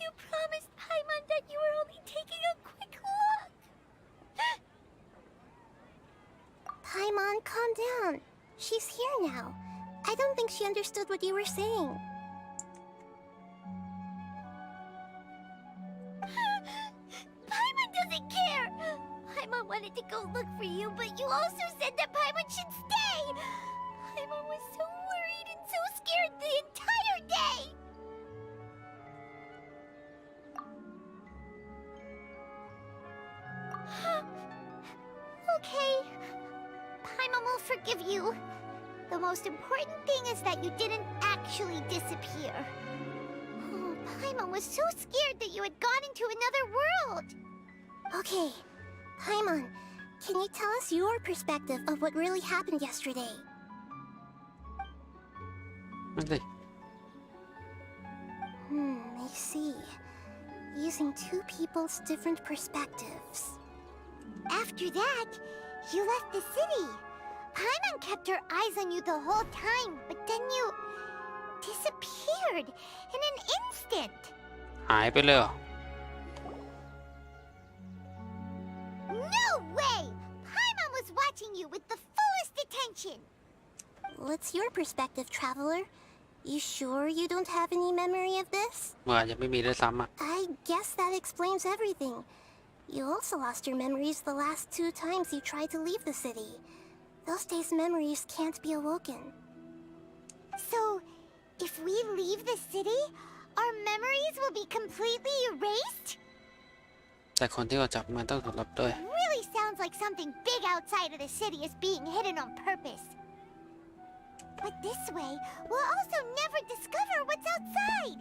Speaker 3: You promised Paimon that you were only taking a quick look.
Speaker 15: Paimon, calm down. She's here now. I don't think she understood what you were saying.
Speaker 3: Paimon doesn't care. Paimon wanted to go look for you, but you also said that Paimon should stay. Paimon was so worried and so scared the entire day. Okay. Paimon will forgive you. The most important thing is that you didn't actually disappear. Oh, Paimon was so scared that you had gone into another world.
Speaker 15: Okay, Paimon, can you tell us your perspective of what really happened yesterday?
Speaker 1: นั่นสิ
Speaker 15: I see. Using two people's different perspectives.
Speaker 3: After that, you left the city. Paimon kept her eyes on you the whole time, but then you disappeared in an instant.
Speaker 1: หายไปเลยเหรอ
Speaker 3: No way! Paimon was watching you with the fullest attention.
Speaker 15: What's your perspective, Traveler? You sure you don't have any memory of this?
Speaker 1: เมื่ออาจจะไม่มีด้วยซ้ำอ่ะ
Speaker 15: I guess that explains everything. You also lost your memories the last 2 times you tried to leave the city. Those days' memories can't be awoken.
Speaker 3: So, if we leave the city, our memories will be completely erased?
Speaker 1: แต่คนที่เราจับมันต้องถูกรับด้วย
Speaker 3: Really sounds like something big outside of the city is being hidden on purpose. But this way, we'll also never discover what's outside.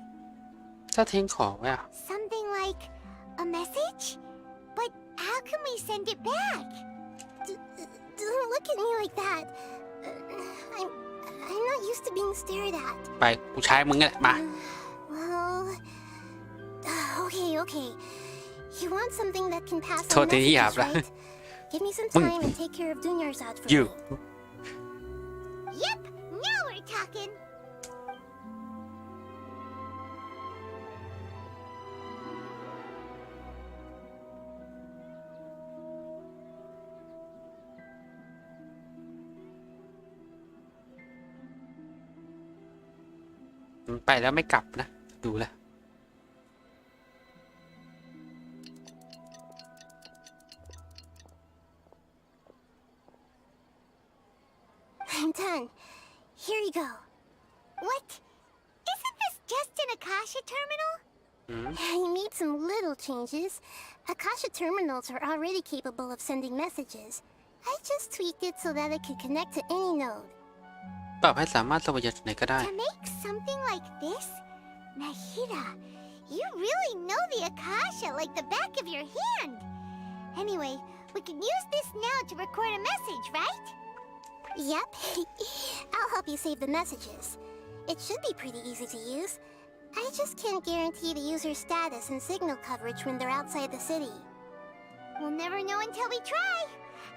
Speaker 1: ถ้าทิ้งของไว้อ่ะ
Speaker 3: Something like a message? But how can we send it back?
Speaker 15: Don't look at me like that. I'm not used to being stared at.
Speaker 1: ไปกูใช้มึงเนี่ยมา
Speaker 15: Well, okay. You want something that can pass
Speaker 1: โท
Speaker 15: on
Speaker 1: ษทีที่หยาบ
Speaker 15: messages,
Speaker 1: ละ
Speaker 15: right? Give me some time and take care of Dunyarzad for
Speaker 1: You
Speaker 15: me.
Speaker 3: Yep, now we're talking.
Speaker 1: ไปแล้วไม่กลับนะ ดูแล
Speaker 15: I'm done. Here you go.
Speaker 3: What? Isn't this just an Akasha terminal?
Speaker 15: I made some little changes. Akasha terminals are already capable of sending messages. I just tweaked it so that it could connect to any node.
Speaker 1: ปรับให้สามารถสวายจากไหนก็ได้
Speaker 3: To make something like this? Nahida, You really know the Akasha like the back of your hand. Anyway, we can use this now to record a message, right?
Speaker 15: Yep. I'll help you save the messages. It should be pretty easy to use. I just can't guarantee the user's status and signal coverage when they're outside the city.
Speaker 3: We'll never know until we try.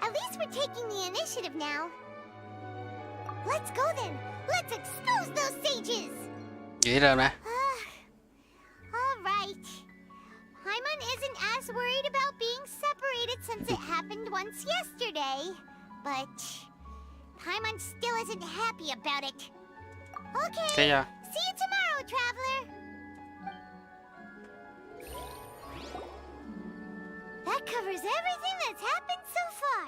Speaker 3: At least we're taking the initiative now. Let's go then. Let's expose those sages.
Speaker 1: อยู่ที่เดิมนะ
Speaker 3: All right. Paimon isn't as worried about being separated since it happened once yesterday. But Paimon still isn't happy about it. Okay.
Speaker 1: See ya.
Speaker 3: See you tomorrow, traveler. That covers everything that's happened so far.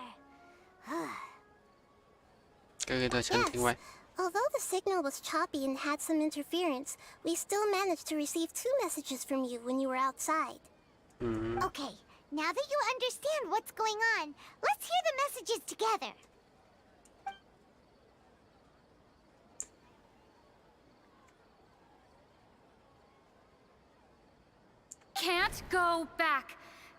Speaker 1: ก็คือตัวฉันทิ้งไว้
Speaker 15: Although the signal was choppy and had some interference, we still managed to receive 2 messages from you when you were outside.
Speaker 3: Okay, now that you understand what's going on, let's hear the messages together.
Speaker 13: Can't go back.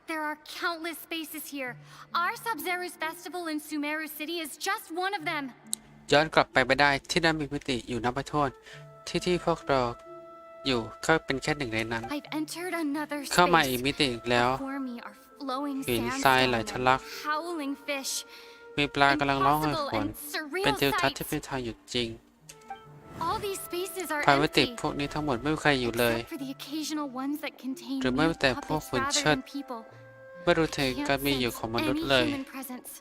Speaker 13: There are countless spaces here. Our Sub-Zero's festival in Sumeru City is just one of them.
Speaker 1: ย้อนกลับไปไม่ได้ที่นั่นมีมิติอยู่นับไม่ถ้วนที่พวกเราอยู่ก็เป็นแค่หนึ่งในนั้น
Speaker 13: I've entered another
Speaker 1: เข้ามา
Speaker 13: space.
Speaker 1: อีกมิติอีกแล้ว
Speaker 13: Before me are flowing
Speaker 1: หินทรายไหล
Speaker 13: sandstone
Speaker 1: ทะลัก
Speaker 13: and howling fish.
Speaker 1: มีปลากำลังร้องโหยหวน
Speaker 13: Impossible and
Speaker 1: เป็น
Speaker 13: surreal
Speaker 1: ทิวทัศน์ที่
Speaker 13: sights.
Speaker 1: ไม่ทางหยุดจริง
Speaker 13: All these spaces are
Speaker 1: ภายมิติ
Speaker 13: empty.
Speaker 1: พวกนี้ทั้งหมดไม่มีใครอยู่เลย
Speaker 13: Except for the occasional ones that contain
Speaker 1: หรือไม่
Speaker 13: new
Speaker 1: แต่พวก
Speaker 13: puppets
Speaker 1: หุ่น
Speaker 13: rather
Speaker 1: เชิด
Speaker 13: than people.
Speaker 1: ไม่รู้ถึง
Speaker 13: Can't
Speaker 1: การมีอยู่
Speaker 13: sense
Speaker 1: ของมนุษย์
Speaker 13: any
Speaker 1: เลย
Speaker 13: human presence.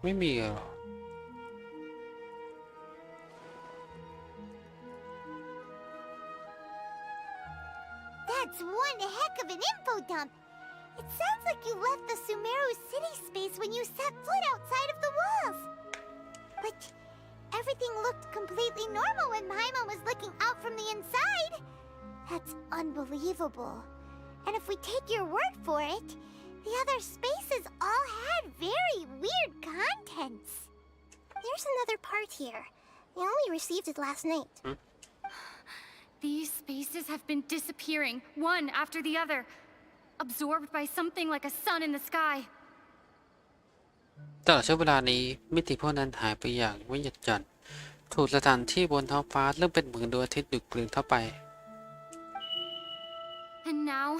Speaker 1: ไม่มีหรอ
Speaker 3: That's one heck of an info dump. It sounds like you left the Sumeru city space when you set foot outside of the walls. But everything looked completely normal when Paimon was looking out from the inside. That's unbelievable. And if we take your word for it, the other spaces all had very weird contents.
Speaker 15: There's another part here. We only received it last night.
Speaker 13: These spaces have been disappearing, one after the other, absorbed by something like a sun in the sky.
Speaker 1: ตลอดช่วงเวลานี้มิติพวกนั้นหายไปอย่างไม่หยุดหย่อนถูกสถานที่บนท้องฟ้าเริ่มเป็นเหมือนดวงอาทิตย์ดูดกลืนเข้าไป
Speaker 13: And now,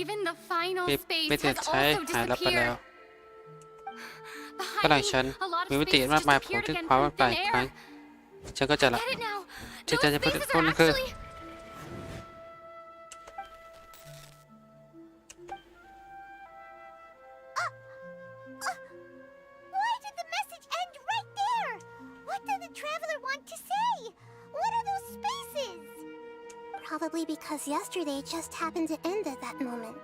Speaker 13: even the final
Speaker 1: มิ
Speaker 13: space
Speaker 1: ติ
Speaker 13: has
Speaker 1: ใช้
Speaker 13: also
Speaker 1: หายลับไปแล้ว
Speaker 13: disappeared.
Speaker 1: ก็หลังฉัน
Speaker 13: A lot of
Speaker 1: มีมิติ
Speaker 13: spaces
Speaker 1: มากมายโผล่
Speaker 13: disappeared
Speaker 1: ถึง
Speaker 13: again
Speaker 1: ความ
Speaker 13: from
Speaker 1: ว่างเปล่า
Speaker 13: thin
Speaker 1: อีกครั้ง
Speaker 13: air.
Speaker 1: ฉันก็จะละ
Speaker 13: Get it now.
Speaker 1: ที่
Speaker 13: Those
Speaker 1: จะพูด
Speaker 13: spaces
Speaker 1: พวก
Speaker 13: are
Speaker 1: นั้นคือ
Speaker 13: actually...
Speaker 3: Why did the message end right there? What did the traveler want to say? What are those spaces?
Speaker 15: Probably because yesterday just happened to end at that moment.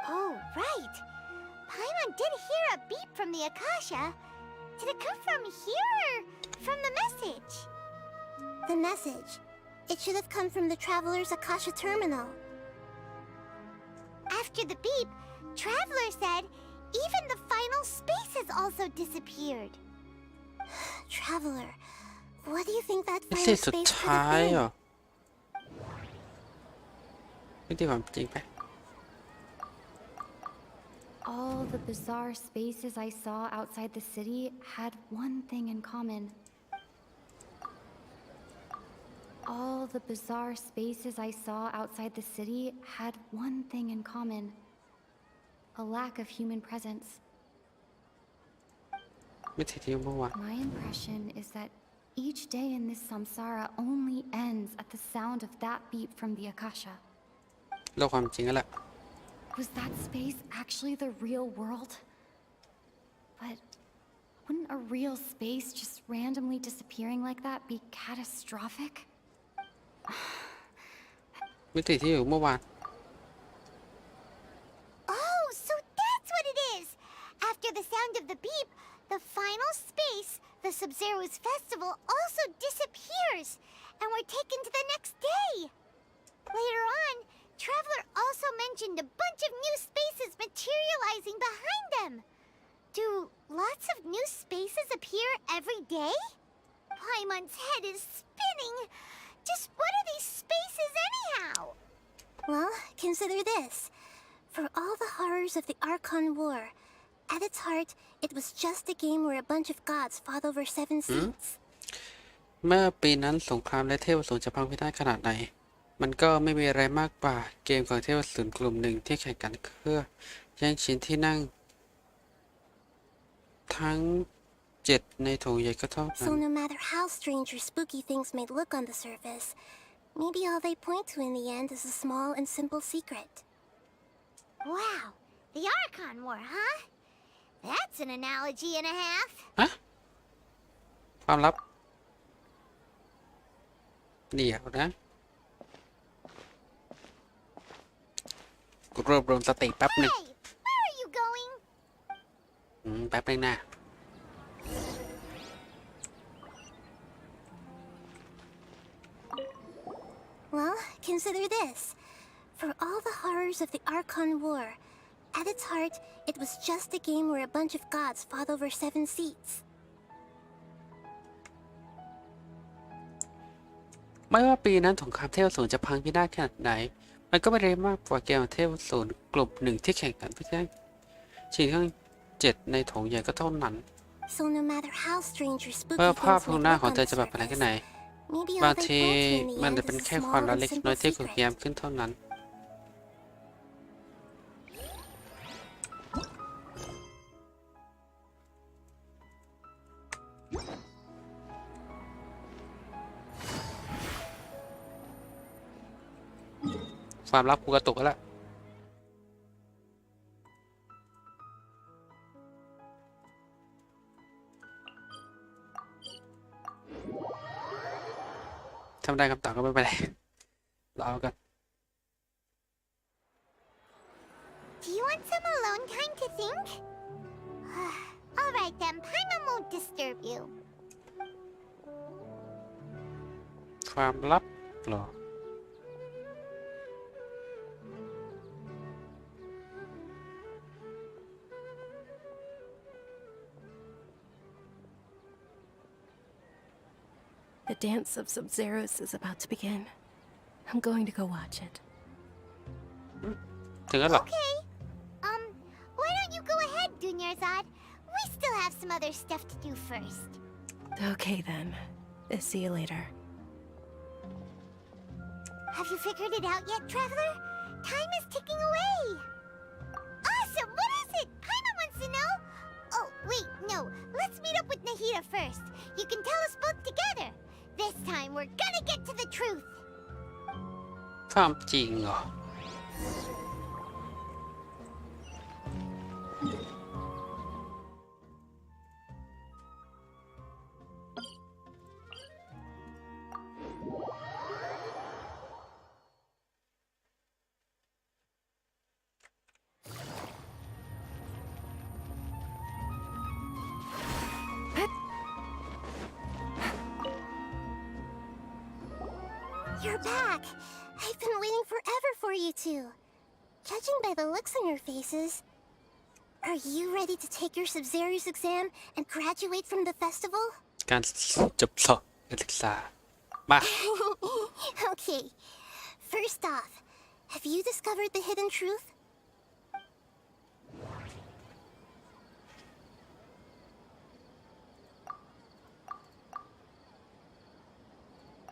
Speaker 3: Oh, right. Paimon did hear a beep from the Akasha. Did it come from here or from the message?
Speaker 15: The message. It should have come from the Traveler's Akasha terminal.
Speaker 3: After the beep, Traveler said even the final spaces also disappeared.
Speaker 15: Traveler, what do you think that
Speaker 1: มิ
Speaker 15: final
Speaker 1: ติสุด
Speaker 15: space could
Speaker 1: ท้าย
Speaker 15: have
Speaker 1: เหร
Speaker 15: been?
Speaker 1: อมิติความจริงไป
Speaker 13: All the bizarre spaces I saw outside the city had one thing in common. All the bizarre spaces I saw outside the city had one thing in common. A lack of human presence.
Speaker 1: มิติที่เมื่อวาน
Speaker 13: My impression is that each day in this samsara only ends at the sound of that beep from the Akasha.
Speaker 1: โลกความจริงนั่นแหละ
Speaker 13: Was that space actually the real world? But wouldn't a real space just randomly disappearing like that be catastrophic?
Speaker 1: มิติที่อยู่เมื่อวาน
Speaker 3: Oh, so that's what it is! After the sound of the beep, the final space, the Sub-Zero's festival, also disappears, and we're taken to the next day. Later on, Traveler also mentioned a bunch of new spaces materializing behind them. Do lots of new spaces appear every day? Paimon's head is spinning. Just what are these spaces anyhow?
Speaker 15: Well, consider this. For all the horrors of the Archon War, at its heart, it was just a game where a bunch of gods fought over 7 seats.
Speaker 1: เมื่อปีนั้นสงครามและเทพอสูรจะพังพินาศขนาดไหนมันก็ไม่มีอะไรมากกว่าเกมของเทพอสูรกลุ่มหนึ่งที่แข่งกันเพื่อแย่งชิงที่นั่งทั้ง7ในโถงใหญ่ก็เท่านั้น
Speaker 15: So no matter how strange or spooky things may look on the surface, maybe all they point to in the end is a small and simple secret.
Speaker 3: Wow, the Archon War, huh? That's an analogy and a half.
Speaker 1: ฮะความลับเดี๋ยวนะกูรวบรวมสติแป๊บหนึ่ง
Speaker 3: Hey, where are you going?
Speaker 1: แป๊บหนึ่งนะ
Speaker 15: Well, consider this. For all the horrors of the Archon War, at its heart, it was just a game where a bunch of gods fought over 7 seats.
Speaker 1: ไม่ว่าปีนั้นสงครามเทพอสูรจะพังพินาศขนาดไหนมันก็ไม่ได้มากกว่าเกมเทพอสูรกลุ่มหนึ่งที่แข่งกันเพื่อแย่งชิงทั้ง7ในโถงใหญ่ก็เท่านั้น
Speaker 15: So no matter how strange or spooky
Speaker 1: เมื่อภาพ
Speaker 15: things
Speaker 1: ข้าง
Speaker 15: may
Speaker 1: หน้า
Speaker 15: look
Speaker 1: ของ
Speaker 15: on
Speaker 1: เธ
Speaker 15: the
Speaker 1: อจะแบบอะไรแค่
Speaker 15: surface,
Speaker 1: ไหน
Speaker 15: maybe
Speaker 1: บา
Speaker 15: all
Speaker 1: ง
Speaker 15: they
Speaker 1: ที
Speaker 15: point to in
Speaker 1: มัน
Speaker 15: the
Speaker 1: จะ
Speaker 15: end
Speaker 1: เป็น
Speaker 15: is a
Speaker 1: แค่ความ
Speaker 15: small
Speaker 1: ลับ
Speaker 15: and
Speaker 1: เล็กน้อย
Speaker 15: simple
Speaker 1: ที่ถูกพยายาม
Speaker 15: secret.
Speaker 1: ขึ้นเท่านั้น ความลับกูกระตุกแล้วทำได้คำตอบก็ไม่เป็นไรรอกัน
Speaker 3: Do you want some alone time to think? All right then, Paimon won't disturb you.
Speaker 1: ความลับเหรอ
Speaker 2: The dance of Sub-Zeros is about to begin. I'm going to go watch it.
Speaker 1: ถึงแล้วเหรอ
Speaker 3: Okay. Why don't you go ahead, Dunyarzad? We still have some other stuff to do first.
Speaker 2: Okay then. See you later.
Speaker 3: Have you figured it out yet, Traveler? Time is ticking away. Awesome! What is it? Paimon wants to know. Oh, wait, no. Let's meet up with Nahida first. You can tell us both together. This time, we're gonna get to the truth.
Speaker 1: ความจริงเหรอ
Speaker 15: You're back. I've been waiting forever for you two. Judging by the looks on your faces, are you ready to take your Sub-Zero's exam and graduate from the festival?
Speaker 1: การจบสอบการศึกษา มา
Speaker 15: Okay. First off, have you discovered the hidden truth?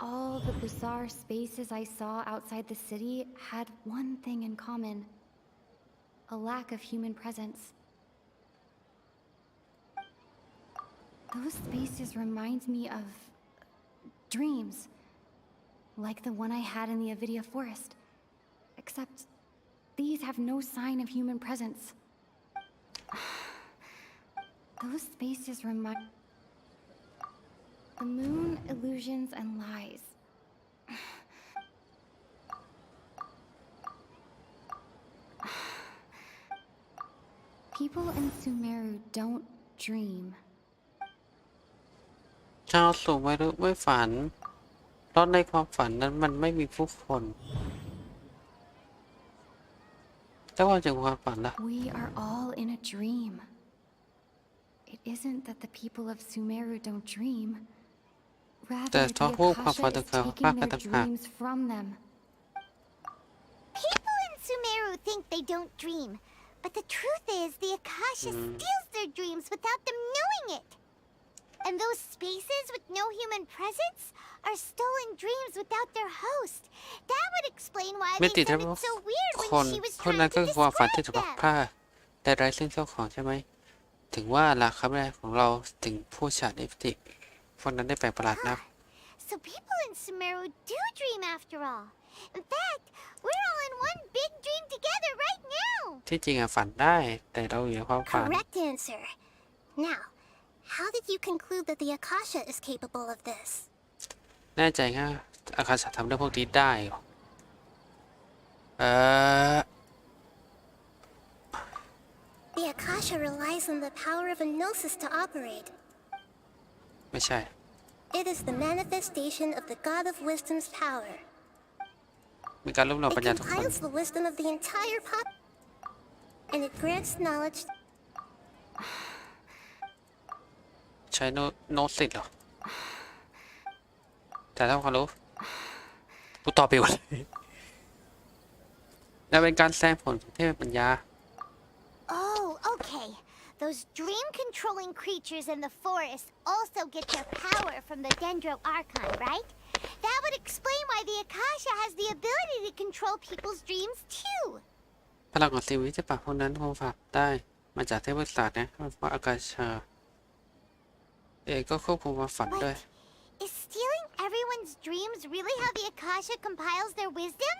Speaker 13: All the bizarre spaces I saw outside the city had one thing in common: a lack of human presence. Those spaces remind me of dreams, like the one I had in the Avidia Forest. Except these have no sign of human presence. Those spaces remind... The moon, illusions, and lies. People in Sumeru don't dream.
Speaker 1: ชาวสูงไม่รู้ไม่ฝัน เพราะในความฝันนั้นมันไม่มีผู้คน แต่ว่าจากความฝันล่ะ
Speaker 13: We are all in a dream. It isn't that the people of Sumeru don't dream. Rather, the Akasha is taking their dreams from them.
Speaker 3: People in Sumeru think they don't dream, but the truth is the Akasha steals their dreams without them knowing it. And those spaces with no human presence are stolen dreams without their host. That would explain why
Speaker 1: ไม่
Speaker 3: they
Speaker 1: ติด
Speaker 3: sounded
Speaker 1: นะ
Speaker 3: so weird
Speaker 1: คน
Speaker 3: when she was
Speaker 1: พวก
Speaker 3: trying
Speaker 1: นั้นก็
Speaker 3: to
Speaker 1: คือความฝันที่ถู
Speaker 3: describe
Speaker 1: กพัด
Speaker 3: them.
Speaker 1: พรากแต่ไร้ซึ่งเจ้าของใช่ไหมถึงว่าล่ะคำแรกของเราถึงผู้ฉาดเอฟติพวกนั้นได้แปลกประหลาดนัก
Speaker 3: So people in Sumeru do dream after all. In fact, we're all in one big dream together right now.
Speaker 1: ที่จริงฝันได้แต่เราอยู่ในความฝัน
Speaker 15: Correct answer. Now, how did you conclude that the Akasha is capable of this?
Speaker 1: แน่ใจง่ะอาคาสะทำเรื่องพวกนี้ได้เหรอ
Speaker 15: The Akasha relies on the power of a gnosis to operate.
Speaker 1: ไม่ใช่
Speaker 15: It is the manifestation of the God of Wisdom's power.
Speaker 1: มีการรวบรวม
Speaker 15: It
Speaker 1: ปัญญาทุกคน
Speaker 15: compiles the wisdom of the entire pop, and it grants knowledge.
Speaker 1: ใช้โน้ตสิทธิ์เหรอแต่ถ้าความรู้กูตอบไปหมดเลยและเป็นการแสดงผลของเทพปัญญา
Speaker 3: Oh, okay. Those dream-controlling creatures in the forest also get their power from the Dendro Archon, right? That would explain why the Akasha has the ability to control people's dreams too.
Speaker 1: พลังของชีวิตที่ปากพวกนั้นคงฝากได้มาจากเทพศาสตร์นะเพราะอากาชาเองก็ควบคุมความฝันด้วย
Speaker 3: Is stealing everyone's dreams really how the Akasha compiles their wisdom?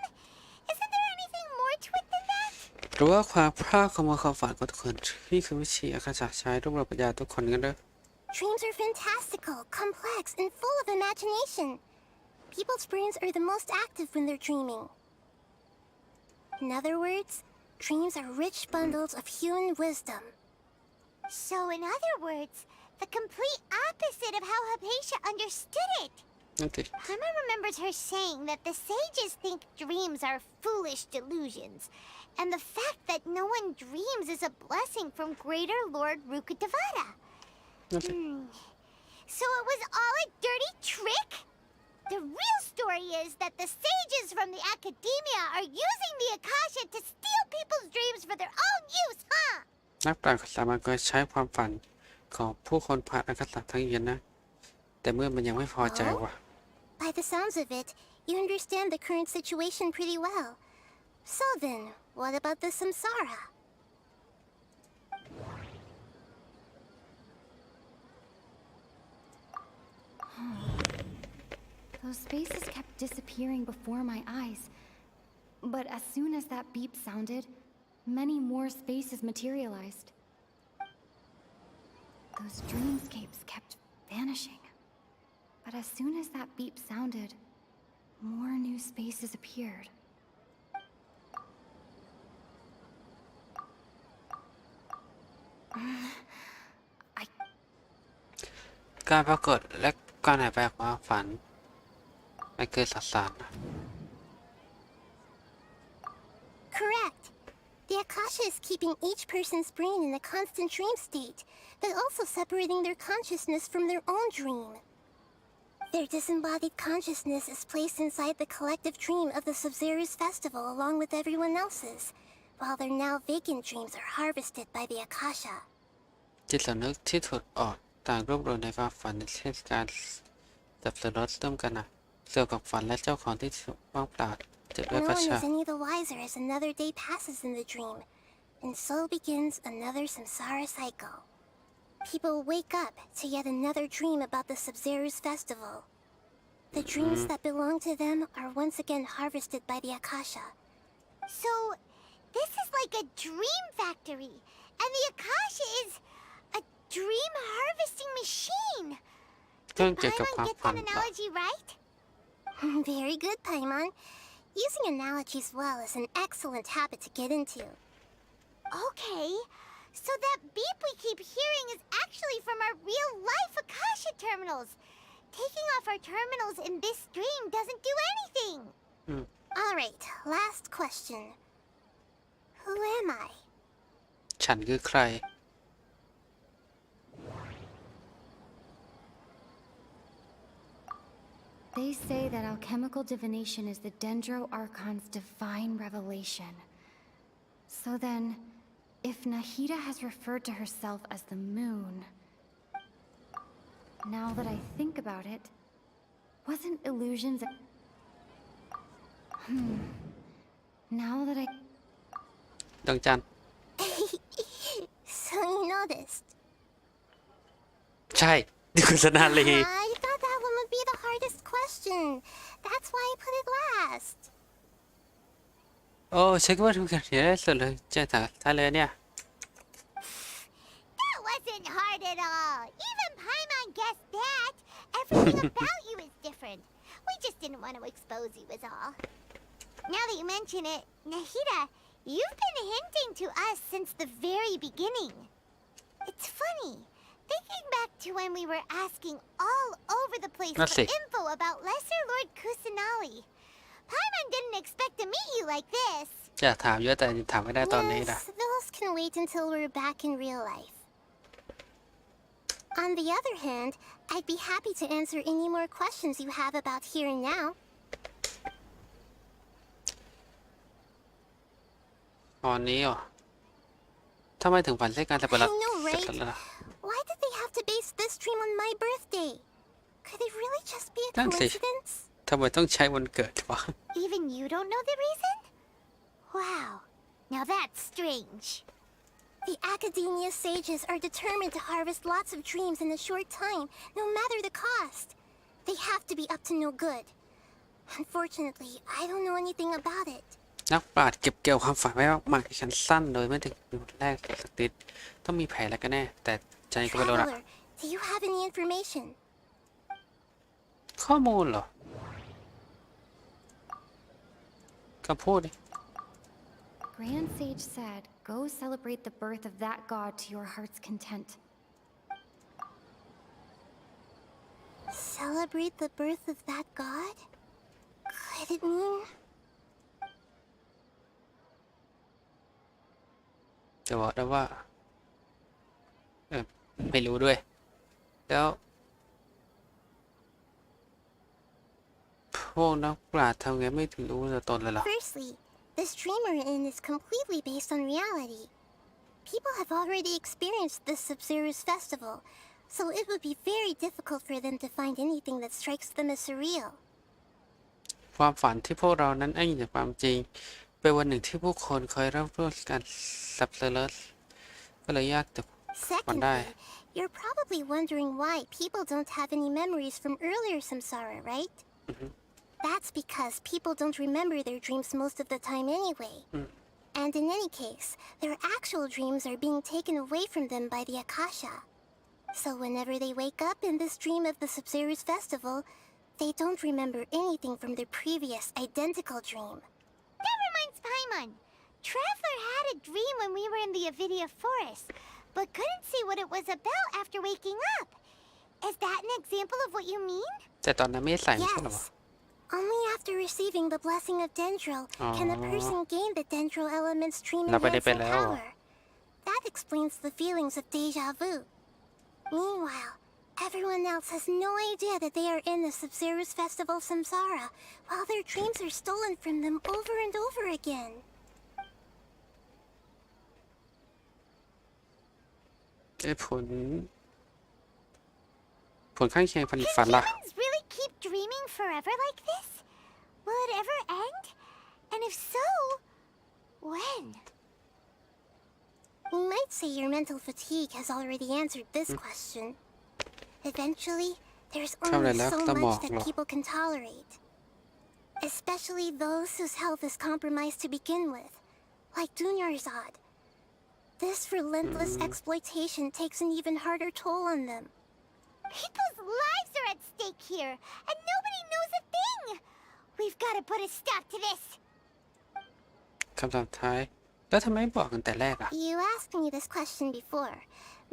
Speaker 3: Isn't there anything more to it than that?
Speaker 1: หรือว่าความพลาดขโมยความฝันของทุกคนนี่คือวิธีอากาศใช้รวบรวมปัญญาทุกคนกันเลย
Speaker 15: Dreams are fantastical, complex, and full of imagination. People's brains are the most active when they're dreaming. In other words, dreams are rich bundles of human wisdom.
Speaker 3: So in other words, the complete opposite of how Hypatia understood it. Emma remembers her saying that the sages think dreams are foolish delusions, and the fact that no one dreams is a blessing from Greater Lord Rukkhadevata. So it was all a dirty trick? The real story is that the sages from the academia are using the Akasha to steal people's dreams for their own use, huh?
Speaker 1: นักปราชญ์สามารถใช้ความฝันของผู้คนผ่านอากาศทั้งเย็นนะแต่เมื่อมันยังไม่พอใจว่ะ
Speaker 15: By the sounds of it, you understand the current situation pretty well. So then, what about the samsara?
Speaker 13: Those spaces kept disappearing before my eyes. But as soon as that beep sounded, many more spaces materialized. Those dreamscapes kept vanishing. But as soon as that beep sounded, more new spaces appeared. I
Speaker 1: การปรากฏและการหายไปของความฝันไม่เกิดสสารนะ
Speaker 15: Correct. The Akasha is keeping each person's brain in a constant dream state, but also separating their consciousness from their own dream. Their disembodied consciousness is placed inside the collective dream of the Sub-Zero's festival along with everyone else's, while their now vacant dreams are harvested by the Akasha.
Speaker 1: จิตสำนึกที่ถอดออกต่างรวบรวมในความฝันในเทศกาลสับสนร่วมกันนะเกี่ยวกับฝันและเจ้าของที่ว่างเปล่าจะด้วย
Speaker 15: No
Speaker 1: ประ
Speaker 15: one
Speaker 1: ชา
Speaker 15: is any the wiser as another day passes in the dream, and so begins another samsara cycle. People wake up to yet another dream about the Sub-Zero's festival. The dreams that belong to them are once again harvested by the Akasha.
Speaker 3: So, this is like a dream factory, and the Akasha is a dream harvesting machine.
Speaker 1: เครื่อง
Speaker 3: Did
Speaker 1: เกี่ยวกับ
Speaker 3: Paimon
Speaker 1: ความ
Speaker 3: get
Speaker 1: ฝัน
Speaker 3: that
Speaker 1: เหรอ
Speaker 3: analogy right?
Speaker 15: Very good, Paimon. Using analogies well is an excellent habit to get into.
Speaker 3: Okay, so that beep we keep hearing is actually from our real-life Akasha terminals. Taking off our terminals in this dream doesn't do anything.
Speaker 15: Alright, last question. Who am I?
Speaker 1: ฉันคือใคร
Speaker 13: They say that alchemical divination is the Dendro Archon's divine revelation. So then, if Nahida has referred to herself as the moon... Now that I think about it, wasn't illusions... Now that I...
Speaker 1: ดวงจันทร์
Speaker 15: So you noticed.
Speaker 1: ใช่นี่คือสนาลี
Speaker 15: I thought that one would be the hardest question. That's why I put it last.
Speaker 1: โอ้ฉันก็ว่าทุกคนเห็นได้สุดเลยเจ้าท่าเลยเนี่ย
Speaker 3: That wasn't hard at all. Even Paimon guessed that. Everything about you is different. We just didn't want to expose you is all. Now that you mention it, Nahida, you've been hinting to us since the very beginning. It's funny. Thinking back to when we were asking all over the place for info about Lesser Lord Kusanali. Paimon didn't expect to meet you like this.
Speaker 1: อยากถามเยอะแต่ถามไม่ได้ตอนนี้นะ
Speaker 15: Yes, those can wait until we're back in real life. On the other hand, I'd be happy to answer any more questions you have about here and now.
Speaker 1: ตอนนี้เหรอทำไมถึงฝันเรื่องการจะเปิด
Speaker 15: I know, right? Why did they have to base this dream on my birthday? Could it really just be a coincidence?
Speaker 1: ทำไมต้องใช้วันเกิดวะ
Speaker 3: Even you don't know the reason? Wow. Now that's strange.
Speaker 15: The Academia sages are determined to harvest lots of dreams in a short time, no matter the cost. They have to be up to no good. Unfortunately, I don't know anything about it.
Speaker 1: นักปราชญ์เก็บเกี่ยวความฝันไว้มากๆชั้นสั้นโดยไม่ถึงแรกสักนิดต้องมีแผนแล้วก็แน่แต่ใจก็ไม่รู้ละ
Speaker 15: Traveler, do you have any information?
Speaker 1: ข้อมูลเหรอก็พูดดิ
Speaker 13: Grand Sage said, go celebrate the birth of that god to your heart's content.
Speaker 15: Celebrate the birth of that god? Could it mean...
Speaker 1: จะบอกได้ว่าไม่รู้ด้วยแล้วพวกนักปราชญ์ทำไงไม่ถึงรู้ตัวตนเลยล่ะ
Speaker 15: Firstly, this dream we're in is completely based on reality. People have already experienced this Sub-Zero's festival, so it would be very difficult for them to find anything that strikes them as surreal.
Speaker 1: ความฝันที่พวกเรานั้นอ้างอิงจากความจริงเป็นวันหนึ่งที่ผู้คนเคยรับรู้การซับเซอร์ก็เลยยากจะฝันได้
Speaker 15: Secondly, you're probably wondering why people don't have any memories from earlier samsara, right? That's because people don't remember their dreams most of the time anyway. And in any case, their actual dreams are being taken away from them by the Akasha. So whenever they wake up in this dream of the Sub-Zero's festival, they don't remember anything from their previous identical dream.
Speaker 3: That reminds Paimon. Traveler had a dream when we were in the Avidia forest, but couldn't see what it was about after waking up. Is that an example of what you mean?
Speaker 1: แต่ตอนนั้นไม่ใส่ไม่ใช่หรอ
Speaker 15: Yes. Only after receiving the blessing of Dendro can a person gain the Dendro element's dream-enhancing power. That explains the feelings of deja vu. Meanwhile, everyone else has no idea that they are in the Sub-Zero's festival samsara, while their dreams are stolen from them over and over again.
Speaker 1: ผลข้างเคียงฝันล่ะ
Speaker 3: Can humans really keep dreaming forever like this? Will it ever end? And if so, when?
Speaker 15: We might say your mental fatigue has already answered this question. Eventually, there's only so much that people can tolerate. Especially those whose health is compromised to begin with, like Dunyarzad. This relentless exploitation takes an even harder toll on them.
Speaker 3: People's lives are at stake here, and nobody knows a thing! We've got to put a stop to this!
Speaker 1: คำถามท้ายแล้วทำไมไม่บอกกันแต่แรกอ่ะ
Speaker 15: You asked me this question before.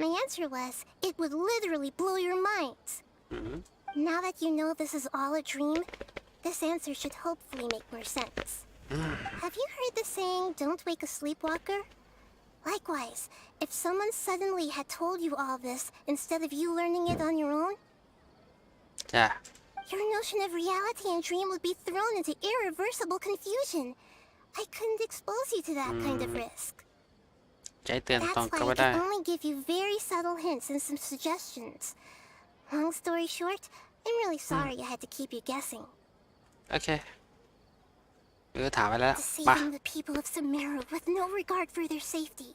Speaker 15: My answer was, it would literally blow your minds. Now that you know this is all a dream, this answer should hopefully make more sense. Have you heard the saying, don't wake a sleepwalker? Likewise, if someone suddenly had told you all this instead of you learning it on your own,
Speaker 1: จ้ะ
Speaker 15: Your notion of reality and dream would be thrown into irreversible confusion. I couldn't expose you to that kind of risk.
Speaker 1: ใจเตือนตรง
Speaker 15: That's
Speaker 1: ก็
Speaker 15: why
Speaker 1: ไม่
Speaker 15: I
Speaker 1: ได้
Speaker 15: can only give you very subtle hints and some suggestions. Long story short, I'm really sorry I had to keep you guessing.
Speaker 1: โอเคถามไปแล้วมา
Speaker 15: Deceiving the people of Sumeru with no regard for their safety.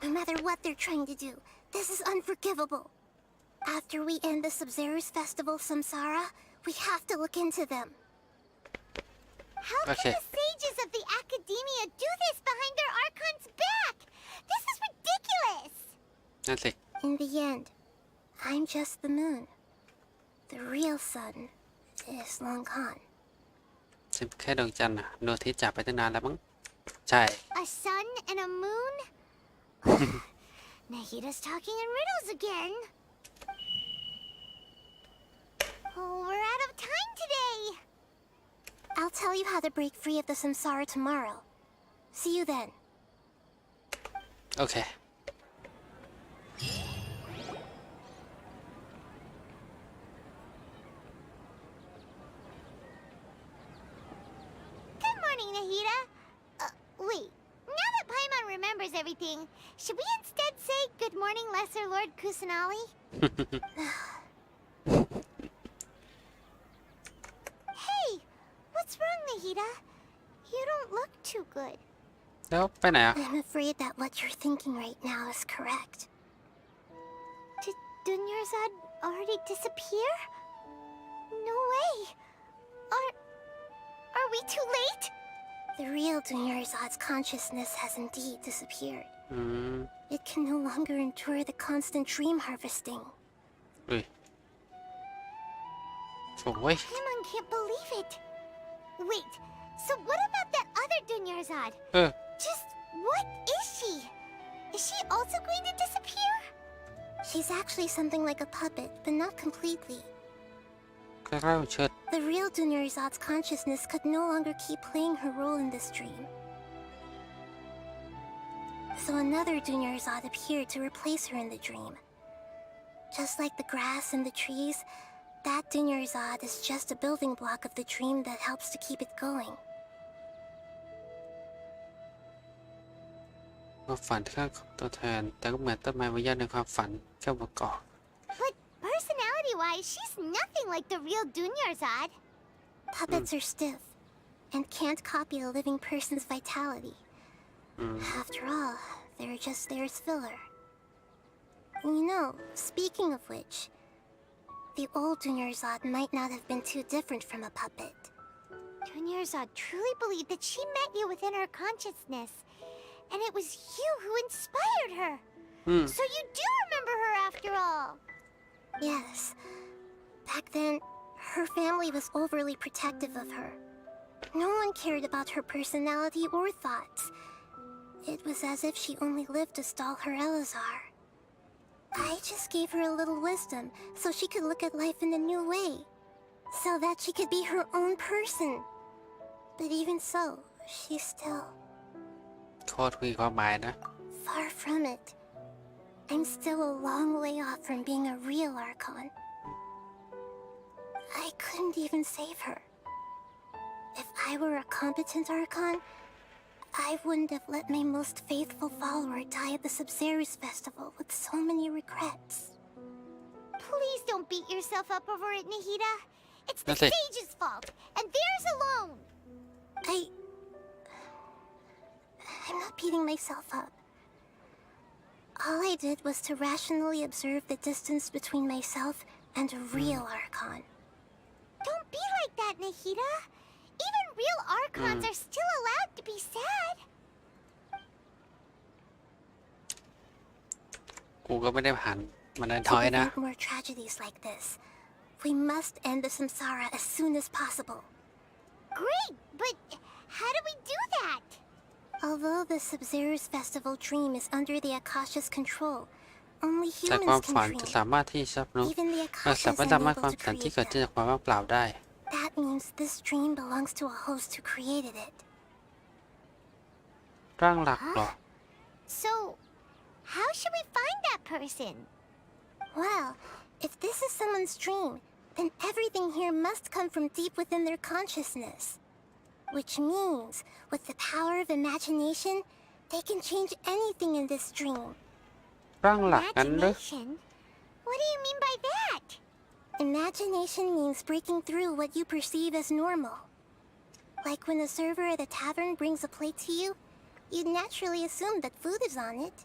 Speaker 15: No matter what they're trying to do, this is unforgivable. After we end the Sub-Zero's festival Samsara, we have to look into them.
Speaker 3: How can the sages of the Academia do this behind their Archon's back? This is ridiculous!
Speaker 1: นั่นสิ
Speaker 15: In the end, I'm just the moon. The real sun is long gone.
Speaker 1: ฉันแค่ดวงจันทร์ดวงอาทิตย์จากไปตั้งนานแล้วมั้งใช่
Speaker 3: A sun and a moon? Nahida's talking in riddles again. Oh, we're out of time today.
Speaker 15: I'll tell you how to break free of the samsara tomorrow. See you then.
Speaker 1: โอเค
Speaker 3: Good morning, Nahida. Wait. Now that Paimon remembers everything, should we instead say good morning, Lesser Lord Kusanali? Hey, what's wrong, Nahida? You don't look too good.
Speaker 1: แล้วไปไหนอ่ะ
Speaker 15: I'm afraid that what you're thinking right now is correct.
Speaker 3: Did Dunyarzad already disappear? No way. Are we too late?
Speaker 15: The real Dunyarzad's consciousness has indeed disappeared.
Speaker 1: อืม
Speaker 15: It can no longer endure the constant dream harvesting.
Speaker 1: อุ้ยโอ้ย
Speaker 3: Paimon can't believe it. Wait, so what about that other Dunyarzad?
Speaker 1: เออ
Speaker 3: Just what is she? Is she also going to disappear?
Speaker 15: She's actually something like a puppet, but not completely.
Speaker 1: ก็เล่าเชิด
Speaker 15: The real Dunyarzad's consciousness could no longer keep playing her role in this dream. So another Dunyarzad appeared to replace her in the dream. Just like the grass and the trees, that Dunyarzad is just a building block of the dream that helps to keep it going.
Speaker 1: ความฝันแค่ตัวแทนแต่ก็เหมือนต้นไม้วิญญาณในความฝันแค่ประกอบ
Speaker 3: But personality-wise, she's nothing like the real Dunyarzad.
Speaker 15: Puppets are stiff and can't copy a living person's vitality. After all, they're just there as filler. You know, speaking of which, the old Dunyarzad might not have been too different from a puppet.
Speaker 3: Dunyarzad truly believed that she met you within her consciousness, and it was you who inspired her. So you do remember her after all.
Speaker 15: Yes. Back then, her family was overly protective of her. No one cared about her personality or thoughts. It was as if she only lived to stall her Elazar. I just gave her a little wisdom so she could look at life in a new way. So that she could be her own person. But even so, she's still...
Speaker 1: โคตรมีความหมายนะ
Speaker 15: Far from it. I'm still a long way off from being a real Archon. I couldn't even save her. If I were a competent Archon, I wouldn't have let my most faithful follower die at the Sub-Zero's festival with so many regrets.
Speaker 3: Please don't beat yourself up over it, Nahida. It's the
Speaker 1: That's it.
Speaker 3: sage's fault, and theirs alone.
Speaker 15: I'm not beating myself up. All I did was to rationally observe the distance between myself and a real Archon.
Speaker 3: Don't be like that, Nahida. Even real Archons are still allowed to be sad.
Speaker 1: กูก็ไม่ได้ผ่านมันน้
Speaker 15: To
Speaker 1: อยนะ
Speaker 15: prevent more tragedies like this, we must end the samsara as soon as possible.
Speaker 3: Great, but how do we do that?
Speaker 15: Although the Sub-Zero's festival dream is under the Akasha's control, only
Speaker 1: แต่ความ
Speaker 15: humans
Speaker 1: ฝัน
Speaker 15: can
Speaker 1: จะ
Speaker 15: dream.
Speaker 1: สามารถที่จะรู้
Speaker 15: Even the
Speaker 1: เราสา
Speaker 15: Akasha
Speaker 1: มาร
Speaker 15: is
Speaker 1: ถทำให้
Speaker 15: unable
Speaker 1: ความ
Speaker 15: to
Speaker 1: ฝันที่
Speaker 15: create
Speaker 1: เกิดขึ้น
Speaker 15: them.
Speaker 1: จากความว่างเปล่าได้
Speaker 15: That means this dream belongs to a host who created it.
Speaker 1: ร่างหลักเหรอ
Speaker 3: So, how should we find that person?
Speaker 15: Well, if this is someone's dream, then everything here must come from deep within their consciousness. Which means, with the power of imagination, they can change anything in this dream.
Speaker 1: ร่างหลักนั้นหรือ
Speaker 3: Imagination? What do you mean by that?
Speaker 15: Imagination means breaking through what you perceive as normal. Like when the server at a tavern brings a plate to you, you'd naturally assume that food is on it.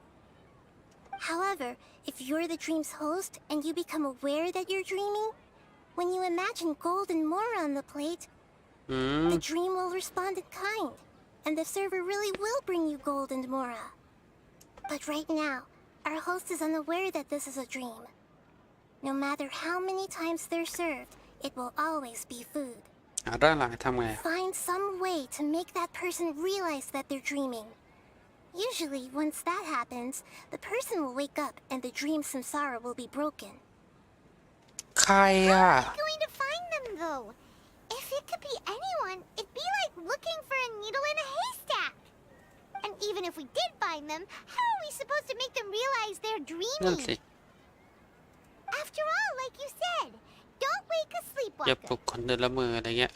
Speaker 15: However, if you're the dream's host and you become aware that you're dreaming, when you imagine gold and mora on the plate, the dream will respond in kind, and the server really will bring you gold and mora. But right now, our host is unaware that this is a dream. No matter how many times they're served, it will always be food.
Speaker 1: ร่างหลักทำไง
Speaker 15: Find some way to make that person realize that they're dreaming. Usually, once that happens, the person will wake up and the dream samsara will be broken.
Speaker 1: ใครอ่ะ
Speaker 3: How are we going to find them, though? If it could be anyone, it'd be like looking for a needle in a haystack. And even if we did find them, how are we supposed to make them realize they're
Speaker 1: นั่น
Speaker 3: dreaming?
Speaker 1: สิ
Speaker 3: After all, like you said, don't wake a
Speaker 1: อย่า
Speaker 3: sleepwalker.
Speaker 1: ปลุกคนเดินละเมออะไรเงี้ย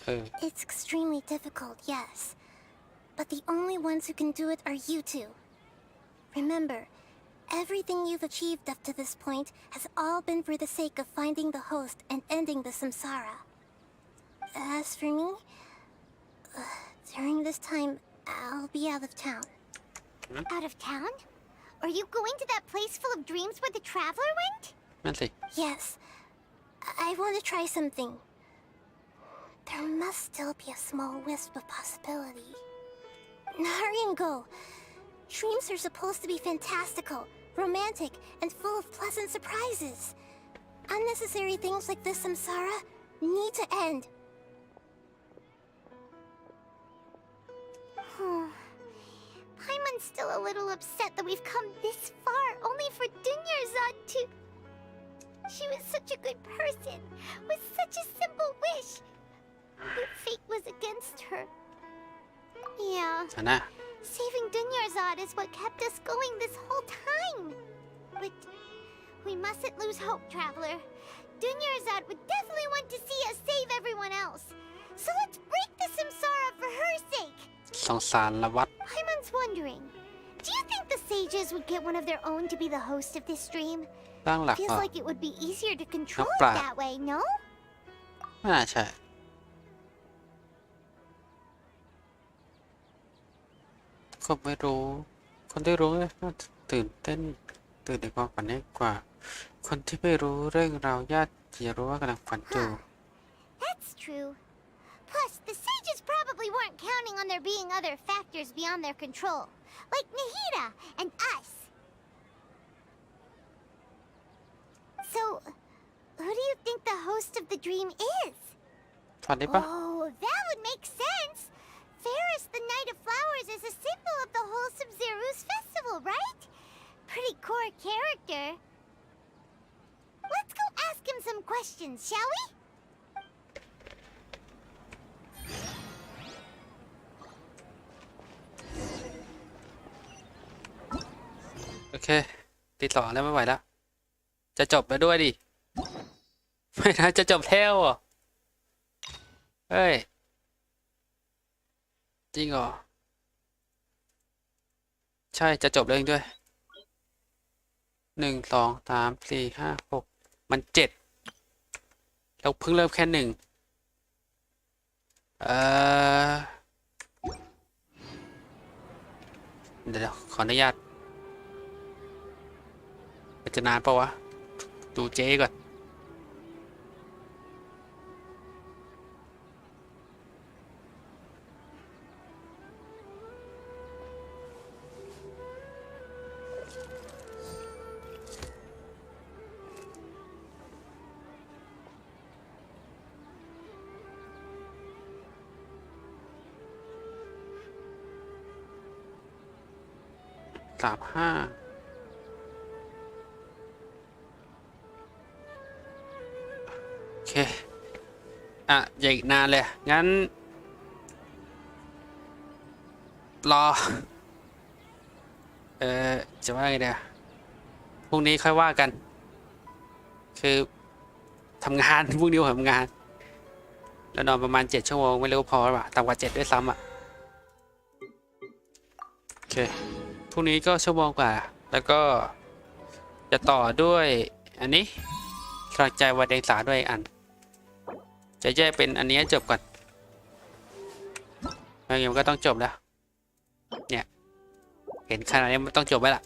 Speaker 15: It's extremely difficult, yes. But the only ones who can do it are you two. Remember, everything you've achieved up to this point has all been for the sake of finding the host and ending the samsara. As for me, during this time, I'll be out of town.
Speaker 3: Out of town? Are you going to that place full of dreams where the traveler went?
Speaker 1: นั่นสิ
Speaker 15: Yes, I want to try something. There must still be a small wisp of possibility. Hurry and go. Dreams are supposed to be fantastical, romantic, and full of pleasant surprises. Unnecessary things like this samsara need to end.
Speaker 3: Paimon's still a little upset that we've come this far only for Dunyarzad to... She was such a good person, with such a simple wish. But fate was against her. Yeah.
Speaker 1: นะ
Speaker 3: Saving Dunyarzad is what kept us going this whole time. But we mustn't lose hope, Traveler. Dunyarzad would definitely want to see us save everyone else. So let's break the samsara for her sake.
Speaker 1: สงสารละวัด
Speaker 3: Paimon's wondering, do you think the sages would get one of their own to be the host of this stream?
Speaker 1: ร่างหลัก
Speaker 3: Feels
Speaker 1: เหรอ
Speaker 3: like it would be easier to control it
Speaker 1: ปราบ
Speaker 3: that way, no?
Speaker 1: ไม่น่าใช่ก็ไม่รู้ คนที่รู้น่าจะตื่นเต้นตื่นในความฝันยิ่งกว่า คนที่ไม่รู้เรื่องราวยากจะรู้ว่ากำลังฝันอยู่
Speaker 3: That's true. Plus, the sages probably weren't counting on there being other factors beyond their control, like Nahida and us. So, who do you think the host of the dream is?
Speaker 1: ฝันได้ปะ
Speaker 3: Oh, that would make sense. Ferris, the Knight of Flowers, is a symbol of the whole Sub-Zero's festival, right? Pretty core character. Let's go ask him some questions, shall we?
Speaker 1: โอเคตีต่อแล้วไม่ไหวแล้ว จะจบแล้วด้วยดิ ไม่น่าจะจบเท่วอ่ะเฮ้ย จริงเหรอ ใช่จะจบแล้วเองด้วย 1 2 3 4 5 6 มัน7เราเพิ่งเริ่มแค่1เดี๋ยวขออนุญาตมันจะนานปะวะ ดูเจ๊ก่อน 35โอเคอ่ะอย่าอีกนานเลย งั้น รอ จะว่าไงเดี๋ยวพรุ่งนี้ค่อยว่ากัน คือ ทำงาน พรุ่งนี้ผมทำงาน แล้วนอนประมาณ7 ชั่วโมงไม่รู้พอหรือเปล่าต่ำกว่า7ด้วยซ้ำอ่ะโอเคพรุ่งนี้ก็ชั่วโมงกว่าแล้วก็จะต่อด้วยอันนี้กำลังใจวันเดงสาด้วยอันจะแยกเป็นอันนี้จบก่อนแล้วมันก็ต้องจบแล้วเนี่ยเห็นขนาดนี้มันต้องจบไว้ละ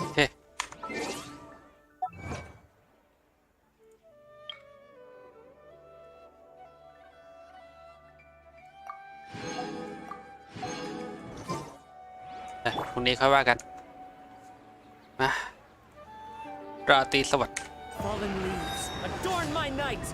Speaker 1: โอเคพรุ่งนี้ค่อยว่ากันมาราตรีสวัสดิ์
Speaker 7: Fallen leaves, adorn my night!